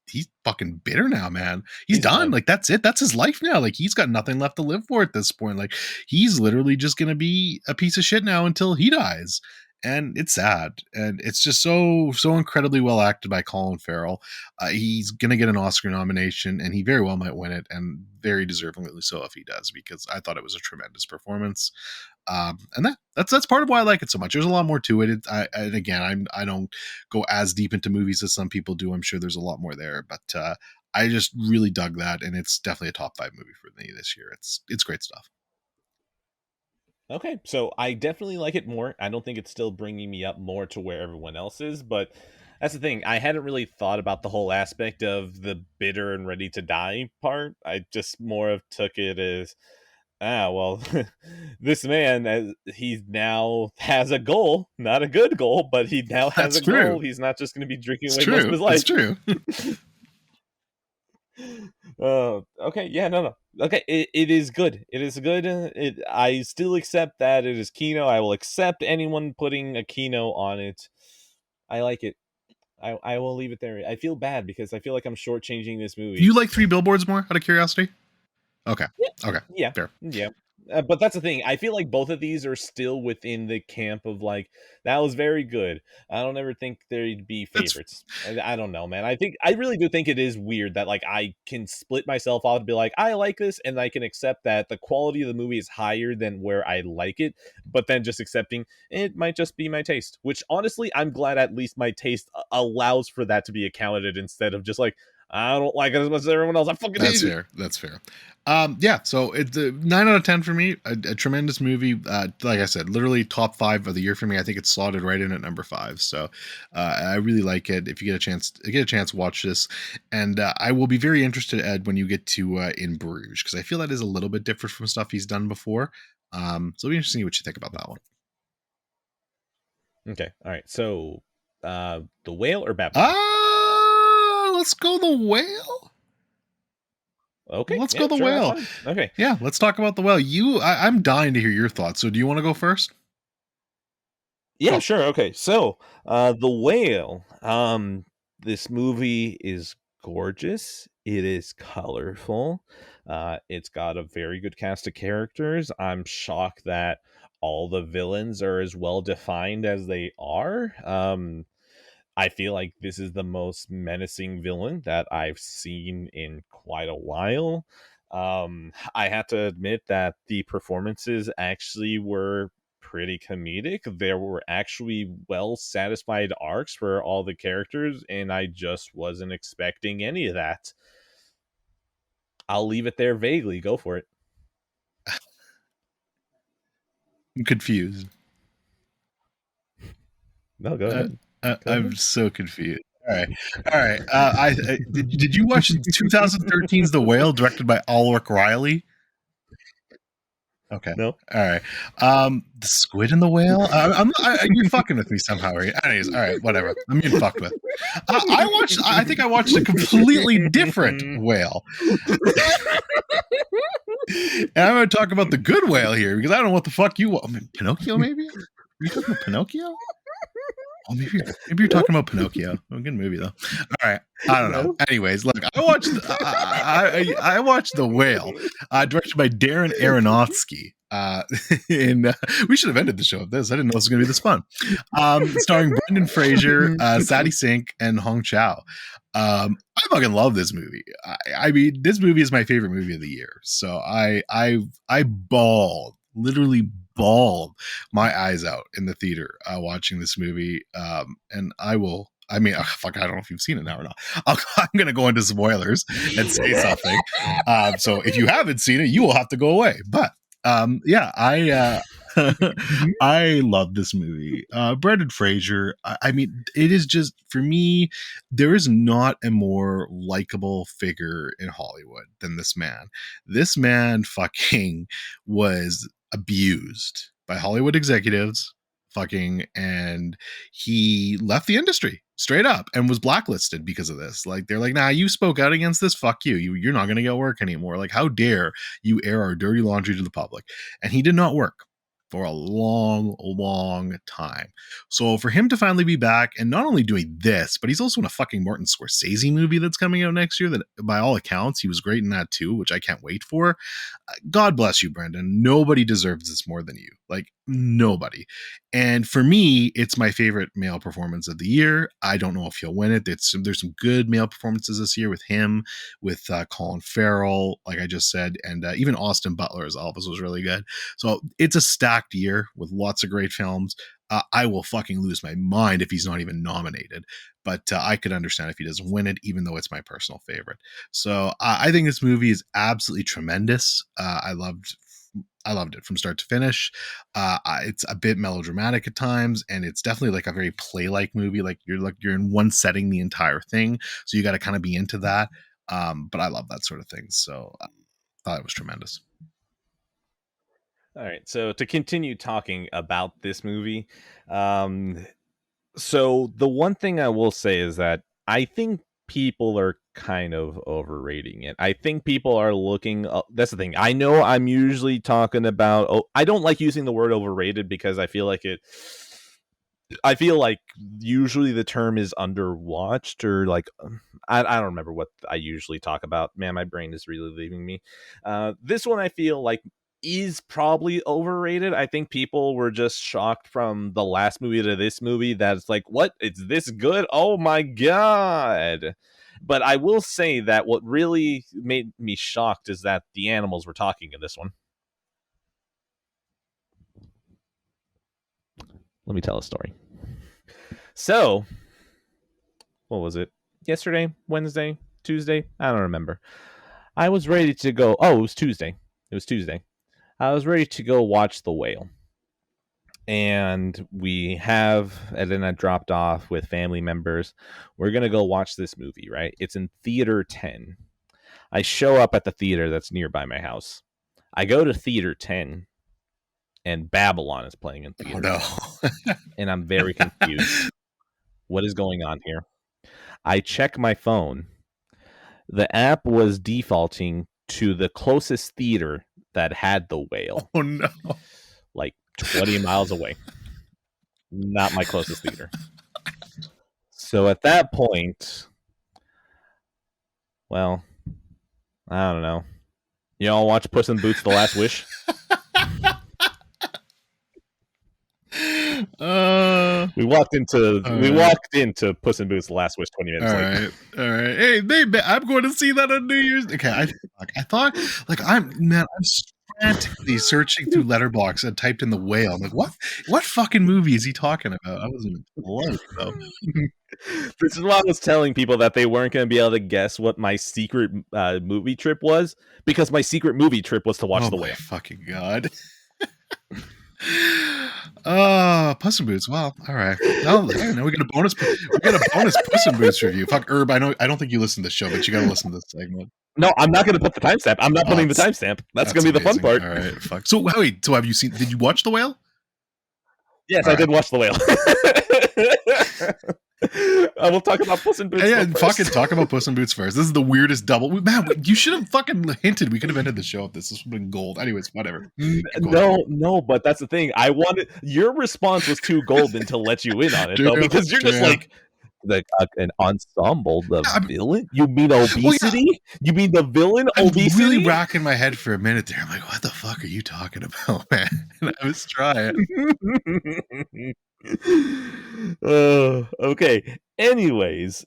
Speaker 2: he's fucking bitter now, man. He's
Speaker 1: He's
Speaker 2: done.
Speaker 1: done.
Speaker 2: Like, that's it. That's his life now. Like, he's got nothing left to live for at this point. Like, he's literally just gonna be a piece of shit now until he dies. And it's sad, and it's just so incredibly well acted by Colin Farrell. He's gonna get an Oscar nomination, and he very well might win it, and very deservingly so if he does, because I thought it was a tremendous performance. And that's part of why I like it so much. There's a lot more to it. And again, I don't go as deep into movies as some people do. I'm sure there's a lot more there, but I just really dug that, and it's definitely a top 5 movie for me this year. It's great stuff.
Speaker 1: Okay, so I definitely like it more. I don't think it's still bringing me up more to where everyone else is, but that's the thing. I hadn't really thought about the whole aspect of the bitter and ready to die part. I just more of took it as, well, this man, he now has a goal, not a good goal, but he now has
Speaker 2: That's
Speaker 1: a goal.
Speaker 2: true.
Speaker 1: He's not just going to be drinking
Speaker 2: It's
Speaker 1: away most of
Speaker 2: true.
Speaker 1: his
Speaker 2: It's
Speaker 1: life.
Speaker 2: true.
Speaker 1: Okay, yeah, no. Okay, it is good. It is good. I still accept that it is Kino. I will accept anyone putting a Kino on it. I like it. I will leave it there. I feel bad because I feel like I'm shortchanging this
Speaker 2: Do
Speaker 1: movie.
Speaker 2: you like Three Billboards more, out of curiosity? Okay.
Speaker 1: Yeah,
Speaker 2: Okay.
Speaker 1: yeah,
Speaker 2: Fair.
Speaker 1: yeah. But that's the thing. I feel like both of these are still within the camp of like, that was very good. I don't ever think there'd be
Speaker 2: That's
Speaker 1: favorites. I don't know, man. I really do think it is weird that like I can split myself off and be like, I like this, and I can accept that the quality of the movie is higher than where I like it, but then just accepting it might just be my taste. Which honestly, I'm glad at least my taste allows for that to be accounted instead of just like, I don't like it as much as everyone else. I fucking
Speaker 2: That's
Speaker 1: hate it.
Speaker 2: fair. That's fair. Yeah. So it's a 9 out of 10 for me. A tremendous movie. Like I said, literally top 5 of the year for me. I think it's slotted right in at number 5. So I really like it. If you get a chance, watch this. And I will be very interested, Ed, when you get to In Bruges, because I feel that is a little bit different from stuff he's done before. So it'll be interesting what you think about that one.
Speaker 1: Okay, all right. So, the whale or Babylon?
Speaker 2: Let's go the whale.
Speaker 1: Okay,
Speaker 2: Let's
Speaker 1: yeah,
Speaker 2: go the
Speaker 1: sure, that's
Speaker 2: whale.
Speaker 1: fine. Okay,
Speaker 2: Yeah, let's talk about the whale. I'm dying to hear your thoughts. So do you want to go first?
Speaker 1: yeah,
Speaker 2: Go.
Speaker 1: sure. Okay, so, the whale. This movie is gorgeous. It is colorful. It's got a very good cast of characters. I'm shocked that all the villains are as well defined as they are. I feel like this is the most menacing villain that I've seen in quite a while. I have to admit that the performances actually were pretty comedic. There were actually well satisfied arcs for all the characters, and I just wasn't expecting any of that. I'll leave it there vaguely. Go for it.
Speaker 2: I'm confused.
Speaker 1: No, go
Speaker 2: Uh,
Speaker 1: ahead. Go
Speaker 2: I'm
Speaker 1: ahead.
Speaker 2: so confused. All right, all right. Did you watch 2013's The Whale, directed by Ulrich Riley? Okay.
Speaker 1: No.
Speaker 2: All right. The squid and the whale. You're fucking with me somehow. Right? Anyways, all right. Whatever. I'm being fucked with. I watched. I think I watched a completely different whale, and I'm going to talk about the good whale here because I don't know what the fuck you. I mean, Pinocchio, maybe. Are you talking about Pinocchio? Oh, maybe you're talking about Pinocchio. Oh, good movie though. All right, I don't know. Anyways, look, I watched The Whale, directed by Darren Aronofsky. And we should have ended the show with this. I didn't know this was going to be this fun. Starring Brendan Fraser, Sadie Sink, and Hong Chow. I fucking love this movie. I mean, this movie is my favorite movie of the year. So I bawled, literally bawled my eyes out in the theater watching this movie. And I will. I mean, fuck, I don't know if you've seen it now or not. I'm going to go into spoilers and say something. So if you haven't seen it, you will have to go away. But yeah, I love this movie. Brendan Fraser. I mean, it is just, for me, there is not a more likable figure in Hollywood than this man. This man fucking was abused by Hollywood executives, fucking, and he left the industry straight up and was blacklisted because of this. Like, they're like, nah, you spoke out against this, fuck you. You're not going to get work anymore. Like, how dare you air our dirty laundry to the public? And he did not work for a long, long time. So for him to finally be back and not only doing this, but he's also in a fucking Martin Scorsese movie that's coming out next year that by all accounts, he was great in that too, which I can't wait for. God bless you, Brendan. Nobody deserves this more than you. Like, nobody. And for me, it's my favorite male performance of the year. I don't know if he'll win it. There's some good male performances this year with him, with Colin Farrell, like I just said, and even Austin Butler as Elvis was really good. So it's a stacked year with lots of great films. I will fucking lose my mind if he's not even nominated. But I could understand if he doesn't win it, even though it's my personal favorite. So I think this movie is absolutely tremendous. I loved it from start to finish. It's a bit melodramatic at times, and it's definitely like a very play-like movie. Like you're in one setting the entire thing, so you got to kind of be into that. But I love that sort of thing, so I thought it was tremendous.
Speaker 1: All right, so to continue talking about this movie, so the one thing I will say is that I think people are kind of overrating it. I think people are looking. That's the thing. I know I'm usually talking about. Oh, I don't like using the word overrated because I feel like it. I feel like usually the term is underwatched or like I don't remember what I usually talk about. Man, my brain is really leaving me. This one I feel like is probably overrated. I think people were just shocked from the last movie to this movie that it's like, what? It's this good? Oh my god. But I will say that what really made me shocked is that the animals were talking in this one. Let me tell a story. So, what was it? Yesterday, Wednesday, Tuesday? I don't remember. I was ready to go. Oh, it was Tuesday. I was ready to go watch The Whale. And then I dropped off with family members. We're going to go watch this movie, right? It's in Theater 10. I show up at the theater that's nearby my house. I go to Theater 10, and Babylon is playing in Theater 10. And I'm very confused. What is going on here? I check my phone. The app was defaulting to the closest theater that had The Whale.
Speaker 2: Oh no.
Speaker 1: Like 20 miles away. Not my closest theater. So at that point, well, I don't know. Y'all watch Puss in Boots: The Last Wish? We walked into Puss in Boots: The Last Wish 20 minutes late.
Speaker 2: All right. Hey, I'm going to see that on New Year's. Okay, I thought, like, I'm frantically searching through Letterboxd and typed in The Whale. I'm like, what fucking movie is he talking about? I wasn't close though.
Speaker 1: This is why I was telling people that they weren't going to be able to guess what my secret movie trip was, because my secret movie trip was to watch The Whale.
Speaker 2: Oh my fucking god. Oh, Puss in Boots. Well, all right. Well, hey, now we got a bonus. We got a bonus Puss in Boots review. Fuck, Herb. I know. I don't think you listen to the show, but you got to listen to this segment.
Speaker 1: No, I'm not going to put the timestamp. I'm not putting the
Speaker 2: That's
Speaker 1: timestamp. That's going
Speaker 2: that's
Speaker 1: to be the fun
Speaker 2: amazing.
Speaker 1: part.
Speaker 2: All right, fuck. So wait. So have you seen? Did you watch The Whale?
Speaker 1: Yes,
Speaker 2: All
Speaker 1: I
Speaker 2: right.
Speaker 1: did watch The Whale. I will talk about Puss in Boots.
Speaker 2: Yeah,
Speaker 1: first.
Speaker 2: fucking talk about Puss in Boots first. This is the weirdest double. Man, you should have fucking hinted. We could have ended the show if this would have been gold. Anyways, whatever. Keep going.
Speaker 1: No, but that's the thing. I wanted your response was too golden to let you in on it though,
Speaker 2: True,
Speaker 1: because you're just
Speaker 2: true.
Speaker 1: like an ensemble. The
Speaker 2: Yeah,
Speaker 1: villain? You mean
Speaker 2: well, yeah,
Speaker 1: obesity? You mean the villain
Speaker 2: I'm really
Speaker 1: obesity?
Speaker 2: racking my head for a minute there. I'm like, what the fuck are you talking about, man? And I was trying.
Speaker 1: Okay. Anyways,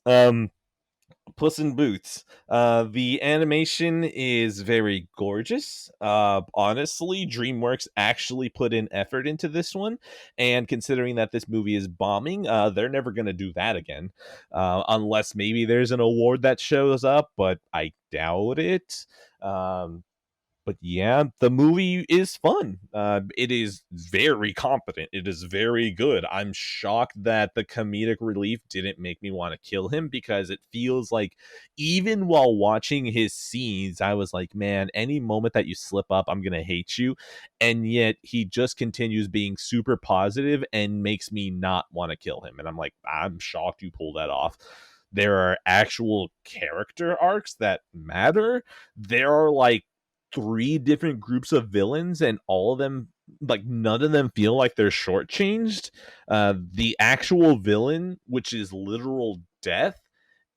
Speaker 1: Puss in Boots. The animation is very gorgeous. Honestly, DreamWorks actually put in effort into this one, and considering that this movie is bombing, they're never going to do that again, unless maybe there's an award that shows up, but I doubt it. But yeah, the movie is fun. It is very competent. It is very good. I'm shocked that the comedic relief didn't make me want to kill him, because it feels like even while watching his scenes, I was like, man, any moment that you slip up, I'm going to hate you. And yet he just continues being super positive and makes me not want to kill him. And I'm like, I'm shocked you pulled that off. There are actual character arcs that matter. There are like three different groups of villains, and all of them, like, none of them feel like they're shortchanged. The actual villain, which is literal death,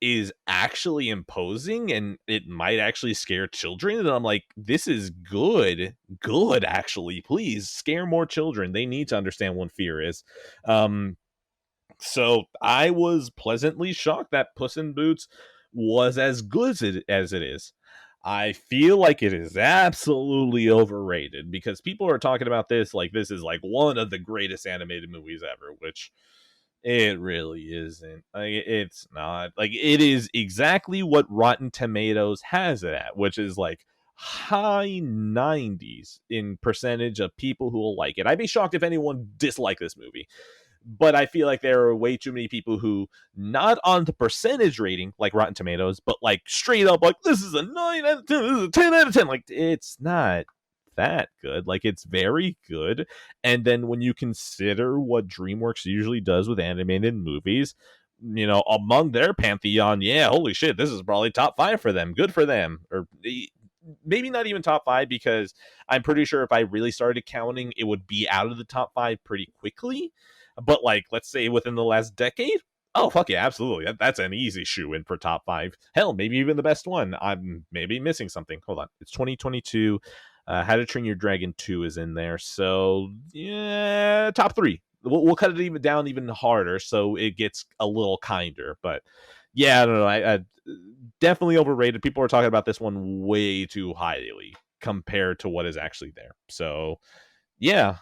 Speaker 1: is actually imposing, and it might actually scare children. And I'm like, this is good, actually. Please scare more children. They need to understand what fear is. So I was pleasantly shocked that Puss in Boots was as good as it is. I feel like it is absolutely overrated, because people are talking about this like this is like one of the greatest animated movies ever, which it really isn't. Like, it's not. Like, it is exactly what Rotten Tomatoes has it at, which is like high 90s in percentage of people who will like it. I'd be shocked if anyone disliked this movie, but I feel like there are way too many people who, not on the percentage rating like Rotten Tomatoes, but like straight up like, this is a 9 out of 10, this is a 10 out of 10. Like, it's not that good. Like, it's very good. And then when you consider what DreamWorks usually does with animated movies, among their pantheon, yeah, holy shit, this is probably top 5 for them. Good for them. Or maybe not even top 5, because I'm pretty sure if I really started counting, it would be out of the top 5 pretty quickly. But like, let's say within the last decade, oh fuck yeah, absolutely, that's an easy shoe in for top 5. Hell, maybe even the best one. I'm maybe missing something. Hold on, it's 2022. How to Train Your Dragon 2 is in there, so yeah, top 3. We'll cut it even down even harder, so it gets a little kinder. But yeah, I don't know. I definitely overrated. People are talking about this one way too highly compared to what is actually there. So yeah,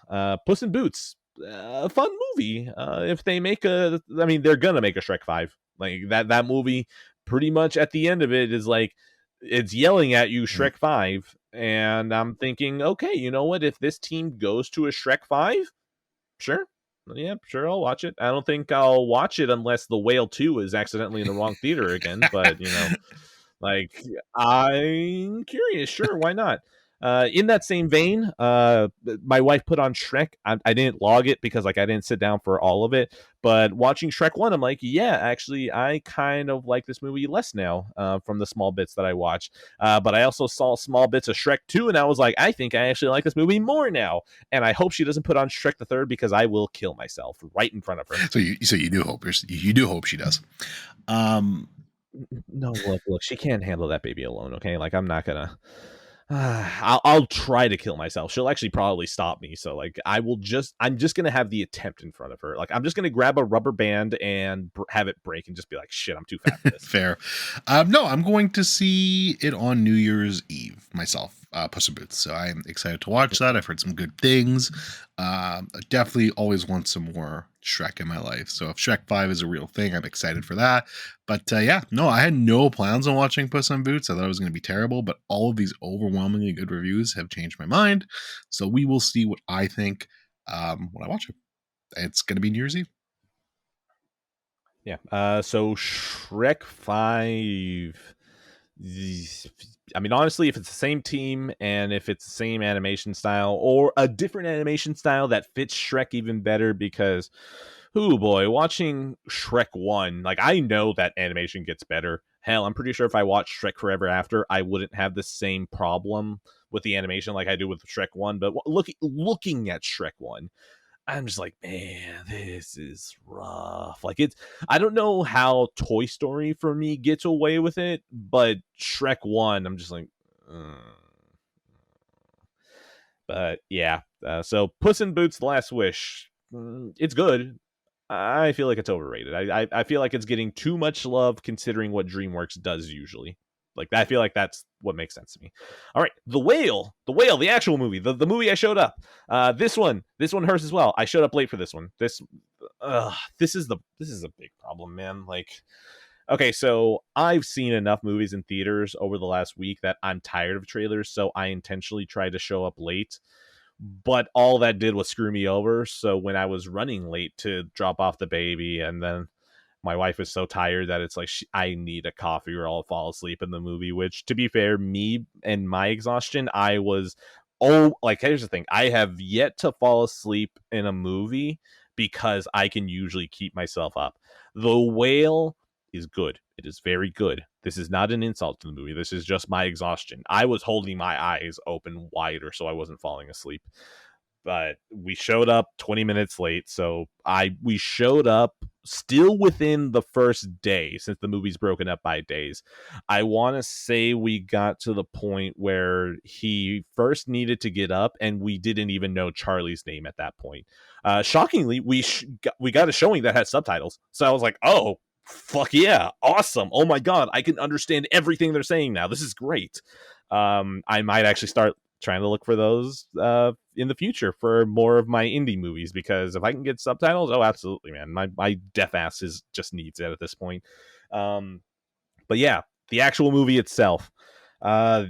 Speaker 1: Puss in Boots, a fun movie. If they make I mean, they're gonna make a Shrek 5. Like, that movie, pretty much at the end of it is like, it's yelling at you
Speaker 2: Mm.
Speaker 1: Shrek 5, and I'm thinking, okay, you know what? If this team goes to a Shrek 5, sure. Yeah, sure, I'll watch it. I don't think I'll watch it unless The Whale 2 is accidentally in the wrong theater again, but like, I'm curious. Sure, why not? In that same vein, my wife put on Shrek. I didn't log it because like I didn't sit down for all of it. But watching Shrek 1, I'm like, yeah, actually, I kind of like this movie less now, from the small bits that I watched. But I also saw small bits of Shrek 2, and I was like, I think I actually like this movie more now. And I hope she doesn't put on Shrek the Third, because I will kill myself right in front of her.
Speaker 2: So you do hope you do hope she does. Um,
Speaker 1: No, look, she can't handle that baby alone. Okay, like, I'm not gonna. I'll try to kill myself. She'll actually probably stop me. So like, I'm just gonna have the attempt in front of her. Like, I'm just gonna grab a rubber band and have it break and just be like, shit, I'm too fat for this.
Speaker 2: fair. No, I'm going to see it on New Year's Eve myself. Puss in Boots. So I'm excited to watch that. I've heard some good things. I definitely always want some more Shrek in my life. So if Shrek 5 is a real thing, I'm excited for that. But yeah, no, I had no plans on watching Puss in Boots. I thought it was going to be terrible, but all of these overwhelmingly good reviews have changed my mind. So we will see what I think when I watch it. It's going to be New Year's Eve.
Speaker 1: Yeah. So Shrek 5. I mean, honestly, if it's the same team and if it's the same animation style or a different animation style that fits Shrek even better, because, oh boy, watching Shrek 1, like, I know that animation gets better. Hell, I'm pretty sure if I watched Shrek Forever After, I wouldn't have the same problem with the animation like I do with Shrek 1. But looking at Shrek 1, I'm just like, man, this is rough. Like, it's, I don't know how Toy Story for me gets away with it, but Shrek 1, I'm just like, uh. But yeah. So Puss in Boots: The Last Wish, it's good. I feel like it's overrated. I feel like it's getting too much love considering what DreamWorks does usually. Like, I feel like that's what makes sense to me. All right, the actual movie, the movie I showed up. This one hurts as well. I showed up late for this one. This is a big problem, man. Like, okay, so I've seen enough movies in theaters over the last week that I'm tired of trailers, so I intentionally tried to show up late, but all that did was screw me over. So when I was running late to drop off the baby, and then my wife is so tired that it's like I need a coffee or I'll fall asleep in the movie. Which, to be fair, me and my exhaustion, I was, like, here's the thing: I have yet to fall asleep in a movie because I can usually keep myself up. The Whale is good. It is very good. This is not an insult to the movie. This is just my exhaustion. I was holding my eyes open wider so I wasn't falling asleep. But we showed up 20 minutes late, so we showed up still within the first day, since the movie's broken up by days. I want to say we got to the point where he first needed to get up, and we didn't even know Charlie's name at that point. Shockingly, we got a showing that had subtitles, so I was like, oh, fuck yeah, awesome. Oh my god, I can understand everything they're saying now. This is great. I might actually start trying to look for those in the future for more of my indie movies, because if I can get subtitles, oh, absolutely, man. My deaf ass just needs it at this point. But yeah, the actual movie itself, uh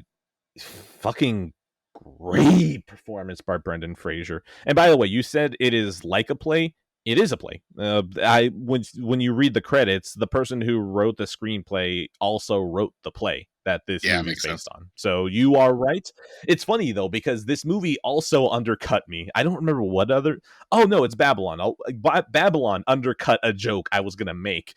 Speaker 1: fucking great performance by Brendan Fraser. And by the way, you said it is like a play. It is a play. I when you read the credits, the person who wrote the screenplay also wrote the play that this
Speaker 2: Yeah,
Speaker 1: movie is
Speaker 2: makes sense.
Speaker 1: based on. So you are right. It's funny though, because this movie also undercut me. I don't remember what other. Oh no, it's Babylon. Babylon undercut a joke I was gonna make,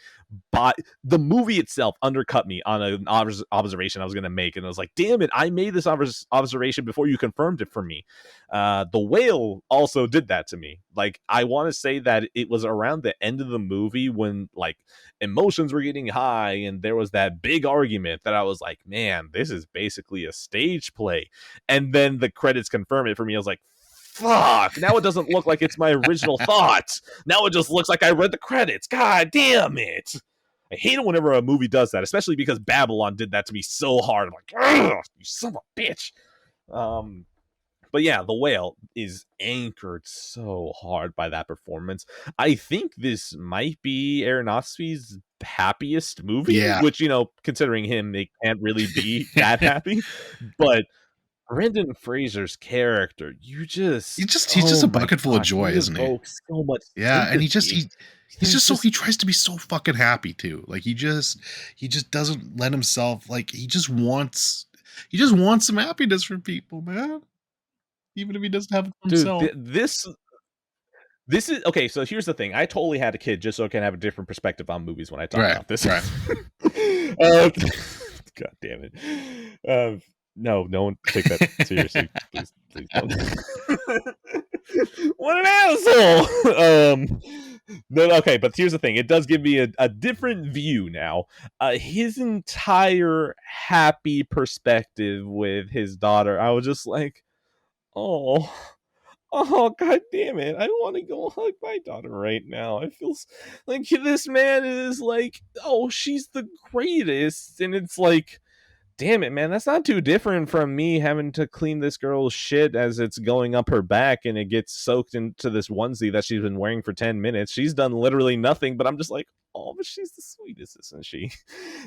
Speaker 1: but the movie itself undercut me on an observation I was going to make. And I was like, damn it, I made this observation before you confirmed it for me. The Whale also did that to me. Like, I want to say that it was around the end of the movie when, like, emotions were getting high and there was that big argument that I was like, man, this is basically a stage play. And then the credits confirmed it for me. I was like, fuck, now it doesn't look like it's my original thoughts. Now it just looks like I read the credits. God damn it. I hate it whenever a movie does that, especially because Babylon did that to me so hard. I'm like, you son of a bitch. But yeah, The Whale is anchored so hard by that performance. I think this might be Aronofsky's happiest movie,
Speaker 2: Yeah.
Speaker 1: which, considering him, it can't really be that happy. But Brendan Fraser's character,
Speaker 2: He's just
Speaker 1: oh
Speaker 2: a
Speaker 1: my
Speaker 2: bucket full of
Speaker 1: gosh,
Speaker 2: joy,
Speaker 1: he
Speaker 2: isn't he?
Speaker 1: evokes so much
Speaker 2: Yeah, and
Speaker 1: sympathy.
Speaker 2: he's
Speaker 1: There's
Speaker 2: just so
Speaker 1: just,
Speaker 2: he tries to be so fucking happy too. Like he just doesn't let himself, like he just wants some happiness from people, man. Even if he doesn't have it for
Speaker 1: dude,
Speaker 2: himself.
Speaker 1: this is okay. So here's the thing: I totally had a kid just so I can have a different perspective on movies when I talk
Speaker 2: Right,
Speaker 1: about this.
Speaker 2: right.
Speaker 1: God damn it! No, no one take that seriously, please, please don't. What an asshole! No, okay, but here's the thing: it does give me a different view now. His entire happy perspective with his daughter, I was just like, oh. Oh, god damn it. I want to go hug my daughter right now. I feel like this man is like, oh, she's the greatest. And it's like, damn it, man. That's not too different from me having to clean this girl's shit as it's going up her back and it gets soaked into this onesie that she's been wearing for 10 minutes. She's done literally nothing, but I'm just like, oh, but she's the sweetest, isn't she?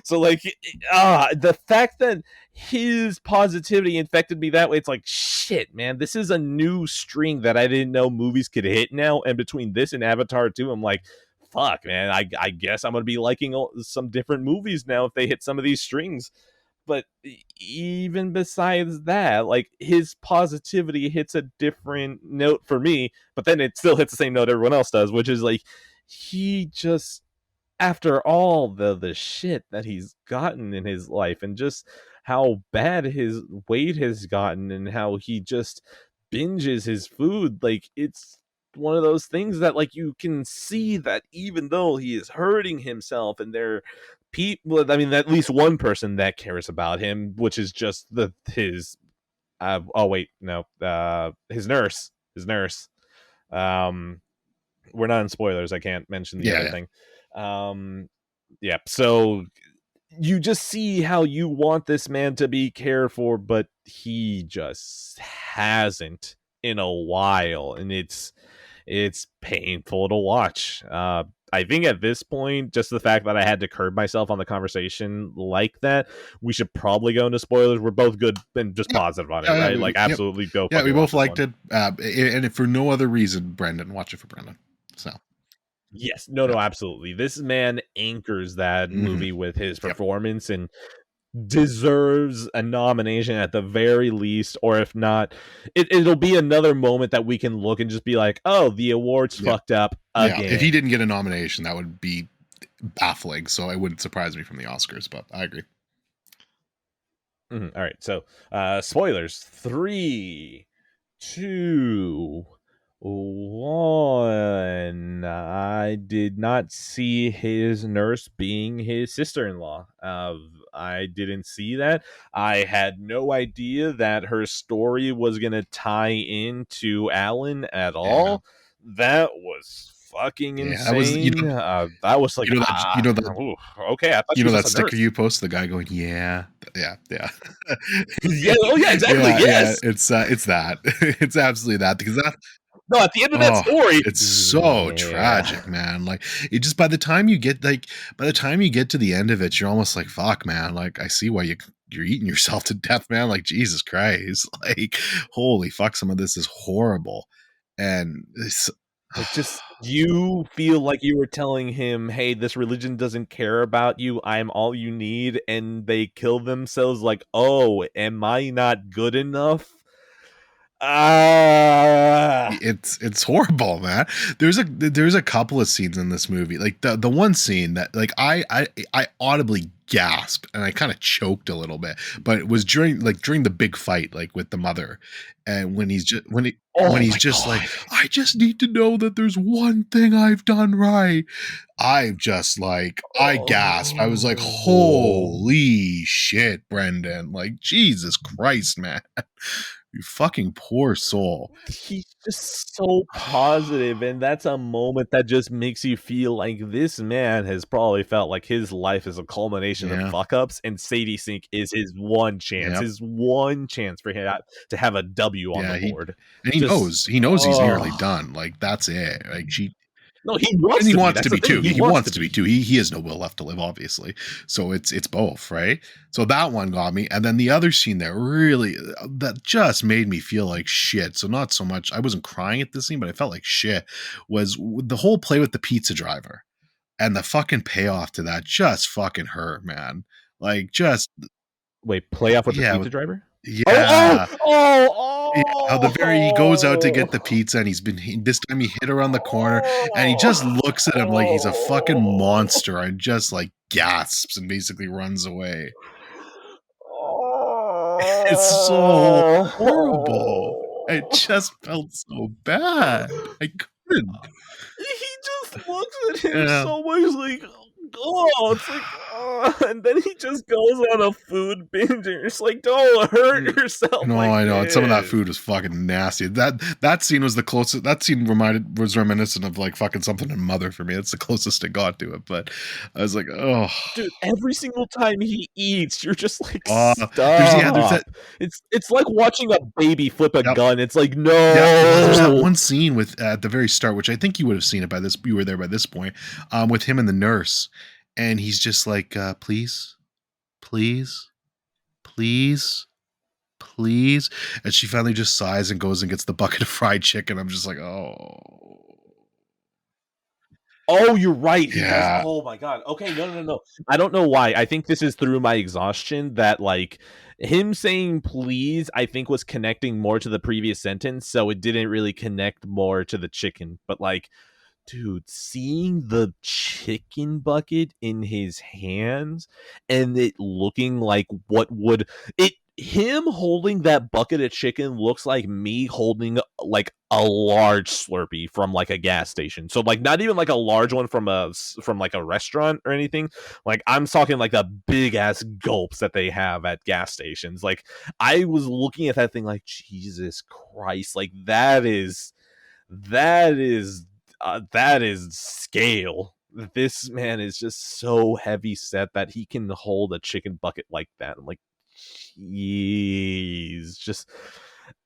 Speaker 1: So like, the fact that his positivity infected me that way, it's like, shit, man, this is a new string that I didn't know movies could hit now. And between this and Avatar 2, I'm like, fuck, man, I guess I'm gonna be liking some different movies now if they hit some of these strings. But even besides that, like, his positivity hits a different note for me, but then it still hits the same note everyone else does, which is like, he just, after all the shit that he's gotten in his life and just how bad his weight has gotten and how he just binges his food, like, it's one of those things that, like, you can see that even though he is hurting himself and there people, I mean, at least one person that cares about him, which is just his oh wait, no, his nurse. um we're not in spoilers, I can't mention the other
Speaker 2: Yeah,
Speaker 1: thing. Yeah, so you just see how you want this man to be cared for, but he just hasn't in a while, and it's painful to watch. I think at this point, just the fact that I had to curb myself on the conversation like that, we should probably go into spoilers. We're both good and just
Speaker 2: yeah,
Speaker 1: positive on it,
Speaker 2: yeah,
Speaker 1: right? Like,
Speaker 2: yep.
Speaker 1: absolutely go
Speaker 2: Yeah, we
Speaker 1: fucking watch
Speaker 2: both
Speaker 1: this
Speaker 2: liked
Speaker 1: one.
Speaker 2: it, and if for no other reason, Brendan, watch it for Brendan. So,
Speaker 1: Yes, no,
Speaker 2: yeah,
Speaker 1: no, absolutely. This man anchors that
Speaker 2: mm-hmm.
Speaker 1: movie with his
Speaker 2: Yep,
Speaker 1: performance and deserves a nomination at the very least, or if not, it'll be another moment that we can look and just be like, oh, the awards
Speaker 2: yep,
Speaker 1: fucked up
Speaker 2: yeah. If he
Speaker 1: again.
Speaker 2: didn't get a nomination, that would be baffling. So it wouldn't surprise me from the Oscars, but I agree.
Speaker 1: All right, so spoilers. 3, 2, 1. I did not see his nurse being his sister-in-law. I didn't see that. I had no idea that her story was gonna tie into Alan at
Speaker 2: Yeah,
Speaker 1: all. That was fucking
Speaker 2: yeah. That was
Speaker 1: insane. That was like, ooh, okay, I thought she was
Speaker 2: that
Speaker 1: just a
Speaker 2: sticker
Speaker 1: nurse.
Speaker 2: you post, the guy going, yeah, yeah, yeah.
Speaker 1: Yeah, oh yeah, exactly,
Speaker 2: Yeah, yeah,
Speaker 1: yes.
Speaker 2: it's that. It's absolutely that because that
Speaker 1: No, at the end of that
Speaker 2: oh,
Speaker 1: story,
Speaker 2: it's so
Speaker 1: yeah.
Speaker 2: tragic, man. Like it just by the time you get by the time you get to the end of it, you're almost like, fuck, man. Like I see why you're eating yourself to death, man. Like Jesus Christ. Like holy fuck, some of this is horrible. And it's
Speaker 1: Like, just you feel like you were telling him, "Hey, this religion doesn't care about you. I'm all you need," and they kill themselves like, "Oh, am I not good enough?" Ah.
Speaker 2: it's horrible, man. There's a couple of scenes in this movie, like the one scene that like I audibly gasped and I kind of choked a little bit, but it was during the big fight, like with the mother, and when
Speaker 1: Oh
Speaker 2: he's
Speaker 1: my
Speaker 2: just like,
Speaker 1: god.
Speaker 2: I just need to know that there's one thing I've done right. I gasped. I was like,
Speaker 1: Oh.
Speaker 2: holy shit, Brendan! Like Jesus Christ, man, you fucking poor soul.
Speaker 1: He's just so positive, and that's a moment that just makes you feel like this man has probably felt like his life is a culmination of
Speaker 2: Yeah.
Speaker 1: fuck ups, and Sadie Sink is
Speaker 2: Yep.
Speaker 1: his one chance for him to have a W on the
Speaker 2: Yeah,
Speaker 1: board.
Speaker 2: he
Speaker 1: Just,
Speaker 2: knows he's nearly
Speaker 1: oh
Speaker 2: done. Like that's it. Like she
Speaker 1: no, he
Speaker 2: and
Speaker 1: wants
Speaker 2: he
Speaker 1: to be.
Speaker 2: wants to
Speaker 1: That's the
Speaker 2: be
Speaker 1: thing.
Speaker 2: too.
Speaker 1: He
Speaker 2: He
Speaker 1: wants
Speaker 2: wants
Speaker 1: to
Speaker 2: to be
Speaker 1: be.
Speaker 2: too. He has no will left to live, obviously. So it's both, right? So that one got me, and then the other scene that really that just made me feel like shit. So not so much. I wasn't crying at this scene, but I felt like shit. Was the whole play with the pizza driver and the fucking payoff to that just fucking hurt, man. Like just
Speaker 1: Wait, play off with the
Speaker 2: yeah,
Speaker 1: pizza driver? Oh,
Speaker 2: yeah.
Speaker 1: oh,
Speaker 2: Yeah, how the
Speaker 1: oh,
Speaker 2: very he goes out to
Speaker 1: oh,
Speaker 2: get the pizza and this time he hit around the corner and he just looks at him like he's a fucking
Speaker 1: oh,
Speaker 2: monster and just like gasps and basically runs away. It's so horrible. I
Speaker 1: oh.
Speaker 2: just felt so bad. I couldn't.
Speaker 1: He just looks at him
Speaker 2: Yeah.
Speaker 1: so much like, oh, it's like, oh, and then he just goes on a food binge, and you're just like, don't hurt yourself
Speaker 2: No,
Speaker 1: like
Speaker 2: I know. And some of that
Speaker 1: this.
Speaker 2: food was fucking nasty. That scene was the closest. That scene was reminiscent of like fucking something in Mother for me. It's the closest it got to it. But I was like, oh,
Speaker 1: Dude, every single time he eats, you're just like,
Speaker 2: uh, there's that.
Speaker 1: stop. It's like watching a baby flip a
Speaker 2: Yep,
Speaker 1: gun. It's like,
Speaker 2: yeah. Well, there's that
Speaker 1: no.
Speaker 2: one scene with at the very start, which I think you would have seen it by this. You were there by this point, with him and the nurse, and he's just like, please, please, please, please, and she finally just sighs and goes and gets the bucket of fried chicken. I'm just like, oh,
Speaker 1: Oh, you're right. He does.
Speaker 2: yeah.
Speaker 1: Oh my god. Okay, no, no, no, no. I don't know why. I think this is through my exhaustion that like him saying please, I think was connecting more to the previous sentence, so it didn't really connect more to the chicken. But like, dude, seeing the chicken bucket in his hands and it looking like what would it him holding that bucket of chicken looks like me holding like a large Slurpee from like a gas station. So like not even like a large one from like a restaurant or anything. Like I'm talking like the big ass gulps that they have at gas stations. Like I was looking at that thing like Jesus Christ, like that is scale. This man is just so heavy set that he can hold a chicken bucket like that. I'm like, jeez, just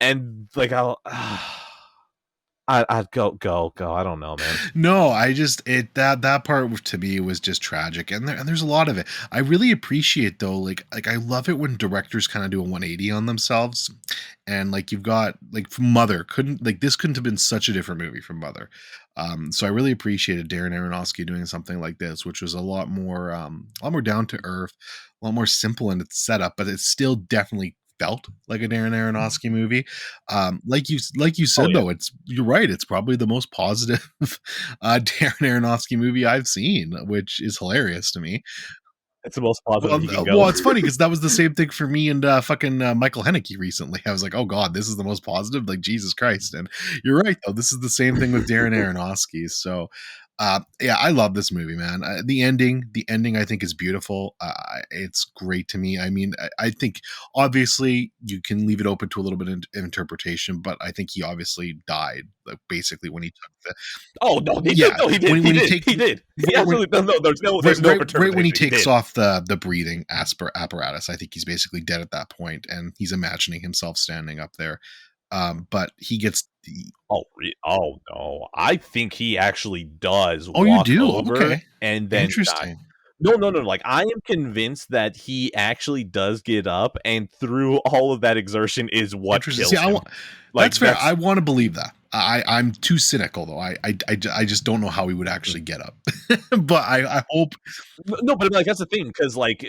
Speaker 1: and like I'll. I'd go. I don't know, man.
Speaker 2: No, I just that part to me was just tragic, and there's a lot of it. I really appreciate though, like I love it when directors kind of do a 180 on themselves, and like you've got like from Mother this couldn't have been such a different movie from Mother. So I really appreciated Darren Aronofsky doing something like this, which was a lot more down to earth, a lot more simple in its setup, but it still definitely felt like a Darren Aronofsky movie. Like you
Speaker 1: Oh
Speaker 2: said
Speaker 1: yeah,
Speaker 2: though, you're right. It's probably the most positive Darren Aronofsky movie I've seen, which is hilarious to me.
Speaker 1: it's the most positive he can go.
Speaker 2: Well, it's funny because that was the same thing for me and fucking Michael Haneke recently. I was like, oh god, this is the most positive, like Jesus Christ. And you're right though. This is the same thing with Darren Aronofsky. So, yeah, I love this movie, man. The ending, I think is beautiful. It's great to me. I mean, I think obviously you can leave it open to a little bit of interpretation, but I think he obviously died, like basically when he took the
Speaker 1: Oh no, he did.
Speaker 2: yeah
Speaker 1: No, he did. He
Speaker 2: when he
Speaker 1: did.
Speaker 2: take
Speaker 1: He did. He
Speaker 2: when
Speaker 1: absolutely. No,
Speaker 2: right,
Speaker 1: there's no
Speaker 2: right when he
Speaker 1: interpretation. He
Speaker 2: takes
Speaker 1: did.
Speaker 2: off the breathing apparatus, I think he's basically dead at that point, and he's imagining himself standing up there. But he gets the
Speaker 1: Oh no, I think he actually does
Speaker 2: oh, you
Speaker 1: walk
Speaker 2: do
Speaker 1: over
Speaker 2: okay,
Speaker 1: and then die.
Speaker 2: interesting,
Speaker 1: No, no, no. Like I am convinced that he actually does get up, and through all of that exertion is what
Speaker 2: interesting. See,
Speaker 1: kills him.
Speaker 2: that's
Speaker 1: Like
Speaker 2: fair.
Speaker 1: that's
Speaker 2: I want to believe that. I'm too cynical though. I just don't know how he would actually get up. But I hope
Speaker 1: no, but like that's the thing because like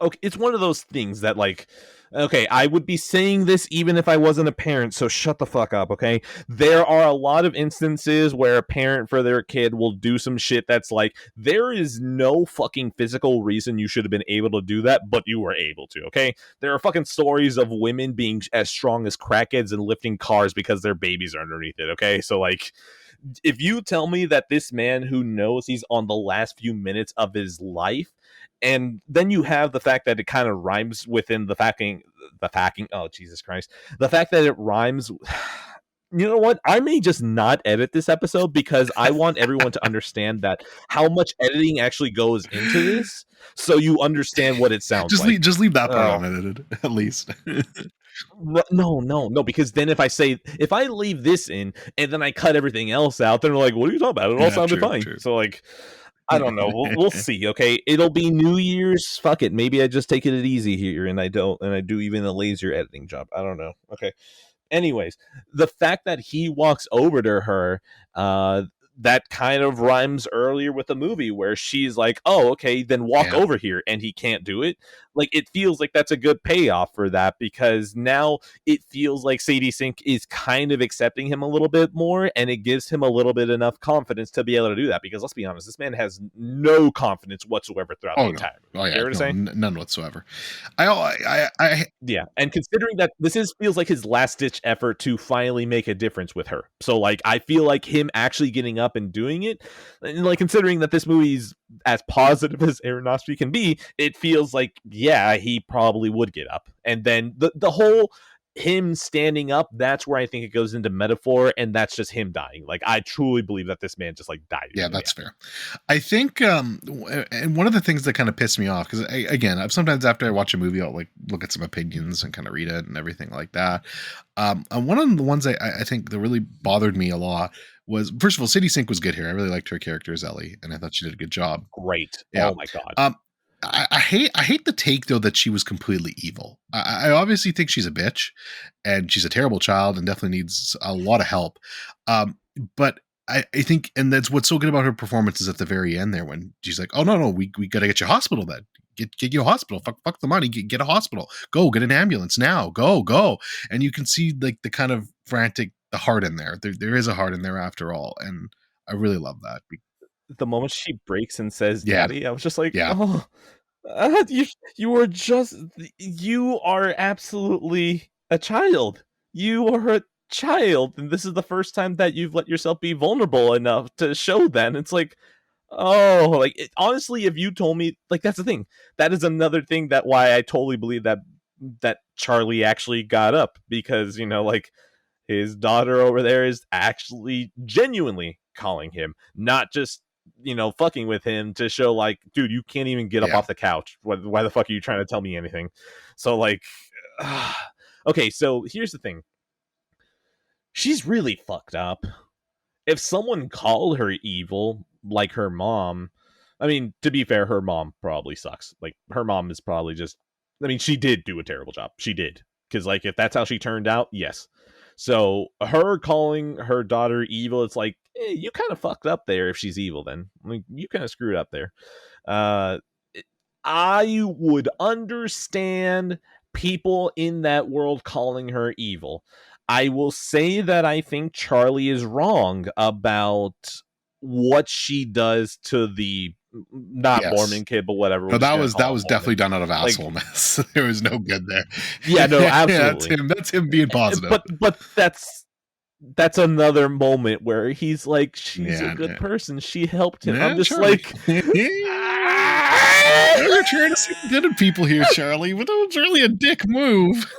Speaker 1: okay, it's one of those things that like okay, I would be saying this even if I wasn't a parent, so shut the fuck up, okay? There are a lot of instances where a parent for their kid will do some shit that's like there is no fucking physical reason you should have been able to do that, but you were able to, okay? There are fucking stories of women being as strong as crackheads and lifting cars because their babies are underneath it, okay? So like if you tell me that this man who knows he's on the last few minutes of his life, and then you have the fact that it kind of rhymes within the facking, oh Jesus Christ, the fact that it rhymes. You know what? I may just not edit this episode because I want everyone to understand that how much editing actually goes into this, so you understand what it sounds like.
Speaker 2: just leave that part
Speaker 1: Oh,
Speaker 2: unedited at least.
Speaker 1: no, no, no, because then if I leave this in and then I cut everything else out, then they're like, "What are you talking about? It all
Speaker 2: Yeah,
Speaker 1: sounded
Speaker 2: true,
Speaker 1: fine."
Speaker 2: true.
Speaker 1: So like, I don't know. We'll see. Okay, it'll be New Year's. Fuck it. Maybe I just take it easy here, and I do even a lazier editing job. I don't know. Okay. Anyways, the fact that he walks over to her, that kind of rhymes earlier with the movie where she's like, "Oh, okay, then walk
Speaker 2: Yeah.
Speaker 1: over here," and he can't do it. Like it feels like that's a good payoff for that because now it feels like Sadie Sink is kind of accepting him a little bit more, and it gives him a little bit enough confidence to be able to do that. Because let's be honest, this man has no confidence whatsoever throughout the
Speaker 2: Oh no.
Speaker 1: entire
Speaker 2: Oh
Speaker 1: movie. You
Speaker 2: yeah.
Speaker 1: know what I'm
Speaker 2: No,
Speaker 1: saying?
Speaker 2: none whatsoever. I
Speaker 1: Yeah, and considering that this is feels like his last ditch effort to finally make a difference with her, so like I feel like him actually getting up and doing it. And like considering that this movie's as positive as Aronofsky can be, it feels like yeah, he probably would get up. And then the whole him standing up, that's where I think it goes into metaphor, and that's just him dying. Like I truly believe that this man just like died.
Speaker 2: Yeah, that's fair. I think, and one of the things that kind of pissed me off, because again, sometimes after I watch a movie, I'll like look at some opinions and kind of read it and everything like that. And one of the ones I think that really bothered me a lot was, first of all, City Sink was good here. I really liked her character as Ellie, and I thought she did a good job.
Speaker 1: Great.
Speaker 2: Yeah.
Speaker 1: Oh my god.
Speaker 2: I hate the take though that she was completely evil. I obviously think she's a bitch, and she's a terrible child, and definitely needs a lot of help. But I think, and that's what's so good about her performance is at the very end there when she's like, "Oh no, we got to get you a hospital then. Get you a hospital. Fuck the money. Get a hospital. Go get an ambulance now. Go." And you can see like the kind of frantic, the heart in there. There is a heart in there after all, and I really love that.
Speaker 1: The moment she breaks and says
Speaker 2: Yeah.
Speaker 1: "Daddy," I was just like,
Speaker 2: Yeah.
Speaker 1: "Oh, you are absolutely a child. You are a child, and this is the first time that you've let yourself be vulnerable enough to show that." It's like, oh, like honestly, if you told me, like that's the thing. That is another thing that why I totally believe that Charlie actually got up because like his daughter over there is actually genuinely calling him, not just fucking with him to show like, dude, you can't even get up off the couch. Why the fuck are you trying to tell me anything? So like, okay, so here's the thing. She's really fucked up. If someone called her evil, like her mom, I mean, to be fair, her mom probably sucks. Like, her mom is probably just, I mean, she did do a terrible job. She did. Because, like, if that's how she turned out, yes. So, her calling her daughter evil, it's like, you kind of fucked up there if she's evil, then. I mean, you kind of screwed up there. I would understand people in that world calling her evil. I will say that I think Charlie is wrong about what she does to the not Mormon kid, but whatever.
Speaker 2: No, that was definitely done out of assholeness. Like, there was no good there.
Speaker 1: Yeah, no, absolutely.
Speaker 2: Yeah, that's him being positive.
Speaker 1: But that's another moment where he's like, she's a good person. She helped him. I'm just
Speaker 2: Charlie.
Speaker 1: like,
Speaker 2: we're trying to see good in people here, Charlie. But that was really a dick move.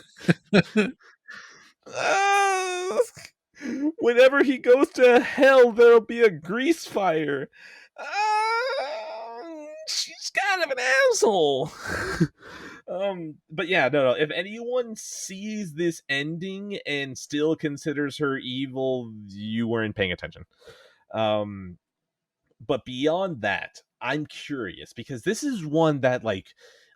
Speaker 1: Whenever he goes to hell, there'll be a grease fire. She's kind of an asshole. But yeah, no. If anyone sees this ending and still considers her evil, you weren't paying attention. But beyond that, I'm curious because this is one that, like,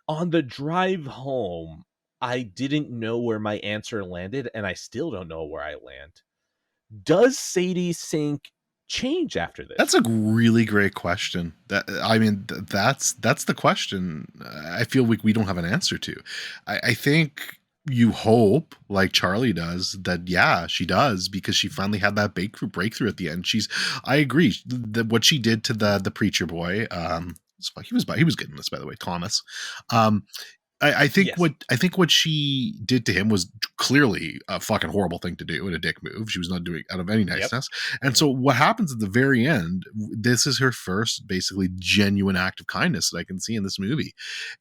Speaker 1: on the drive home, I didn't know where my answer landed, and I still don't know where I land. Does Sadie Sink change after this?
Speaker 2: That's a really great question. That's the question. I feel we don't have an answer to. I think you hope, like Charlie does, that yeah, she does, because she finally had that breakthrough at the end. I agree that what she did to the preacher boy. He was getting this, by the way, Thomas. I think what she did to him was clearly a fucking horrible thing to do and a dick move. She was not doing it out of any niceness. And so what happens at the very end, this is her first basically genuine act of kindness that I can see in this movie.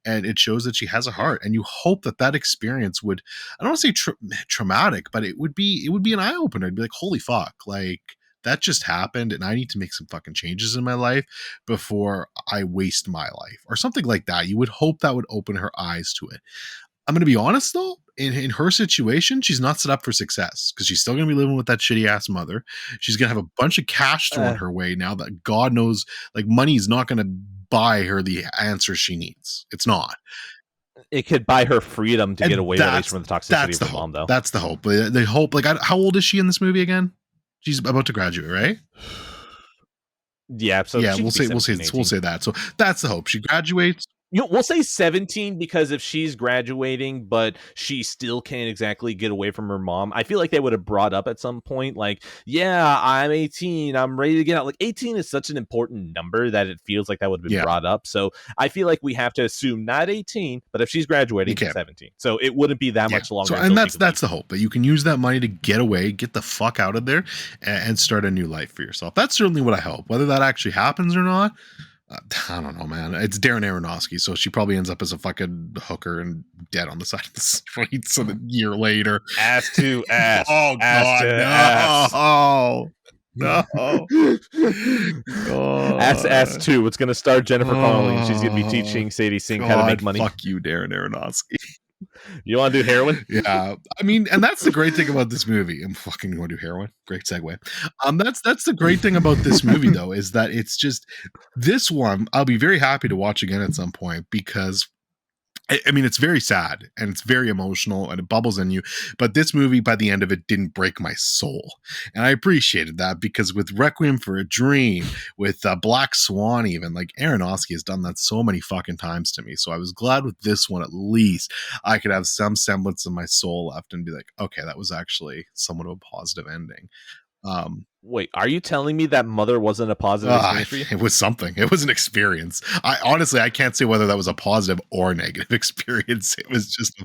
Speaker 2: And it shows that she has a heart, and you hope that experience would, I don't want to say traumatic, but it would be an eye opener. I'd be like, holy fuck, like, that just happened and I need to make some fucking changes in my life before I waste my life or something like that. You would hope that would open her eyes to it. I'm going to be honest though, in her situation, she's not set up for success because she's still going to be living with that shitty ass mother. She's going to have a bunch of cash thrown her way now that God knows, like, money is not going to buy her the answers she needs. It's not.
Speaker 1: It could buy her freedom to get away at least from the toxicity of her mom, though.
Speaker 2: That's the hope. The hope, like, how old is she in this movie again? She's about to graduate, right?
Speaker 1: Yeah. So
Speaker 2: yeah, we'll say that. So that's the hope. She graduates.
Speaker 1: we'll say 17 because if she's graduating, but she still can't exactly get away from her mom, I feel like they would have brought up at some point, like, yeah, I'm 18, I'm ready to get out. Like 18 is such an important number that it feels like that would have been
Speaker 2: Yeah,
Speaker 1: brought up. So I feel like we have to assume not 18, but if she's
Speaker 2: you
Speaker 1: graduating,
Speaker 2: can.
Speaker 1: 17. So it wouldn't be that
Speaker 2: Yeah.
Speaker 1: much
Speaker 2: So,
Speaker 1: longer
Speaker 2: and
Speaker 1: until she could
Speaker 2: that's
Speaker 1: leave.
Speaker 2: the hope that you can use that money to get away, get the fuck out of there, and start a new life for yourself. That's certainly what I hope. Whether that actually happens or not, I don't know, man. It's Darren Aronofsky, so she probably ends up as a fucking hooker and dead on the side of the street. So a year later,
Speaker 1: Ass to ass.
Speaker 2: oh
Speaker 1: Ass
Speaker 2: god,
Speaker 1: to ass.
Speaker 2: no, no,
Speaker 1: S
Speaker 2: god,
Speaker 1: 2. It's going to start Jennifer Connelly, and she's going to be
Speaker 2: oh
Speaker 1: teaching Sadie Sink how to make
Speaker 2: god,
Speaker 1: money.
Speaker 2: fuck you, Darren Aronofsky.
Speaker 1: You want to do heroin?
Speaker 2: Yeah, I mean, and that's the great thing about this movie. I'm fucking going to do heroin. Great segue. That's the great thing about this movie, though, is that it's just this one. I'll be very happy to watch again at some point because I mean, it's very sad and it's very emotional and it bubbles in you. But this movie, by the end of it, didn't break my soul. And I appreciated that because with Requiem for a Dream, with Black Swan, even, like Aronofsky has done that so many fucking times to me. So I was glad with this one, at least, I could have some semblance of my soul left and be like, okay, that was actually somewhat of a positive ending. Um,
Speaker 1: Wait, are you telling me that Mother wasn't a positive experience for you?
Speaker 2: it was something. It was an experience. I honestly, I can't say whether that was a positive or negative experience. It was just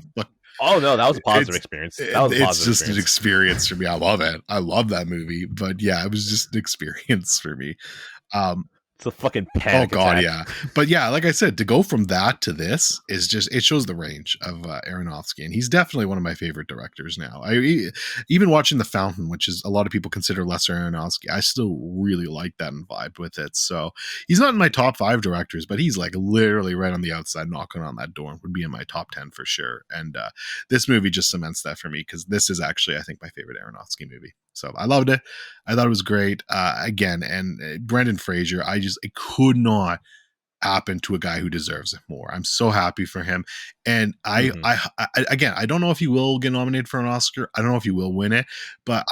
Speaker 1: Oh no, that was a positive
Speaker 2: it's
Speaker 1: experience. That was a
Speaker 2: it's
Speaker 1: positive
Speaker 2: just an experience for me. I love it. I love that movie. But yeah, it was just an experience for me. Um,
Speaker 1: It's a fucking
Speaker 2: Oh
Speaker 1: panic
Speaker 2: god,
Speaker 1: attack.
Speaker 2: yeah. But yeah, like I said, to go from that to this is just it shows the range of Aronofsky, and he's definitely one of my favorite directors now. Even watching The Fountain, which is a lot of people consider lesser Aronofsky, I still really like that and vibed with it. So he's not in my top 5 directors, but he's like literally right on the outside, knocking on that door. Would be in my top 10 for sure. And this movie just cements that for me because this is actually, I think, my favorite Aronofsky movie. So I loved it. I thought it was great. Again, and Brendan Fraser, I could not happen to a guy who deserves it more. I'm so happy for him. And
Speaker 1: Mhm.
Speaker 2: again, I don't know if he will get nominated for an Oscar. I don't know if he will win it, but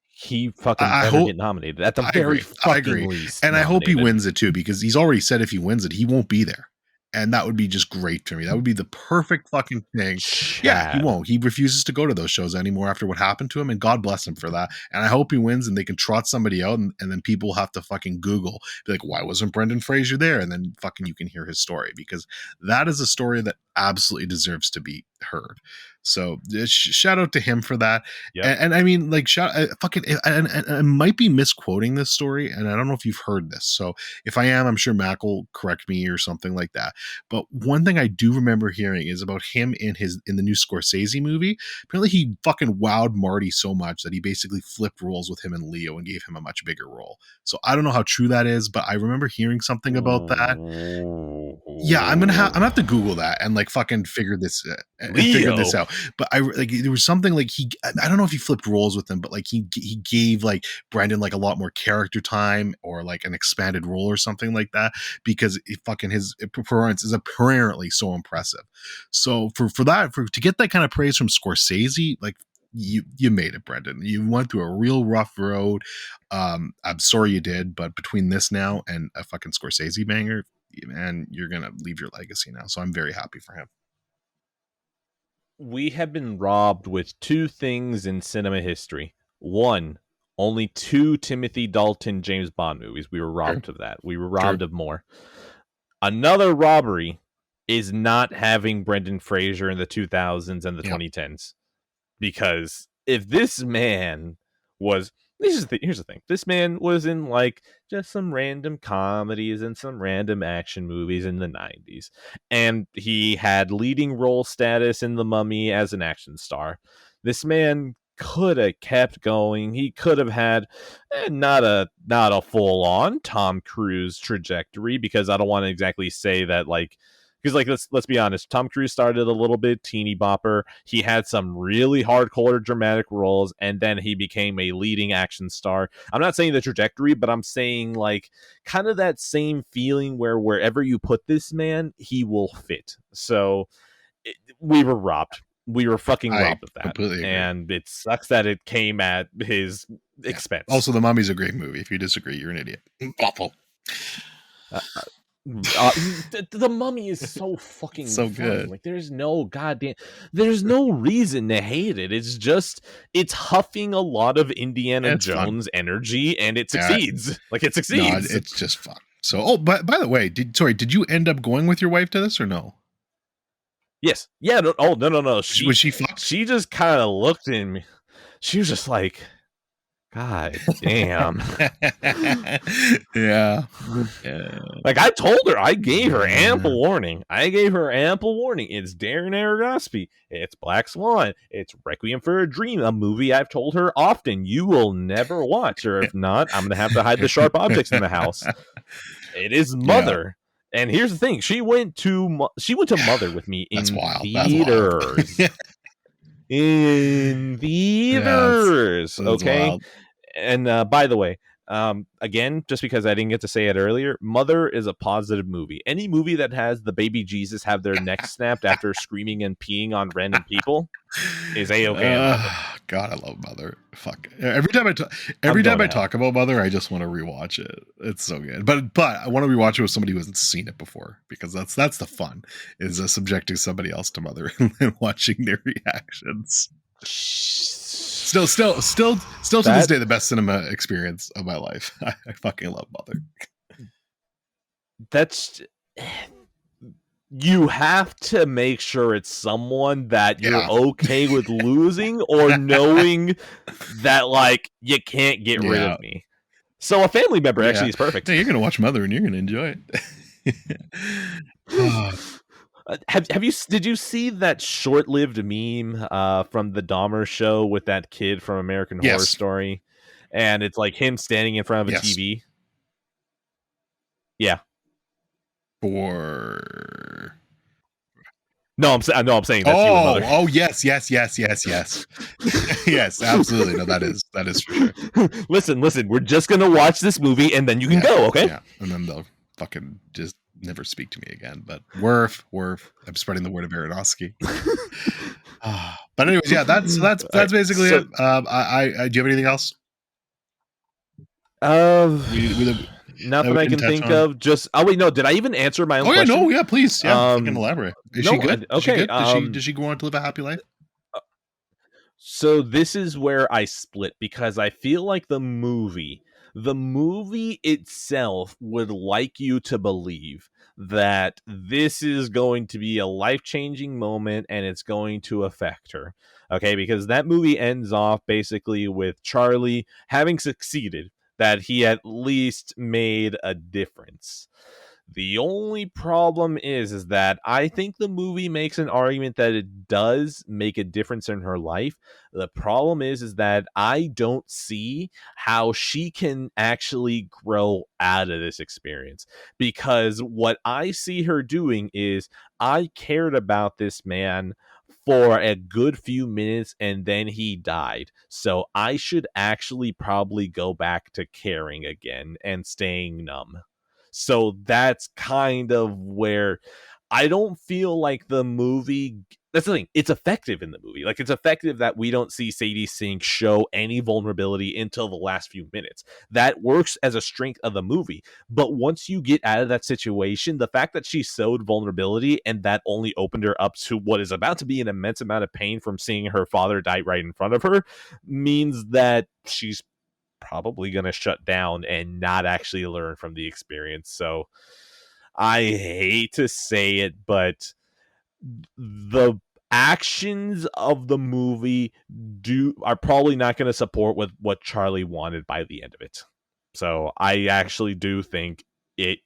Speaker 1: He fucking
Speaker 2: I
Speaker 1: better
Speaker 2: hope
Speaker 1: get nominated. At the
Speaker 2: I
Speaker 1: very
Speaker 2: agree. I
Speaker 1: fucking
Speaker 2: agree.
Speaker 1: least,
Speaker 2: And I hope he
Speaker 1: nominated.
Speaker 2: wins it too, because he's already said if he wins it, he won't be there. And that would be just great for me. That would be the perfect fucking thing. Yeah, he
Speaker 1: Chad.
Speaker 2: won't. He refuses to go to those shows anymore after what happened to him, and God bless him for that. And I hope he wins and they can trot somebody out, and then people will have to fucking Google, be like, why wasn't Brendan Fraser there? And then fucking you can hear his story, because that is a story that absolutely deserves to be heard. So shout out to him for that.
Speaker 1: Yep.
Speaker 2: And I mean, like, fucking, and I might be misquoting this story, and I don't know if you've heard this. So if I am, I'm sure Mac will correct me or something like that. But one thing I do remember hearing is about him in the new Scorsese movie. Apparently, he fucking wowed Marty so much that he basically flipped roles with him and Leo and gave him a much bigger role. So I don't know how true that is, but I remember hearing something about that. Yeah, I'm gonna have to Google that and like fucking figure this
Speaker 1: Leo.
Speaker 2: out. But I like there was something like I don't know if he flipped roles with him, but like he gave like Brandon like a lot more character time or like an expanded role or something like that, because his performance is apparently so impressive. So to get that kind of praise from Scorsese, like you made it, Brendan. You went through a real rough road. I'm sorry you did, but between this now and a fucking Scorsese banger, man, you're gonna leave your legacy now. So I'm very happy for him.
Speaker 1: We have been robbed with two things in cinema history. One, only two Timothy Dalton James Bond movies. We were
Speaker 2: True.
Speaker 1: robbed of that. We were
Speaker 2: True.
Speaker 1: robbed of more. Another robbery is not having Brendan Fraser in the 2000s and the
Speaker 2: Yep.
Speaker 1: 2010s. Because if this man was here's the thing. This man was in like just some random comedies and some random action movies in the 90s. And he had leading role status in The Mummy as an action star. This man could have kept going. He could have had not a full on Tom Cruise trajectory, because I don't want to exactly say that, like, because like let's be honest, Tom Cruise started a little bit teeny bopper. He had some really hardcore dramatic roles, and then he became a leading action star. I'm not saying the trajectory, but I'm saying like kind of that same feeling where wherever you put this man, he will fit. So we were robbed. We were fucking
Speaker 2: I
Speaker 1: robbed of that,
Speaker 2: completely agree.
Speaker 1: and it sucks that it came at his
Speaker 2: Yeah.
Speaker 1: expense.
Speaker 2: Also, The Mummy's a great movie. If you disagree, you're an idiot. Awful.
Speaker 1: Uh, The Mummy is so fucking
Speaker 2: So
Speaker 1: fun.
Speaker 2: good.
Speaker 1: Like, there's no reason to hate it. It's just, it's huffing a lot of Indiana
Speaker 2: It's fun.
Speaker 1: Jones energy, and it succeeds. Like, it succeeds.
Speaker 2: No, it's just fun. So, by the way, did you end up going with your wife to this or no?
Speaker 1: Yes. Yeah. No, oh, no.
Speaker 2: Was she fucked?
Speaker 1: She just kind of looked at me. She was just like, God damn.
Speaker 2: Yeah.
Speaker 1: Like, I told her, I gave her ample warning. It's Darren Aronofsky. It's Black Swan. It's Requiem for a Dream, a movie I've told her often you will never watch, or if not, I'm gonna have to hide the sharp objects in the house. It is Mother. Yeah. And here's the thing: she went to Mother with me in theaters. In theaters, okay. Wild. And by the way, again, just because I didn't get to say it earlier, Mother is a positive movie. Any movie that has the baby Jesus have their neck snapped after screaming and peeing on random people is A-okay.
Speaker 2: God, I love Mother. Fuck. Every time I talk about Mother, I just want to rewatch it. It's so good. But I want to rewatch it with somebody who hasn't seen it before, because that's the fun, is subjecting somebody else to Mother and watching their reactions. Still to this day, the best cinema experience of my life. I fucking love Mother.
Speaker 1: That's, you have to make sure it's someone that you're okay with losing, or knowing that, like, you can't get rid of me. So a family member actually is perfect.
Speaker 2: Yeah, you're gonna watch Mother and you're gonna enjoy it.
Speaker 1: Did you see that short-lived meme from the Dahmer show with that kid from American Horror Story, and it's like him standing in front of a TV? Yeah. No, I'm saying that's you, Mother.
Speaker 2: Oh, yes. Yes, absolutely. No, that is for sure.
Speaker 1: Listen, we're just gonna watch this movie and then you can go, okay?
Speaker 2: Yeah, and then they'll fucking just never speak to me again. But Worf, I'm spreading the word of Aronofsky. But anyways, yeah, that's basically it. Do you have anything else?
Speaker 1: Not that I can think of. Just wait, no. Did I even answer my own question?
Speaker 2: Oh yeah, no, yeah, please, yeah. You can elaborate. Is she good?
Speaker 1: Okay.
Speaker 2: Does she go on to live a happy life?
Speaker 1: So this is where I split, because I feel like the movie itself would like you to believe that this is going to be a life-changing moment and it's going to affect her. Okay, because that movie ends off basically with Charlie having succeeded, that he at least made a difference. The only problem is that I think the movie makes an argument that it does make a difference in her life. The problem is that I don't see how she can actually grow out of this experience, because what I see her doing is, I cared about this man for a good few minutes and then he died. So I should actually probably go back to caring again and staying numb. So that's kind of where I don't feel like the movie, that's the thing, it's effective in the movie. Like, it's effective that we don't see Sadie Sink show any vulnerability until the last few minutes. That works as a strength of the movie. But once you get out of that situation, the fact that she showed vulnerability and that only opened her up to what is about to be an immense amount of pain from seeing her father die right in front of her, means that she's probably going to shut down and not actually learn from the experience. So I hate to say it, but the actions of the movie are probably not going to support with what Charlie wanted by the end of it. So I actually do think it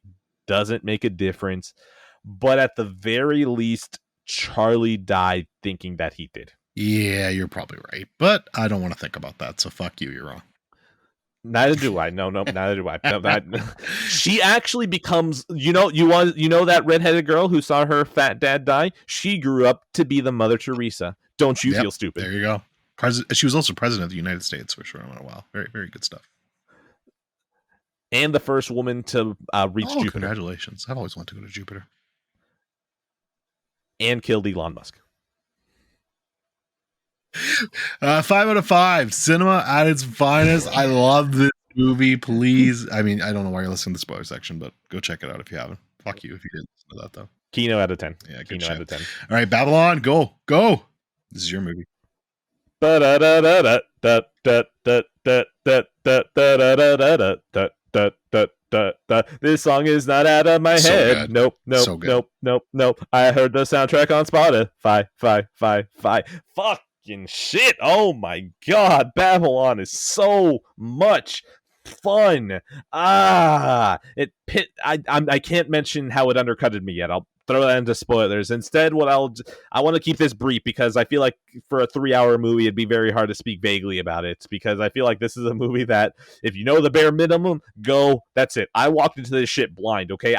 Speaker 1: doesn't make a difference, but at the very least, Charlie died thinking that he did.
Speaker 2: Yeah, you're probably right, but I don't want to think about that, so fuck you, you're wrong.
Speaker 1: Neither do I. No, neither do I. She actually becomes, that redheaded girl who saw her fat dad die? She grew up to be the Mother Teresa. Don't you feel stupid?
Speaker 2: There you go. She was also president of the United States for sure in a while. Very, very good stuff.
Speaker 1: And the first woman to reach Jupiter.
Speaker 2: Congratulations. I've always wanted to go to Jupiter.
Speaker 1: And killed Elon Musk.
Speaker 2: 5 out of 5. Cinema at its finest. I love this movie. Please. I mean, I don't know why you're listening to the spoiler section, but go check it out if you haven't. Fuck you if you didn't listen to that though.
Speaker 1: Kino out of 10.
Speaker 2: Yeah, good
Speaker 1: Kino
Speaker 2: shit.
Speaker 1: out of 10.
Speaker 2: All right, Babylon, go. This is your movie.
Speaker 1: This song is not out of my
Speaker 2: So
Speaker 1: head.
Speaker 2: good.
Speaker 1: Nope.
Speaker 2: So good.
Speaker 1: Nope. I heard the soundtrack on Spotify. Fucking shit. Oh my god. Babylon is so much fun. I can't mention how it undercutted me yet. I'll throw that into spoilers. Instead, I want to keep this brief because I feel like for a 3-hour movie, it'd be very hard to speak vaguely about it, because I feel like this is a movie that if you know the bare minimum, go. That's it. I walked into this shit blind. Okay,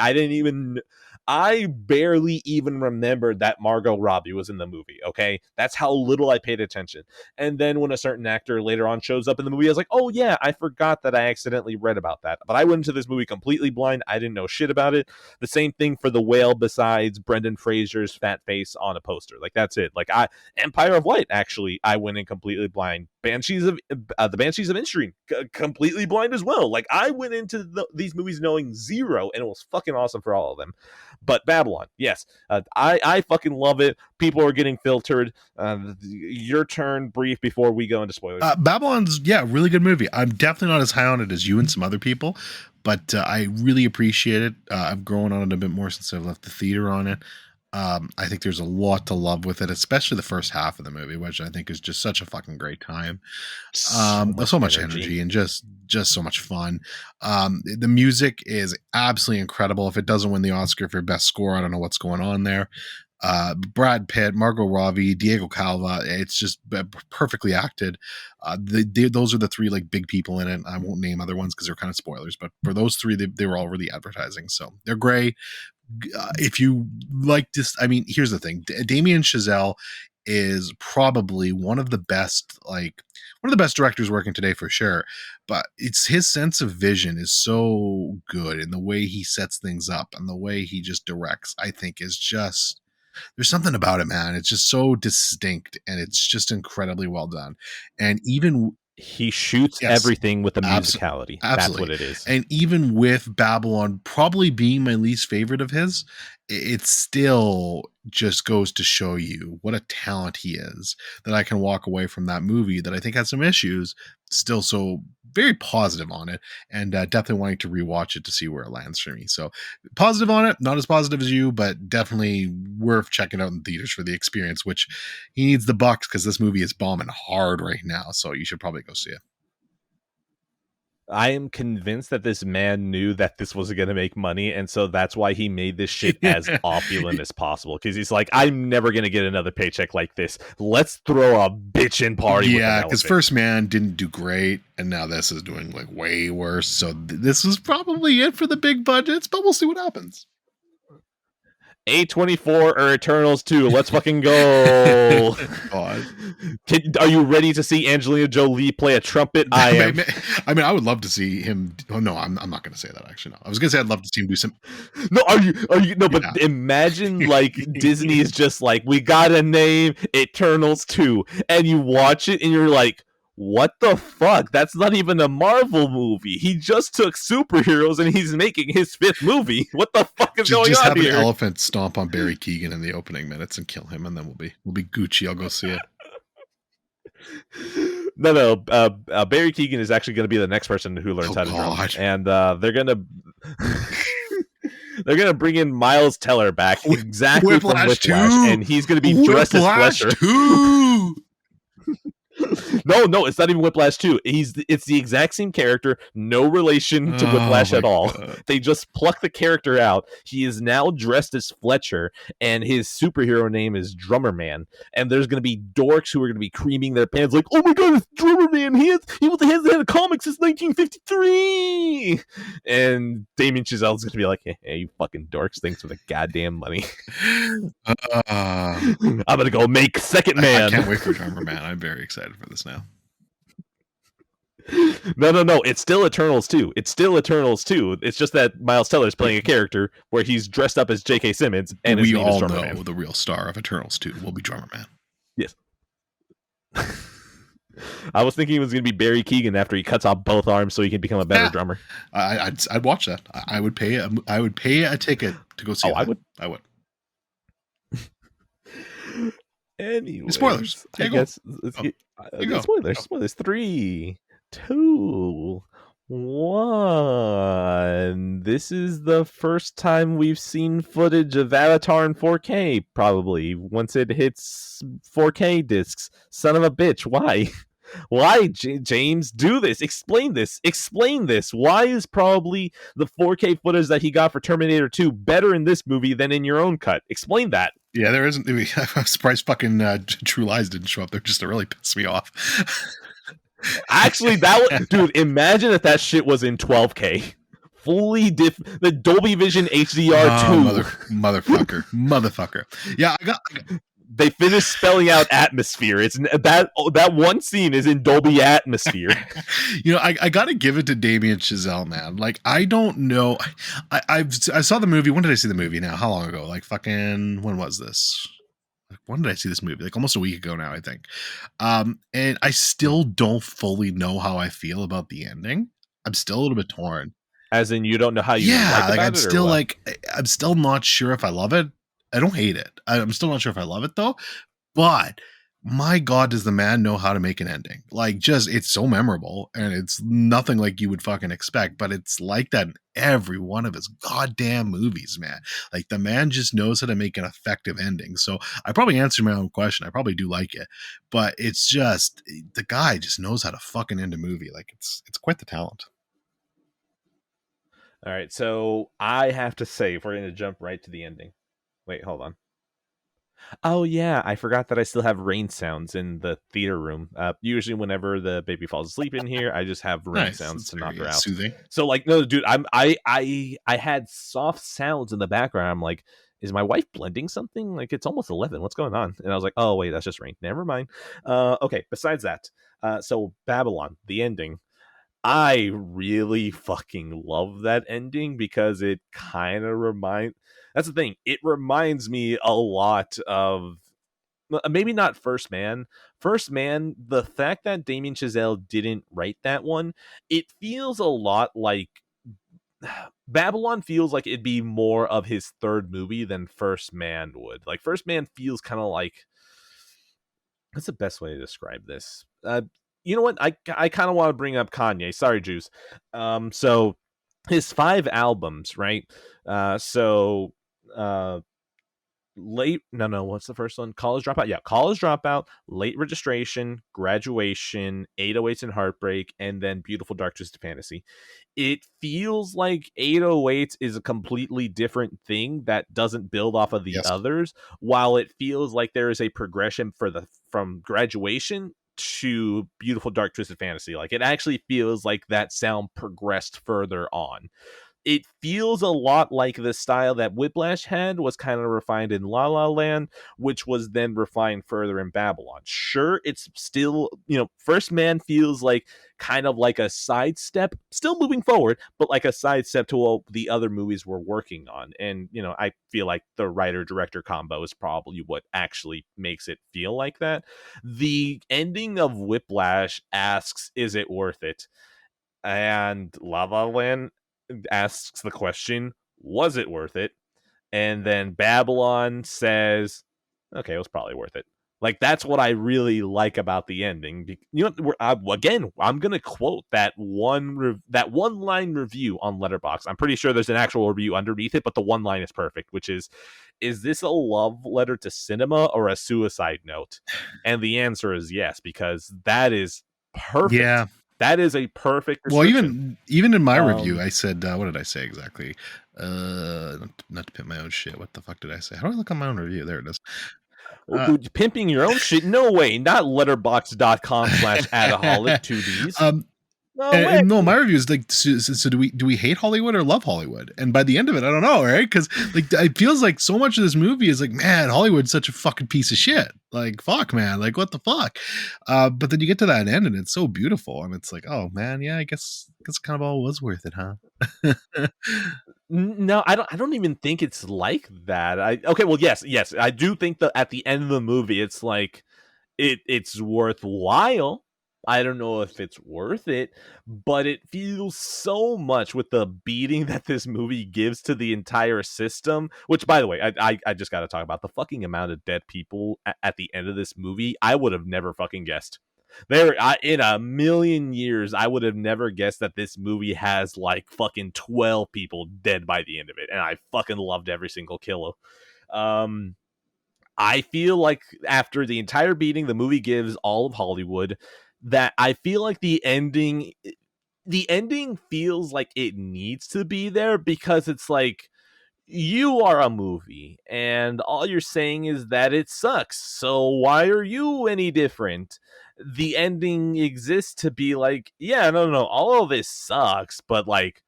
Speaker 1: I barely even remembered that Margot Robbie was in the movie, okay? That's how little I paid attention. And then when a certain actor later on shows up in the movie, I was like, oh yeah, I forgot that I accidentally read about that. But I went into this movie completely blind. I didn't know shit about it. The same thing for The Whale besides Brendan Fraser's fat face on a poster. Like, that's it. Like, Empire of Light, actually, I went in completely blind. The Banshees of Inisherin, completely blind as well. Like, I went into these movies knowing zero, and it was fucking awesome for all of them. But Babylon, yes, I fucking love it. People are getting filtered. Your turn, brief, before we go into spoilers.
Speaker 2: Babylon's, really good movie. I'm definitely not as high on it as you and some other people, but I really appreciate it. I've grown on it a bit more since I've left the theater on it. I think there's a lot to love with it, especially the first half of the movie, which I think is just such a fucking great time. So much energy and just so much fun. The music is absolutely incredible. If it doesn't win the Oscar for best score, I don't know what's going on there. Brad Pitt, Margot Robbie, Diego Calva, it's just perfectly acted. Those are the three like big people in it. I won't name other ones because they're kind of spoilers, but for those three, they were all really advertising, so they're great. If you like this, I mean, here's the thing: Damien Chazelle is probably one of the best directors working today for sure. But it's his sense of vision is so good, and the way he sets things up and the way he just directs, I think, is just, there's something about it, man. It's just so distinct, and it's just incredibly well done. And even
Speaker 1: he shoots everything with the musicality.
Speaker 2: Absolutely.
Speaker 1: That's what it is.
Speaker 2: And even with Babylon probably being my least favorite of his, it still just goes to show you what a talent he is, that I can walk away from that movie that I think has some issues, still so very positive on it, and definitely wanting to rewatch it to see where it lands for me. So positive on it, not as positive as you, but definitely worth checking out in theaters for the experience, which he needs the bucks because this movie is bombing hard right now. So you should probably go see it.
Speaker 1: I am convinced that this man knew that this was going to make money, and so that's why he made this shit as opulent as possible. Because he's like, I'm never going to get another paycheck like this. Let's throw a bitchin' party.
Speaker 2: Yeah, because First Man didn't do great, and now this is doing like way worse. So this is probably it for the big budgets, but we'll see what happens.
Speaker 1: A24 or Eternals 2. Let's fucking go. Are you ready to see Angelina Jolie play a trumpet? I am.
Speaker 2: I mean, I would love to see him. Oh no, I'm not going to say that. Actually, no. I was going to say I'd love to see him do some.
Speaker 1: No, are you? No, but imagine like Disney is just like, we got a name, Eternals 2, and you watch it and you're like, what the fuck? That's not even a Marvel movie. He just took superheroes and he's making his 5th movie. What the fuck is going on here?
Speaker 2: Just have an elephant stomp on Barry Keoghan in the opening minutes and kill him, and then we'll be Gucci. I'll go see it.
Speaker 1: No. Barry Keoghan is actually going to be the next person who learns how to drum, and they're gonna bring in Miles Teller back exactly from Whiplash, and he's going to be dressed as Fletcher. No, it's not even Whiplash 2. It's the exact same character, no relation to Whiplash at all. God. They just pluck the character out. He is now dressed as Fletcher, and his superhero name is Drummer Man. And there's going to be dorks who are going to be creaming their pants like, oh my god, it's Drummer Man! He hasn't had a comic since 1953! And Damien Chazelle's going to be like, hey, you fucking dorks, thanks for the goddamn money. I'm going to go make Second Man.
Speaker 2: I can't wait for Drummer Man. I'm very excited for this now.
Speaker 1: No. It's still Eternals 2. It's just that Miles Teller is playing a character where he's dressed up as J.K. Simmons, and his name is Drummer Man. We all know
Speaker 2: the real star of Eternals 2 will be Drummer Man.
Speaker 1: Yes. I was thinking it was going to be Barry Keoghan after he cuts off both arms so he can become a better drummer.
Speaker 2: I'd watch that. I would pay a ticket to go see
Speaker 1: Oh, I
Speaker 2: that.
Speaker 1: would.
Speaker 2: I would. Spoilers.
Speaker 1: Anyways, I
Speaker 2: Yeah, go.
Speaker 1: guess let's
Speaker 2: Oh,
Speaker 1: get
Speaker 2: you go.
Speaker 1: spoilers.
Speaker 2: Go.
Speaker 1: Spoilers. 3, 2, 1. This is the first time we've seen footage of Avatar in 4K. Probably once it hits 4K discs. Son of a bitch! Why? Why, James? Do this. Explain this. Explain this. Why is probably the 4K footage that he got for Terminator 2 better in this movie than in your own cut? Explain that.
Speaker 2: Yeah, there isn't. I'm surprised fucking True Lies didn't show up there just to really piss me off.
Speaker 1: Actually, dude, imagine if that shit was in 12K. Fully the Dolby Vision HDR 2.
Speaker 2: Motherfucker. Yeah,
Speaker 1: They finished spelling out atmosphere. It's that one scene is in Dolby Atmosphere.
Speaker 2: I gotta give it to Damien Chazelle, man. Like, I don't know. I saw the movie. When did I see the movie now? How long ago? Like, fucking, when was this? When did I see this movie? Like almost a week ago now, I think. And I still don't fully know how I feel about the ending. I'm still a little bit torn.
Speaker 1: As in, you don't know how you like about
Speaker 2: I'm
Speaker 1: it,
Speaker 2: still
Speaker 1: or what?
Speaker 2: like, I'm still not sure if I love it. I don't hate it. I'm still not sure if I love it though. But my God, does the man know how to make an ending? Like, just, it's so memorable, and it's nothing like you would fucking expect, but it's like that in every one of his goddamn movies, man. Like, the man just knows how to make an effective ending. So I probably answered my own question. I probably do like it, but it's just, the guy just knows how to fucking end a movie. Like, it's quite the talent.
Speaker 1: All right, so I have to say, if we're going to jump right to the ending. Wait, hold on. Oh yeah, I forgot that I still have rain sounds in the theater room. Usually, whenever the baby falls asleep in here, I just have rain
Speaker 2: Nice.
Speaker 1: sounds
Speaker 2: It's
Speaker 1: to knock her
Speaker 2: very
Speaker 1: out.
Speaker 2: soothing.
Speaker 1: So, like, no, dude, I had soft sounds in the background. I'm like, is my wife blending something? Like, it's almost 11. What's going on? And I was like, oh wait, that's just rain. Never mind. Okay. Besides that, so Babylon, the ending. I really fucking love that ending because it kind of that's the thing. It reminds me a lot of maybe not First Man. First Man, the fact that Damien Chazelle didn't write that one, it feels a lot like Babylon feels like it'd be more of his third movie than First Man would. Like First Man feels kind of like, what's the best way to describe this? You know what? I kind of want to bring up Kanye. Sorry, Juice. So his 5 albums, right? So late no what's the first one? College Dropout. Yeah, College Dropout, Late Registration, Graduation, 808s and Heartbreak, and then Beautiful Dark Twisted Fantasy. It feels like 808s is a completely different thing that doesn't build off of the
Speaker 2: Yes.
Speaker 1: others, while it feels like there is a progression from Graduation to Beautiful Dark Twisted Fantasy. Like it actually feels like that sound progressed further on. It feels a lot like the style that Whiplash had was kind of refined in La La Land, which was then refined further in Babylon. Sure, it's still, First Man feels like kind of like a sidestep, still moving forward, but like a sidestep to what the other movies were working on. And, I feel like the writer-director combo is probably what actually makes it feel like that. The ending of Whiplash asks, is it worth it? And La La Land asks the question, was it worth it? And then Babylon says, okay, it was probably worth it. Like that's what I really like about the ending. Again, I'm gonna quote that one line review on Letterboxd. I'm pretty sure there's an actual review underneath it, but the one line is perfect, which is this a love letter to cinema or a suicide note? And the answer is yes, because that is perfect.
Speaker 2: Yeah.
Speaker 1: That is a perfect
Speaker 2: description. Well, even in my review, I said, what did I say exactly? Not to pimp my own shit. What the fuck did I say? How do I look on my own review? There it is.
Speaker 1: Pimping your own shit? No way. Not letterbox.com/adaholic2ds.
Speaker 2: No, my review is like, so do we hate Hollywood or love Hollywood? And by the end of it, I don't know, right? Because like it feels like so much of this movie is like, man, Hollywood's such a fucking piece of shit. Like, fuck, man, like what the fuck? But then you get to that end and it's so beautiful, and it's like, oh man, yeah, I guess kind of all was worth it, huh?
Speaker 1: No, I don't even think it's like that. Yes, I do think that at the end of the movie, it's like it's worthwhile. I don't know if it's worth it, but it feels so much with the beating that this movie gives to the entire system. Which, by the way, I just got to talk about the fucking amount of dead people at the end of this movie. I would have never fucking guessed. In a million years, I would have never guessed that this movie has like fucking 12 people dead by the end of it, and I fucking loved every single kill. Um, I feel like after the entire beating the movie gives all of Hollywood, that I feel like the ending feels like it needs to be there because it's like you are a movie and all you're saying is that it sucks. So why are you any different? The ending exists to be like, yeah, no, all of this sucks, but like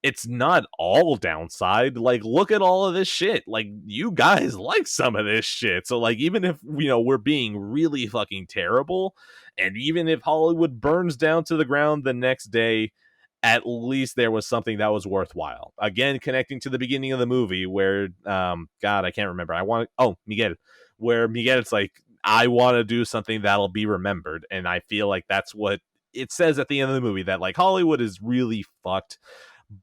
Speaker 1: it's not all downside. Like, look at all of this shit. Like, you guys like some of this shit. So, like, even if, we're being really fucking terrible, and even if Hollywood burns down to the ground the next day, at least there was something that was worthwhile. Again, connecting to the beginning of the movie where, God, I can't remember. Miguel, where Miguel, it's like, I want to do something that'll be remembered. And I feel like that's what it says at the end of the movie, that, like, Hollywood is really fucked,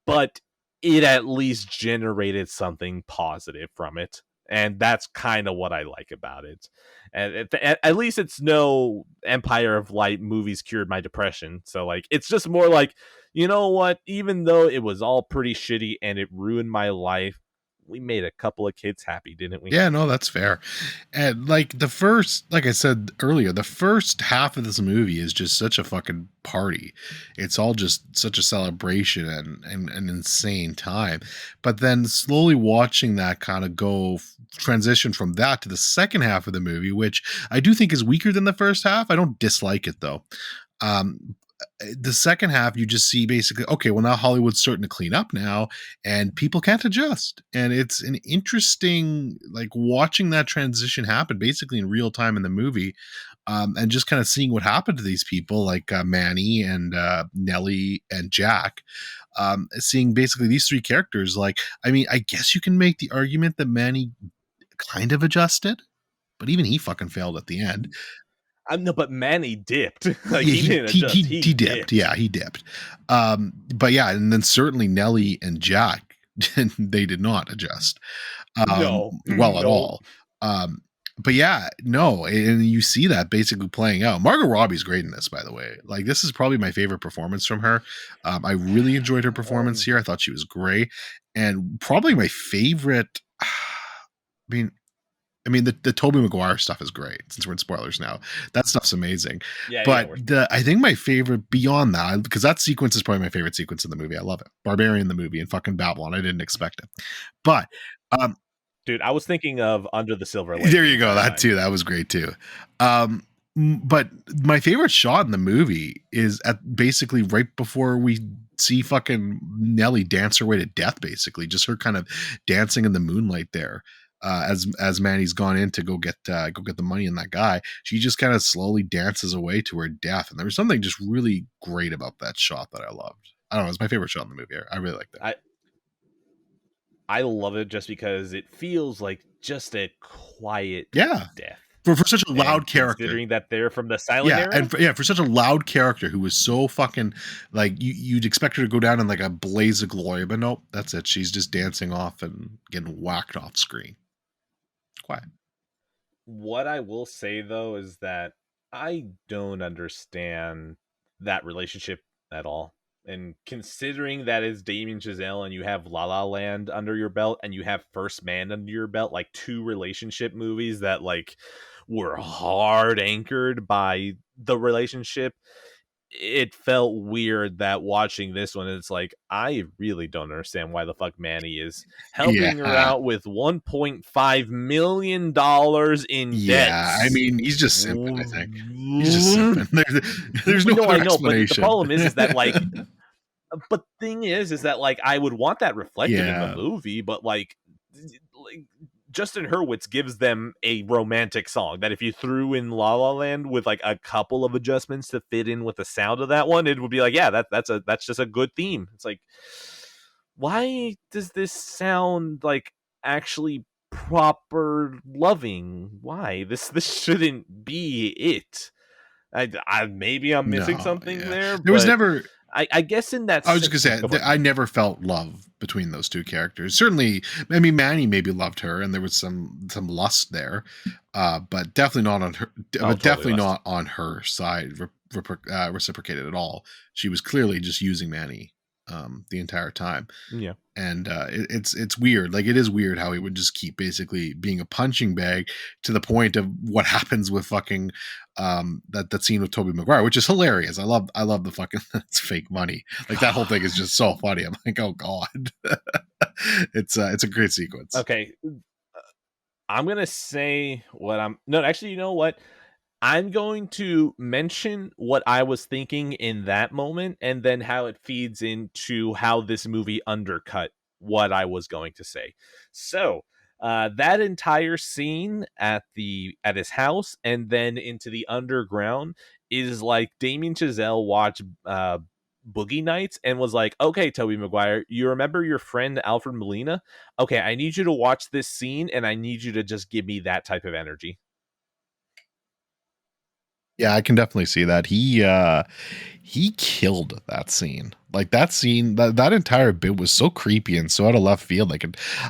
Speaker 1: but it at least generated something positive from it. And that's kind of what I like about it. And at least it's no Empire of Light movies cured my depression. So, like, it's just more like, you know what? Even though it was all pretty shitty and it ruined my life, we made a couple of kids happy, didn't we?
Speaker 2: Yeah, no, that's fair. And like like I said earlier, the first half of this movie is just such a fucking party. It's all just such a celebration and an insane time. But then slowly watching that kind of transition from that to the second half of the movie, which I do think is weaker than the first half. I don't dislike it though. Um, the second half, you just see basically, okay, well, now Hollywood's starting to clean up now, and people can't adjust. And it's an interesting, like, watching that transition happen basically in real time in the movie, and just kind of seeing what happened to these people, like Manny and Nellie and Jack. Seeing basically these three characters, like, I mean, I guess you can make the argument that Manny kind of adjusted, but even he fucking failed at the end.
Speaker 1: No, but Manny dipped. Like,
Speaker 2: Yeah,
Speaker 1: he didn't adjust. He
Speaker 2: he dipped.
Speaker 1: dipped.
Speaker 2: Yeah, he dipped. But yeah, and then certainly Nelly and Jack, they did not adjust
Speaker 1: No,
Speaker 2: well at
Speaker 1: no.
Speaker 2: all. But yeah, no, and you see that basically playing out. Margot Robbie's great in this, by the way. Like, this is probably my favorite performance from her. I really enjoyed her performance here. I thought she was great, and probably my favorite. I mean, the Tobey Maguire stuff is great. Since we're in spoilers now, that stuff's amazing.
Speaker 1: Yeah,
Speaker 2: But
Speaker 1: we're
Speaker 2: I think my favorite beyond that, because that sequence is probably my favorite sequence in the movie. I love it. Barbarian the movie and fucking Babylon. I didn't expect it, but um,
Speaker 1: dude. I was thinking of Under the Silver Lake
Speaker 2: there
Speaker 1: the
Speaker 2: you go.
Speaker 1: entire
Speaker 2: That
Speaker 1: time.
Speaker 2: too. That was great too. But my favorite shot in the movie is at basically right before we see fucking Nellie dance her way to death. Basically, just her kind of dancing in the moonlight there. As Manny's gone in to go get the money in that guy, she just kind of slowly dances away to her death, and there was something just really great about that shot that I loved. I don't know, it's my favorite shot in the movie. I really liked it.
Speaker 1: I love it just because it feels like just a quiet
Speaker 2: Yeah,
Speaker 1: death.
Speaker 2: for such a
Speaker 1: And
Speaker 2: loud character.
Speaker 1: considering that they're from the silent
Speaker 2: Yeah,
Speaker 1: era,
Speaker 2: for such a loud character who was so fucking, like, you'd expect her to go down in like a blaze of glory, but nope, that's it. She's just dancing off and getting whacked off screen. Quiet.
Speaker 1: what I will say though is that I don't understand that relationship at all. And considering that it's Damien Chazelle and you have La La Land under your belt and you have First Man under your belt, like two relationship movies that like were hard anchored by the relationship, it felt weird that watching this one, it's like, I really don't understand why the fuck Manny is helping her
Speaker 2: Yeah,
Speaker 1: out with $1.5 million in
Speaker 2: yeah. I
Speaker 1: debts.
Speaker 2: mean, he's just simping. I think he's just simping. There's no
Speaker 1: No,
Speaker 2: other
Speaker 1: I know, but the
Speaker 2: explanation.
Speaker 1: problem is that like, but thing is that like I would want that reflected in the
Speaker 2: Yeah,
Speaker 1: movie, but like Justin Hurwitz gives them a romantic song that if you threw in La La Land with like a couple of adjustments to fit in with the sound of that one, it would be like, yeah, that's just a good theme. It's like, why does this sound like actually proper loving? Why this shouldn't be it? Maybe I'm missing
Speaker 2: No,
Speaker 1: something
Speaker 2: yeah.
Speaker 1: there,
Speaker 2: There was
Speaker 1: but
Speaker 2: never
Speaker 1: I guess in that
Speaker 2: I was just
Speaker 1: yeah,
Speaker 2: gonna
Speaker 1: go for
Speaker 2: say
Speaker 1: it.
Speaker 2: I never felt love between those two characters. Certainly, I mean Manny maybe loved her, and there was some lust there, but definitely not on her.
Speaker 1: Oh,
Speaker 2: But
Speaker 1: totally
Speaker 2: definitely
Speaker 1: lust.
Speaker 2: not on her side reciprocated at all. She was clearly just using Manny the entire time,
Speaker 1: Yeah.
Speaker 2: and it's weird. Like it is weird how he would just keep basically being a punching bag to the point of what happens with fucking that scene with Tobey Maguire, which is hilarious. I love the fucking it's fake money. Like that whole thing is just so funny. I'm like, oh god, it's a great sequence.
Speaker 1: Okay, I'm gonna say what I'm. No, actually, you know what? I'm going to mention what I was thinking in that moment and then how it feeds into how this movie undercut what I was going to say. So, that entire scene at his house and then into the underground is like Damien Chazelle watched Boogie Nights and was like, "Okay, Toby Maguire, you remember your friend Alfred Molina? Okay, I need you to watch this scene and I need you to just give me that type of energy."
Speaker 2: Yeah, I can definitely see that. He killed that scene. Like that scene, that entire bit was so creepy and so out of left field. Like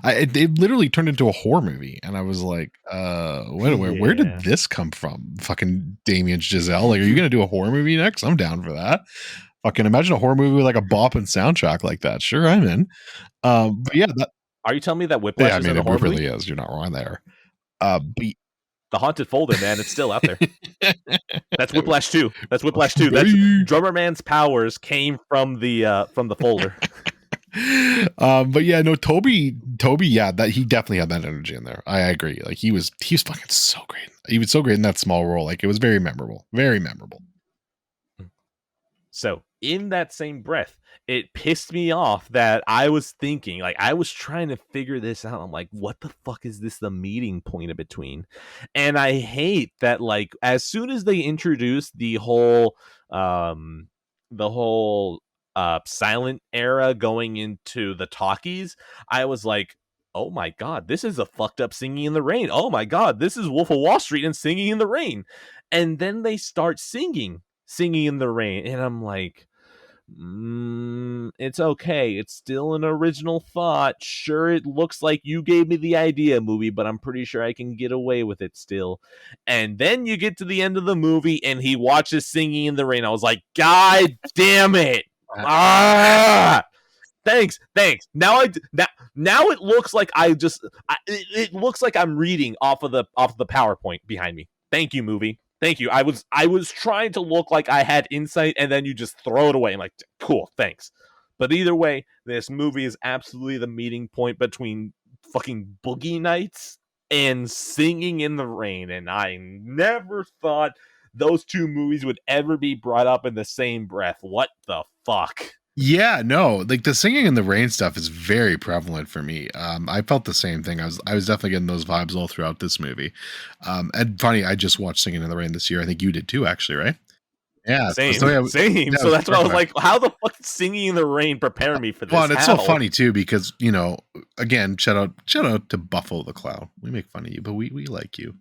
Speaker 2: it literally turned into a horror movie, and I was like, where did
Speaker 1: Yeah.
Speaker 2: this come from? Fucking Damien Giselle. Like, are you gonna do a horror movie next? I'm down for that. Fucking imagine a horror movie with like a bop and soundtrack like that. Sure, I'm in. But yeah,
Speaker 1: Are you telling me that
Speaker 2: yeah,
Speaker 1: Whiplash
Speaker 2: I mean,
Speaker 1: isn't a
Speaker 2: it
Speaker 1: horror movie?
Speaker 2: really is. You're not wrong there. But
Speaker 1: The Haunted Folder, man, it's still out there. That's Whiplash 2. That's Whiplash 2. That's
Speaker 2: Bye.
Speaker 1: Drummer Man's powers came from the folder.
Speaker 2: But yeah, no, Toby, yeah, that he definitely had that energy in there. I agree. Like he was fucking so great. He was so great in that small role. Like it was very memorable. Very memorable.
Speaker 1: So, in that same breath, it pissed me off that I was thinking, like, I was trying to figure this out. I'm like, what the fuck is this the meeting point of between? And I hate that, like, as soon as they introduced um, the whole, silent era going into the talkies, I was like, oh my god, this is a fucked up Singing in the Rain. Oh my god, this is Wolf of Wall Street and Singing in the Rain. And then they start Singing in the Rain, and I'm like, it's okay. It's still an original thought. Sure, it looks like you gave me the idea, movie, but I'm pretty sure I can get away with it still. And then you get to the end of the movie, and he watches Singing in the Rain. I was like, God damn it! Ah! Thanks. Now it looks like it looks like I'm reading off of the PowerPoint behind me. Thank you, movie. Thank you. I was trying to look like I had insight, and then you just throw it away. I'm like, cool, thanks. But either way, this movie is absolutely the meeting point between fucking Boogie Nights and Singing in the Rain, and I never thought those two movies would ever be brought up in the same breath. What the fuck?
Speaker 2: Yeah, no, like the singing in the rain stuff is very prevalent for me. I felt the same thing. I was definitely getting those vibes all throughout this movie. And funny, I just watched Singing in the Rain this year. I think you did too, actually, right? Yeah. So
Speaker 1: Same,
Speaker 2: yeah,
Speaker 1: same.
Speaker 2: yeah, it
Speaker 1: So
Speaker 2: was
Speaker 1: that's why I was
Speaker 2: perfect.
Speaker 1: like, how the fuck is Singing in the Rain prepare me for
Speaker 2: Well,
Speaker 1: this?
Speaker 2: and it's so
Speaker 1: How?
Speaker 2: funny too because again, shout out to Buffalo the Clown. We make fun of you, but we like you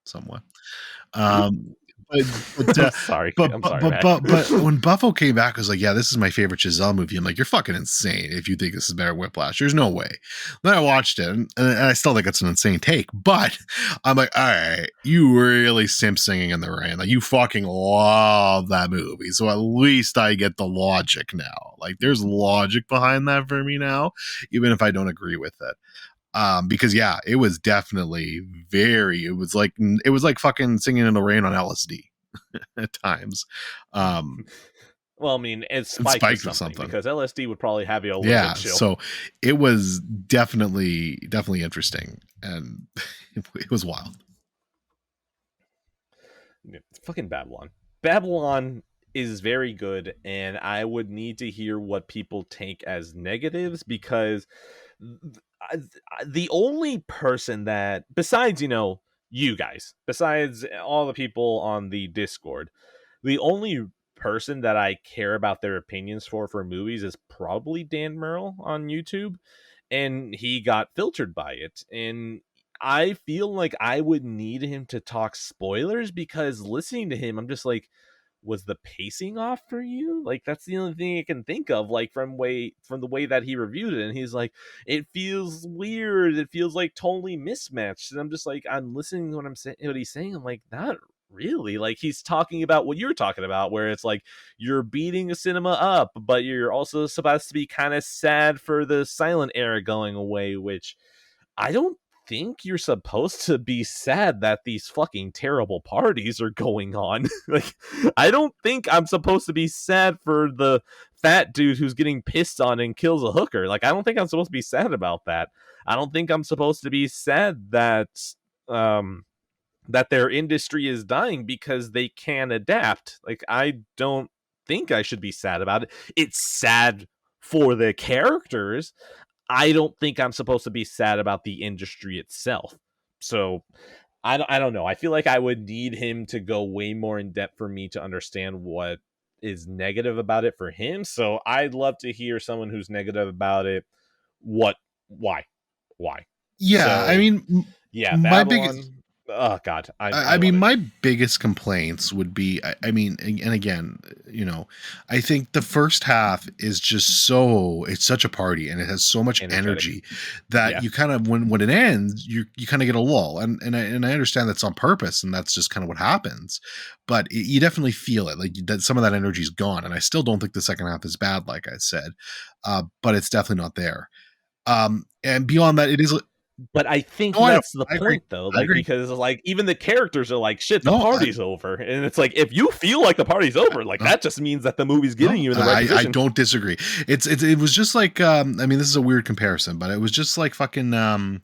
Speaker 2: somewhat. Um, but but
Speaker 1: I'm
Speaker 2: uh,
Speaker 1: sorry.
Speaker 2: but
Speaker 1: I'm
Speaker 2: but
Speaker 1: sorry,
Speaker 2: but
Speaker 1: Mac.
Speaker 2: but but when Buffalo came back, I was like, yeah, this is my favorite Giselle movie. I'm like, you're fucking insane if you think this is better than Whiplash. There's no way. Then I watched it, and I still think it's an insane take. But I'm like, all right, you really simp Singing in the Rain. Like you fucking love that movie. So at least I get the logic now. Like there's logic behind that for me now, even if I don't agree with it. Because yeah, it was definitely it was like fucking Singing in the Rain on LSD at times. Um,
Speaker 1: Well, I mean, it's
Speaker 2: and
Speaker 1: spiked with
Speaker 2: spiked with
Speaker 1: something
Speaker 2: something.
Speaker 1: because LSD would probably have you a little bit
Speaker 2: Yeah,
Speaker 1: chill.
Speaker 2: so it was definitely interesting, and it was wild.
Speaker 1: Fucking Babylon. Babylon is very good, and I would need to hear what people take as negatives because the only person that, besides, you guys, besides all the people on the Discord, the only person that I care about their opinions for movies is probably Dan Merle on YouTube, and he got filtered by it. And I feel like I would need him to talk spoilers, because listening to him, I'm just like, was the pacing off for you? Like, that's the only thing I can think of, like, from the way that he reviewed it. And he's like, it feels weird. It feels like totally mismatched. And I'm just like, I'm listening to what he's saying. I'm like, not really. Like, he's talking about what you're talking about, where it's like you're beating a cinema up, but you're also supposed to be kind of sad for the silent era going away, which I don't think you're supposed to be sad that these fucking terrible parties are going on. Like, I don't think I'm supposed to be sad for the fat dude who's getting pissed on and kills a hooker. Like, I don't think I'm supposed to be sad about that. I don't think I'm supposed to be sad um that their industry is dying because they can adapt. Like, I don't think I should be sad about it. It's sad for the characters. I don't think I'm supposed to be sad about the industry itself. So I don't know. I feel like I would need him to go way more in depth for me to understand what is negative about it for him. So I'd love to hear someone who's negative about it. What? Why? Why?
Speaker 2: Yeah, I
Speaker 1: So
Speaker 2: mean,
Speaker 1: yeah,
Speaker 2: my biggest
Speaker 1: Babylon. Oh God, I
Speaker 2: I
Speaker 1: love
Speaker 2: mean,
Speaker 1: it.
Speaker 2: my biggest complaints would be, I mean, and again, you know, I think the first half is just it's such a party and it has so much
Speaker 1: Energetic.
Speaker 2: energy that
Speaker 1: Yeah.
Speaker 2: you kind of, when it ends, you kind of get a lull. And I understand that's on purpose and that's just kind of what happens, but you definitely feel it. Like that, some of that energy is gone. And I still don't think the second half is bad, like I said, but it's definitely not there. And beyond that, it is,
Speaker 1: But I think
Speaker 2: no, I know.
Speaker 1: that's the
Speaker 2: I agree.
Speaker 1: point, though,
Speaker 2: I
Speaker 1: like,
Speaker 2: agree.
Speaker 1: because, like, even the characters are like, "Shit, the
Speaker 2: No,
Speaker 1: party's over," and it's like, if you feel like the party's over, like,
Speaker 2: no,
Speaker 1: that just means that the movie's getting
Speaker 2: no,
Speaker 1: you in the right
Speaker 2: I
Speaker 1: position.
Speaker 2: don't disagree. It was just like, I mean, this is a weird comparison, but it was just like fucking the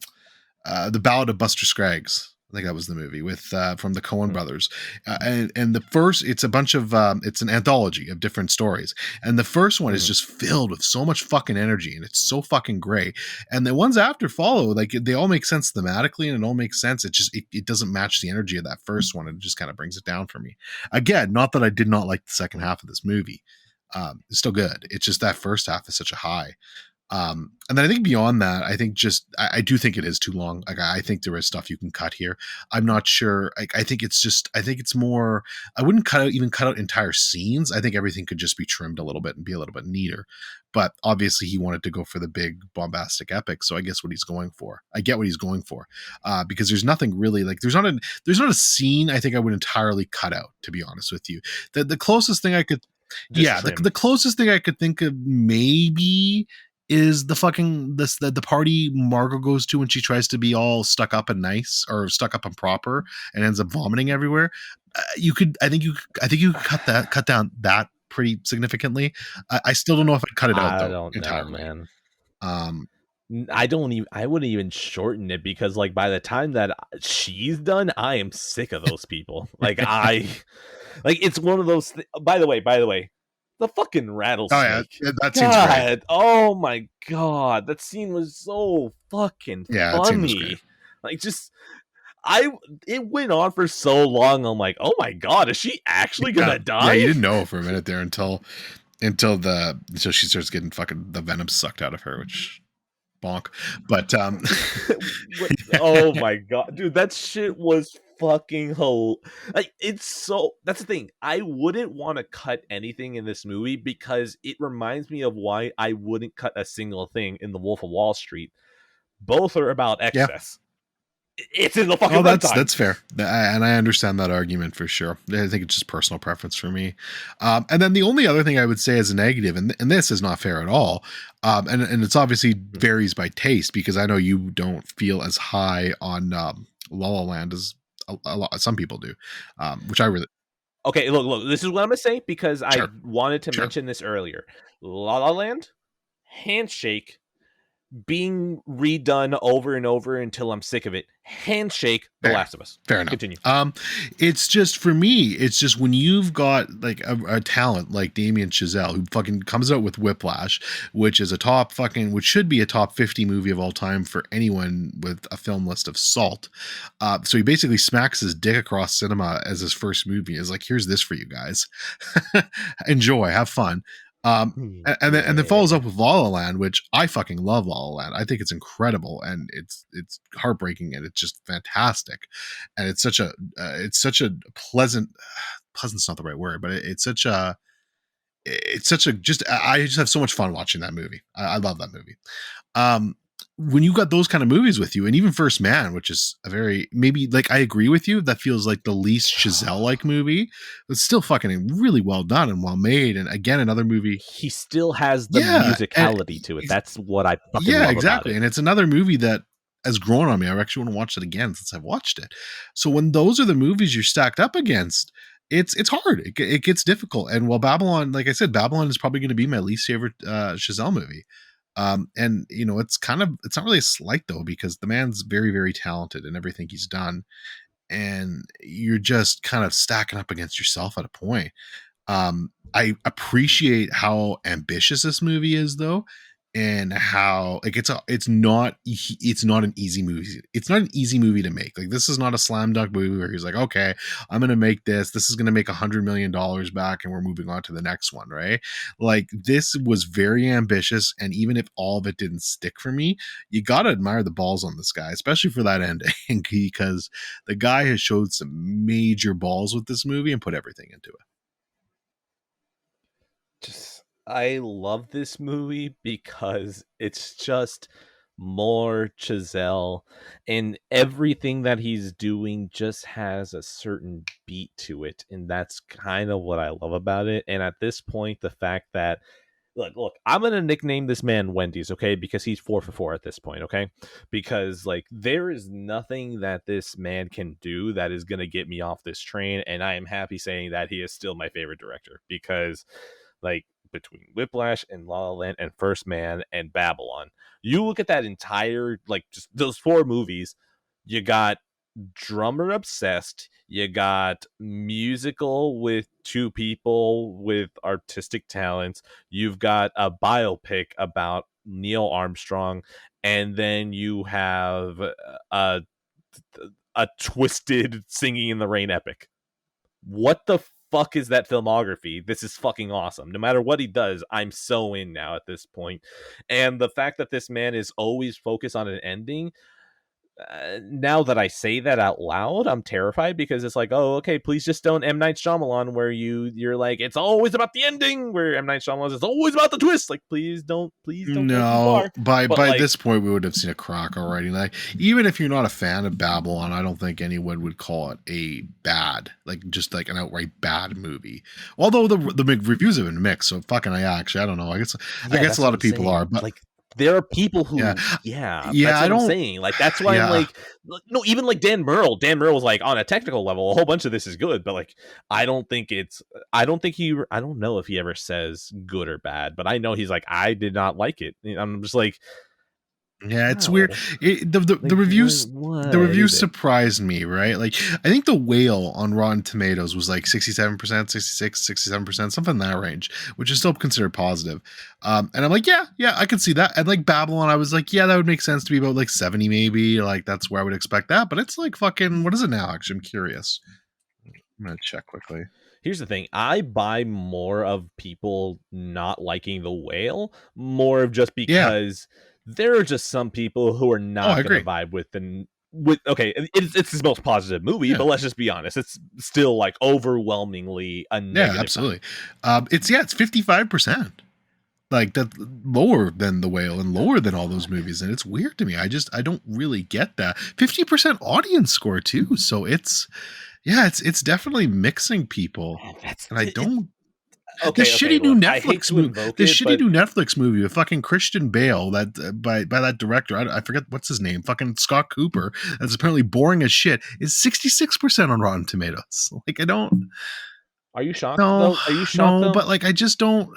Speaker 2: Ballad of Buster Scraggs. I think that was the movie with from the Coen
Speaker 1: Mhm,
Speaker 2: brothers, and the first, it's a bunch of it's an anthology of different stories, and the first one is
Speaker 1: mhm.
Speaker 2: just filled with so much fucking energy, and it's so fucking great, and the ones after follow, like they all make sense thematically, and it all makes sense. It doesn't match the energy of that first one, and it just kind of brings it down for me. Again, not that I did not like the second half of this movie. It's still good. It's just that first half is such a high. And then I think beyond that, I think just I do think it is too long. Like I think there is stuff you can cut here. I'm not sure. I think it's just I think it's more. I wouldn't cut out entire scenes. I think everything could just be trimmed a little bit and be a little bit neater. But obviously, he wanted to go for the big bombastic epic, so I guess what he's going for. I get what he's going for, because there's nothing really like there's not a scene I think I would entirely cut out. To be honest with you, the closest thing I could,
Speaker 1: Just
Speaker 2: yeah,
Speaker 1: trim.
Speaker 2: the closest thing I could think of maybe is the fucking the party Margot goes to when she tries to be all stuck up and nice or stuck up and proper and ends up vomiting everywhere. You could, I think you could cut down that pretty significantly. I still don't know if I'd cut it out
Speaker 1: I
Speaker 2: though
Speaker 1: don't know,
Speaker 2: entirely.
Speaker 1: man.
Speaker 2: Um,
Speaker 1: I wouldn't even shorten it, because, like, by the time that she's done, I am sick of those people. Like, like, it's one of those by the way, the fucking
Speaker 2: oh yeah,
Speaker 1: rattlesnake.
Speaker 2: that seems great.
Speaker 1: God, oh my god, that scene was so fucking
Speaker 2: Yeah, that scene was great.
Speaker 1: funny. Like, just I it went on for so long. I'm like, "Oh my god, is she actually
Speaker 2: Yeah,
Speaker 1: gonna
Speaker 2: yeah,
Speaker 1: die?"
Speaker 2: you didn't know for a minute there until she starts getting fucking the venom sucked out of her, which bonk. But
Speaker 1: What? Oh my god, dude, that shit was fucking like, it's so that's the thing. I wouldn't want to cut anything in this movie, because it reminds me of why I wouldn't cut a single thing in The Wolf of Wall Street. Both are about
Speaker 2: yeah.
Speaker 1: excess. It's in the
Speaker 2: Oh,
Speaker 1: fucking runtime.
Speaker 2: that's fair, and I understand that argument for sure. I think it's just personal preference for me. And then the only other thing I would say as a negative, and this is not fair at all, and it's obviously varies by taste because I know you don't feel as high on La La Land as a lot some people do, which I really
Speaker 1: Okay, look. This is what I'm gonna say, because I
Speaker 2: sure
Speaker 1: wanted to
Speaker 2: sure
Speaker 1: mention this earlier. La La Land, Handshake, being redone over and over until I'm sick of it. Handshake, The
Speaker 2: fair.
Speaker 1: Last of Us.
Speaker 2: Fair enough.
Speaker 1: Continue.
Speaker 2: It's just for me, it's just when you've got like a talent like Damien Chazelle who fucking comes out with Whiplash, which is which should be a top 50 movie of all time for anyone with a film list of salt. So he basically smacks his dick across cinema as his first movie. Is like, here's this for you guys. Enjoy, have fun. And then follows up with La La Land, which I fucking love. La La Land, I think it's incredible, and it's heartbreaking, and it's just fantastic, and it's such a pleasant's not the right word, but it's such a just I just have so much fun watching that movie. I love that movie. Um, when you got those kind of movies with you, and even First Man, which is a very maybe like I agree with you, that feels like the least Chazelle like movie, but still fucking really well done and well made. And again, another movie.
Speaker 1: He still has the
Speaker 2: Yeah,
Speaker 1: musicality to it. That's what I fucking
Speaker 2: yeah,
Speaker 1: love about
Speaker 2: exactly.
Speaker 1: it.
Speaker 2: And it's another movie that has grown on me. I actually want to watch it again since I've watched it. So when those are the movies you're stacked up against, it's hard. It gets difficult. And while Babylon, like I said, Babylon is probably going to be my least favorite Chazelle movie. And it's not really a slight though, because the man's very, very talented in everything he's done. And you're just kind of stacking up against yourself at a point. I appreciate how ambitious this movie is though, and how like it's not an easy movie. It's not an easy movie to make. Like this is not a slam dunk movie where he's like, okay, I'm gonna make this is gonna make $100 million back and we're moving on to the next one, right? Like this was very ambitious, and even if all of it didn't stick for me, you gotta admire the balls on this guy, especially for that ending because the guy has showed some major balls with this movie and put everything into it.
Speaker 1: Just I love this movie because it's just more Chazelle, and everything that he's doing just has a certain beat to it, and that's kind of what I love about it. And at this point, the fact that look, I'm gonna nickname this man Wendy's, okay? Because he's 4 for 4 at this point, okay? Because like there is nothing that this man can do that is gonna get me off this train, and I am happy saying that he is still my favorite director because, like, between Whiplash and La La Land and First Man and Babylon, you look at that entire like just those 4 movies, you got drummer obsessed, you got musical with 2 people with artistic talents, you've got a biopic about Neil Armstrong, and then you have a twisted Singing in the Rain epic. What the fuck is that filmography? This is fucking awesome. No matter what he does, I'm so in now at this point. And the fact that this man is always focused on an ending, now that I say that out loud, I'm terrified because it's like, oh, okay, please just don't M. Night Shyamalan, where you're like, it's always about the ending, where M. Night Shyamalan is it's always about the twist. Like, please don't go too
Speaker 2: No,
Speaker 1: far. But
Speaker 2: by
Speaker 1: like,
Speaker 2: this point we would have seen a crock already. Like even if you're not a fan of Babylon, I don't think anyone would call it a bad, like just like an outright bad movie. Although the reviews have been mixed, so fucking I don't know. I
Speaker 1: yeah,
Speaker 2: guess a
Speaker 1: that's what
Speaker 2: lot
Speaker 1: I'm
Speaker 2: of people
Speaker 1: saying.
Speaker 2: are, but
Speaker 1: Like, there are people
Speaker 2: yeah,
Speaker 1: who, yeah,
Speaker 2: yeah,
Speaker 1: that's
Speaker 2: I
Speaker 1: what I'm
Speaker 2: don't,
Speaker 1: saying. Like, that's why I'm
Speaker 2: yeah,
Speaker 1: like, no, even like Dan Merle. Dan Merle was like, on a technical level, a whole bunch of this is good, but like, I don't think I don't know if he ever says good or bad, but I know he's like, I did not like it. I'm just like,
Speaker 2: yeah, it's weird.
Speaker 1: how?
Speaker 2: The
Speaker 1: Like,
Speaker 2: the
Speaker 1: what
Speaker 2: reviews
Speaker 1: is it?
Speaker 2: surprised me, right? Like I think The Whale on Rotten Tomatoes was like 67%, 66, 67%, something in that range, which is still considered positive. And I'm like, yeah, I could see that. And like Babylon, I was like, yeah, that would make sense to be about like 70 maybe. Like that's where I would expect that. But it's like fucking what is it now? Actually, I'm curious. I'm gonna check quickly.
Speaker 1: Here's the thing. I buy more of people not liking the whale, more of just
Speaker 2: Yeah.
Speaker 1: because there are just some people who are
Speaker 2: Oh, I
Speaker 1: not going to
Speaker 2: agree.
Speaker 1: vibe with okay, it's his most positive movie,
Speaker 2: Yeah.
Speaker 1: but let's just be honest, it's still like overwhelmingly a
Speaker 2: Yeah,
Speaker 1: negative vibe.
Speaker 2: absolutely. It's 55%. Like that lower than The Whale and lower than all those movies, and it's weird to me. I don't really get that 50% audience score too. So it's definitely mixing people,
Speaker 1: Man, that's
Speaker 2: and I
Speaker 1: it.
Speaker 2: don't. This
Speaker 1: Okay,
Speaker 2: shitty new
Speaker 1: look, I hate
Speaker 2: Netflix
Speaker 1: to
Speaker 2: movie,
Speaker 1: invoke
Speaker 2: this
Speaker 1: it,
Speaker 2: shitty
Speaker 1: but
Speaker 2: new Netflix movie with fucking Christian Bale that by that director, I forget what's his name, fucking Scott Cooper. That's apparently boring as shit. Is 66% on Rotten Tomatoes. Like I don't.
Speaker 1: are you shocked
Speaker 2: No,
Speaker 1: though? Are you shocked
Speaker 2: no,
Speaker 1: though?
Speaker 2: but like I just don't.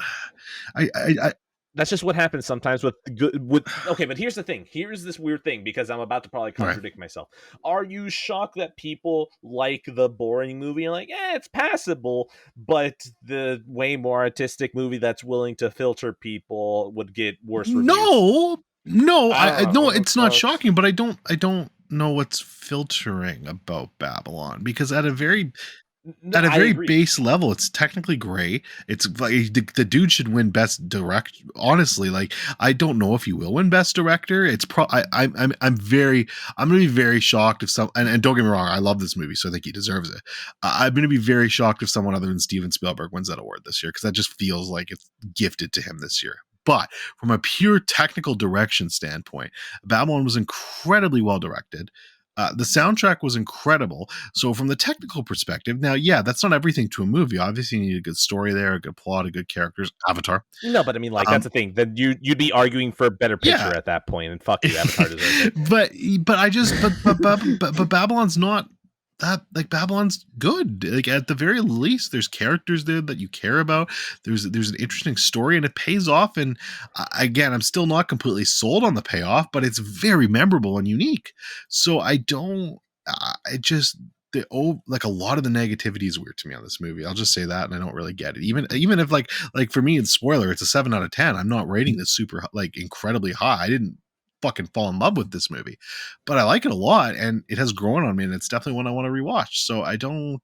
Speaker 2: I
Speaker 1: That's just what happens sometimes with good with okay, but here's the thing. Here's this weird thing because I'm about to probably
Speaker 2: right.
Speaker 1: contradict myself. Are you shocked that people like the boring movie and like, it's passable, but the way more artistic movie that's willing to filter people would get worse reviews?
Speaker 2: No, no, I no,
Speaker 1: Oh,
Speaker 2: it's not shocking, but I don't know what's filtering about Babylon because at a very
Speaker 1: No,
Speaker 2: At a
Speaker 1: I
Speaker 2: very
Speaker 1: agree.
Speaker 2: base level, it's technically gray. It's like the dude should win best direct. Honestly, like I don't know if he will win best director. It's I'm gonna be very shocked if and don't get me wrong, I love this movie, so I think he deserves it. I'm gonna be very shocked if someone other than Steven Spielberg wins that award this year because that just feels like it's gifted to him this year. But from a pure technical direction standpoint, Babylon was incredibly well directed. The soundtrack was incredible. So from the technical perspective, now, yeah, that's not everything to a movie. Obviously, you need a good story there, a good plot, a good characters. Avatar.
Speaker 1: No, but I mean, like, that's
Speaker 2: Um,
Speaker 1: the thing. Then you'd be arguing for a better
Speaker 2: yeah,
Speaker 1: picture at that point, and fuck you, Avatar deserves it.
Speaker 2: but I just but Babylon's not that, like, Babylon's good. Like, at the very least, there's characters there that you care about. There's an interesting story and it pays off. And again, I'm still not completely sold on the payoff, but it's very memorable and unique. So I don't. I just like a lot of the negativity is weird to me on this movie. I'll just say that, and I don't really get it. Even if like for me, it's spoiler. It's a 7 out of 10. I'm not rating this super like incredibly high. I didn't fucking fall in love with this movie, but I like it a lot, and it has grown on me, and it's definitely one I want to rewatch. So I don't.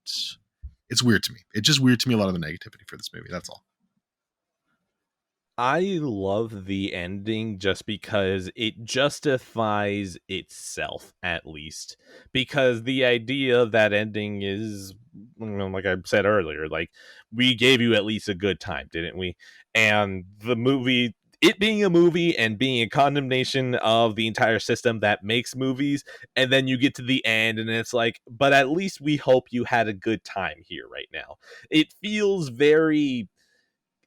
Speaker 2: It's weird to me. It's just weird to me, a lot of the negativity for this movie. That's all.
Speaker 1: I love the ending just because it justifies itself, at least. Because the idea of that ending is, like I said earlier, like, we gave you at least a good time, didn't we? And the movie, it being a movie and being a condemnation of the entire system that makes movies, and then you get to the end and it's like, but at least we hope you had a good time here right now. It feels very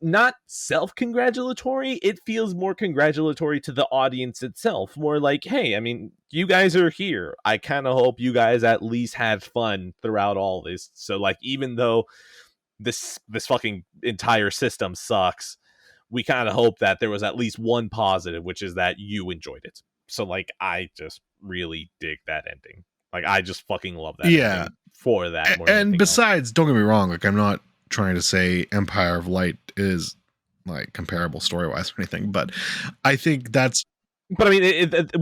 Speaker 1: not self-congratulatory. It feels more congratulatory to the audience itself, more like, hey, I mean, you guys are here, I kind of hope you guys at least had fun throughout all this. So, like, even though this fucking entire system sucks, we kind of hope that there was at least one positive, which is that you enjoyed it. So, like, I just really dig that ending. Like, I just fucking love that
Speaker 2: Yeah,
Speaker 1: ending for that more than
Speaker 2: and
Speaker 1: anything else.
Speaker 2: besides, don't get me wrong. Like, I'm not trying to say Empire of Light is like comparable story wise or anything, but I think that's
Speaker 1: But I mean, it's a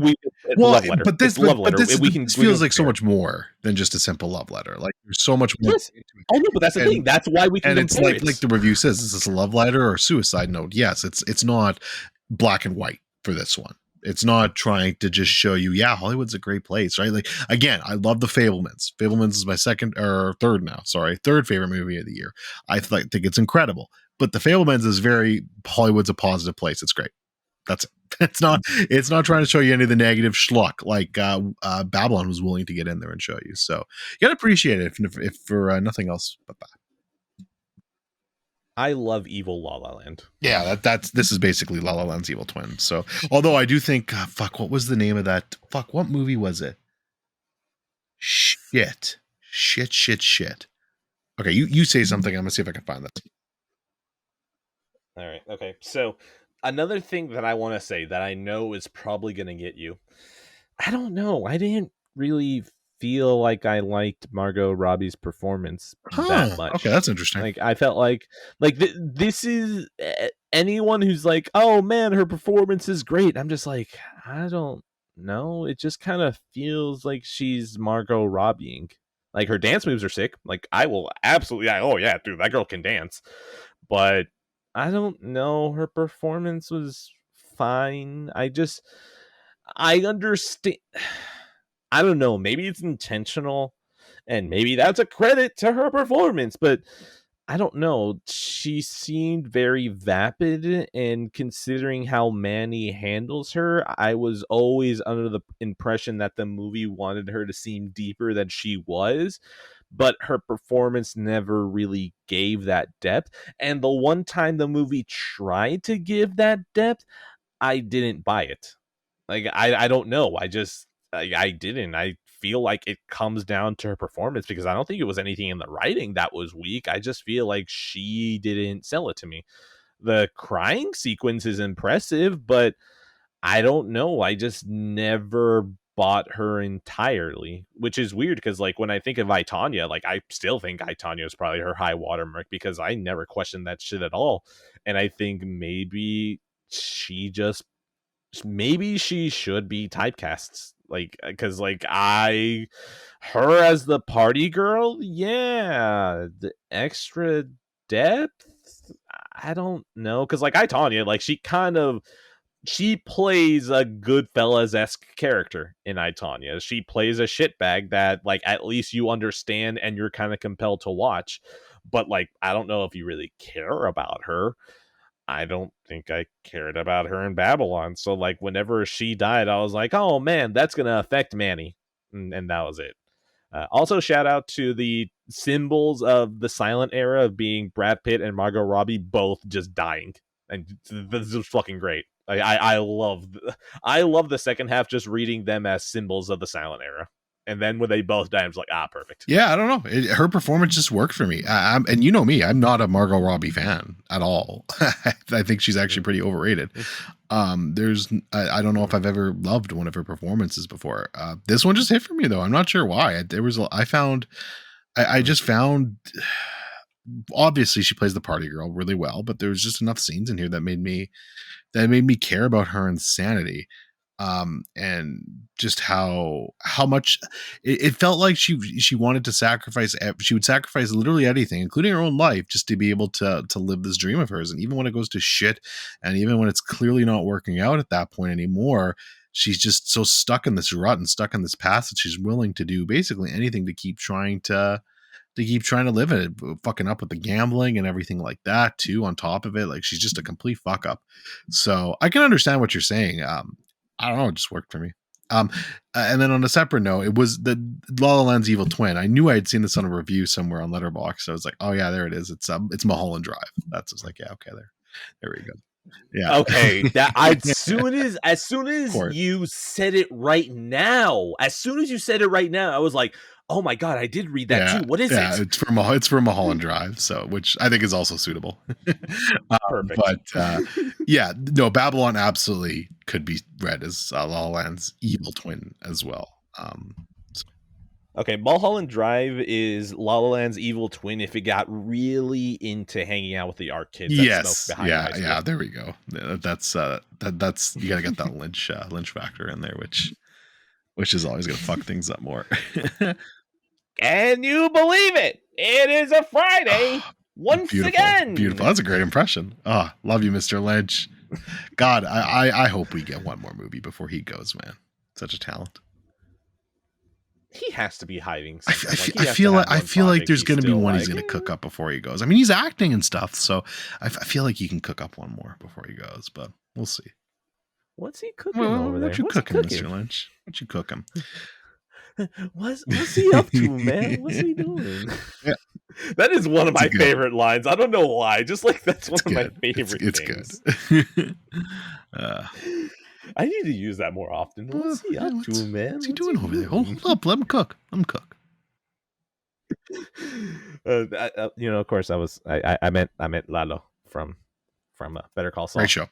Speaker 2: well,
Speaker 1: love letter.
Speaker 2: but
Speaker 1: It's a love
Speaker 2: but
Speaker 1: letter. We can
Speaker 2: this
Speaker 1: we can
Speaker 2: feels like so
Speaker 1: compare.
Speaker 2: much more than just a simple love letter. Like, there's so much more
Speaker 1: Yes.
Speaker 2: into
Speaker 1: Oh no, but that's the
Speaker 2: it.
Speaker 1: thing. That's why we can
Speaker 2: And it's
Speaker 1: compare
Speaker 2: like
Speaker 1: it.
Speaker 2: the review says, is this a love letter or a suicide note? Yes, it's not black and white for this one. It's not trying to just show you, yeah, Hollywood's a great place, right? Like, again, I love the Fablemans. Fablemans is my second or third now, sorry, third favorite movie of the year. I think it's incredible. But the Fablemans is very Hollywood's a positive place. It's great. That's it. It's not trying to show you any of the negative schluck like Babylon was willing to get in there and show you. So you gotta appreciate it if for nothing else but that.
Speaker 1: I love evil La La Land.
Speaker 2: Yeah, that's this is basically La La Land's evil twin. So, although I do think, fuck, what was the name of that? Fuck, what movie was it? Shit. Okay, you say something. I'm gonna see if I can find this.
Speaker 1: All right. Okay. So another thing that I want to say that I know is probably going to get you. I don't know. I didn't really feel like I liked Margot Robbie's performance that
Speaker 2: Huh? Okay,
Speaker 1: much.
Speaker 2: that's interesting.
Speaker 1: Like, I felt like this is anyone who's like, "Oh man, her performance is great." I'm just like, I don't know. It just kind of feels like she's Margot Robbieing. Like, her dance moves are sick. Like, I will absolutely, oh yeah, dude, that girl can dance. But I don't know. Her performance was fine. I understand. I don't know. Maybe it's intentional, and maybe that's a credit to her performance, but I don't know. She seemed very vapid, and considering how Manny handles her, I was always under the impression that the movie wanted her to seem deeper than she was, but her performance never really gave that depth. And the one time the movie tried to give that depth, I didn't buy it. Like, I don't know. I didn't. I feel like it comes down to her performance because I don't think it was anything in the writing that was weak. I just feel like she didn't sell it to me. The crying sequence is impressive, but I don't know. I just never bought her entirely, which is weird because, like, when I think of I, Tonya, like, I still think I, Tonya is probably her high watermark because I never questioned that shit at all. And I think she just maybe she should be typecast like because like I her as the party girl, yeah, the extra depth. I don't know because like I Tanya, like she plays a Goodfellas-esque character in I, Tonya. She plays a shitbag that, like, at least you understand and you're kind of compelled to watch. But, like, I don't know if you really care about her. I don't think I cared about her in Babylon. So, like, whenever she died, I was like, oh, man, that's going to affect Manny. And that was it. Also, shout out to the symbols of the silent era of being Brad Pitt and Margot Robbie both just dying. And this is fucking great. I love the second half just reading them as symbols of the silent era. And then when they both die, I'm just like, perfect.
Speaker 2: Yeah, I don't know. Her performance just worked for me. And you know me, I'm not a Margot Robbie fan at all. I think she's actually pretty overrated. I don't know if I've ever loved one of her performances before. This one just hit for me though. I'm not sure why. I just found obviously she plays the party girl really well, but there was just enough scenes in here that made me care about her insanity. And just how much it felt like she wanted to sacrifice. She would sacrifice literally anything, including her own life, just to be able to live this dream of hers. And even when it goes to shit, and even when it's clearly not working out at that point anymore, she's just so stuck in this rut and stuck in this past that she's willing to do basically anything to keep trying to live it, fucking up with the gambling and everything like that too. On top of it, like she's just a complete fuck up. So I can understand what you're saying. I don't know, it just worked for me. And then on a separate note, it was the La La Land's evil twin. I knew I had seen this on a review somewhere on Letterboxd. So I was like, oh yeah, there it is. It's Mulholland Drive. That's just like, yeah, okay, there we go. Yeah.
Speaker 1: Okay. That as soon as you said it right now, I was like, oh my god, I did read that too. What is it?
Speaker 2: It's from Mulholland Drive, so which I think is also suitable.
Speaker 1: Perfect.
Speaker 2: But yeah, no, Babylon absolutely could be read as La La Land's evil twin as well.
Speaker 1: Okay, Mulholland Drive is La La Land's evil twin if it got really into hanging out with the art kids.
Speaker 2: Yes, yeah, there we go. That's you gotta get that Lynch factor in there, which is always gonna fuck things up more.
Speaker 1: Can you believe it? It is a Friday once again.
Speaker 2: Beautiful. That's a great impression. Love you, Mr. Lynch. God, I hope we get one more movie before he goes, man. Such a talent.
Speaker 1: He has to be hiding something.
Speaker 2: I feel like there's going to be one he's going to cook up before he goes. I mean, he's acting and stuff, so I feel like he can cook up one more before he goes, but we'll see.
Speaker 1: What's he cooking over there?
Speaker 2: What you cooking, Mr. Lynch? What you cooking?
Speaker 1: What's he up to, man? What's he doing? Yeah. That is one of my favorite lines. I don't know why. Just like that's one of my favorite things. It's good. I need to use that more often. What's he up to, man?
Speaker 2: What's he doing over there? Hold up. Let him cook.
Speaker 1: Of course, I meant Lalo from Better Call Saul.
Speaker 2: Great show.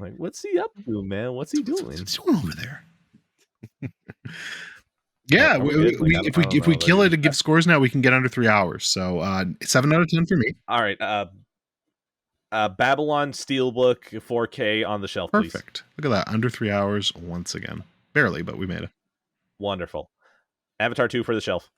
Speaker 1: Like, what's he up to, man? What's he doing?
Speaker 2: What's he doing over there? Yeah, if we kill it and give scores now, we can get under 3 hours. So 7 out of 10 for me.
Speaker 1: All right. Babylon Steelbook 4K on the shelf, please.
Speaker 2: Perfect. Look at that. Under 3 hours once again. Barely, but we made it.
Speaker 1: Wonderful. Avatar 2 for the shelf.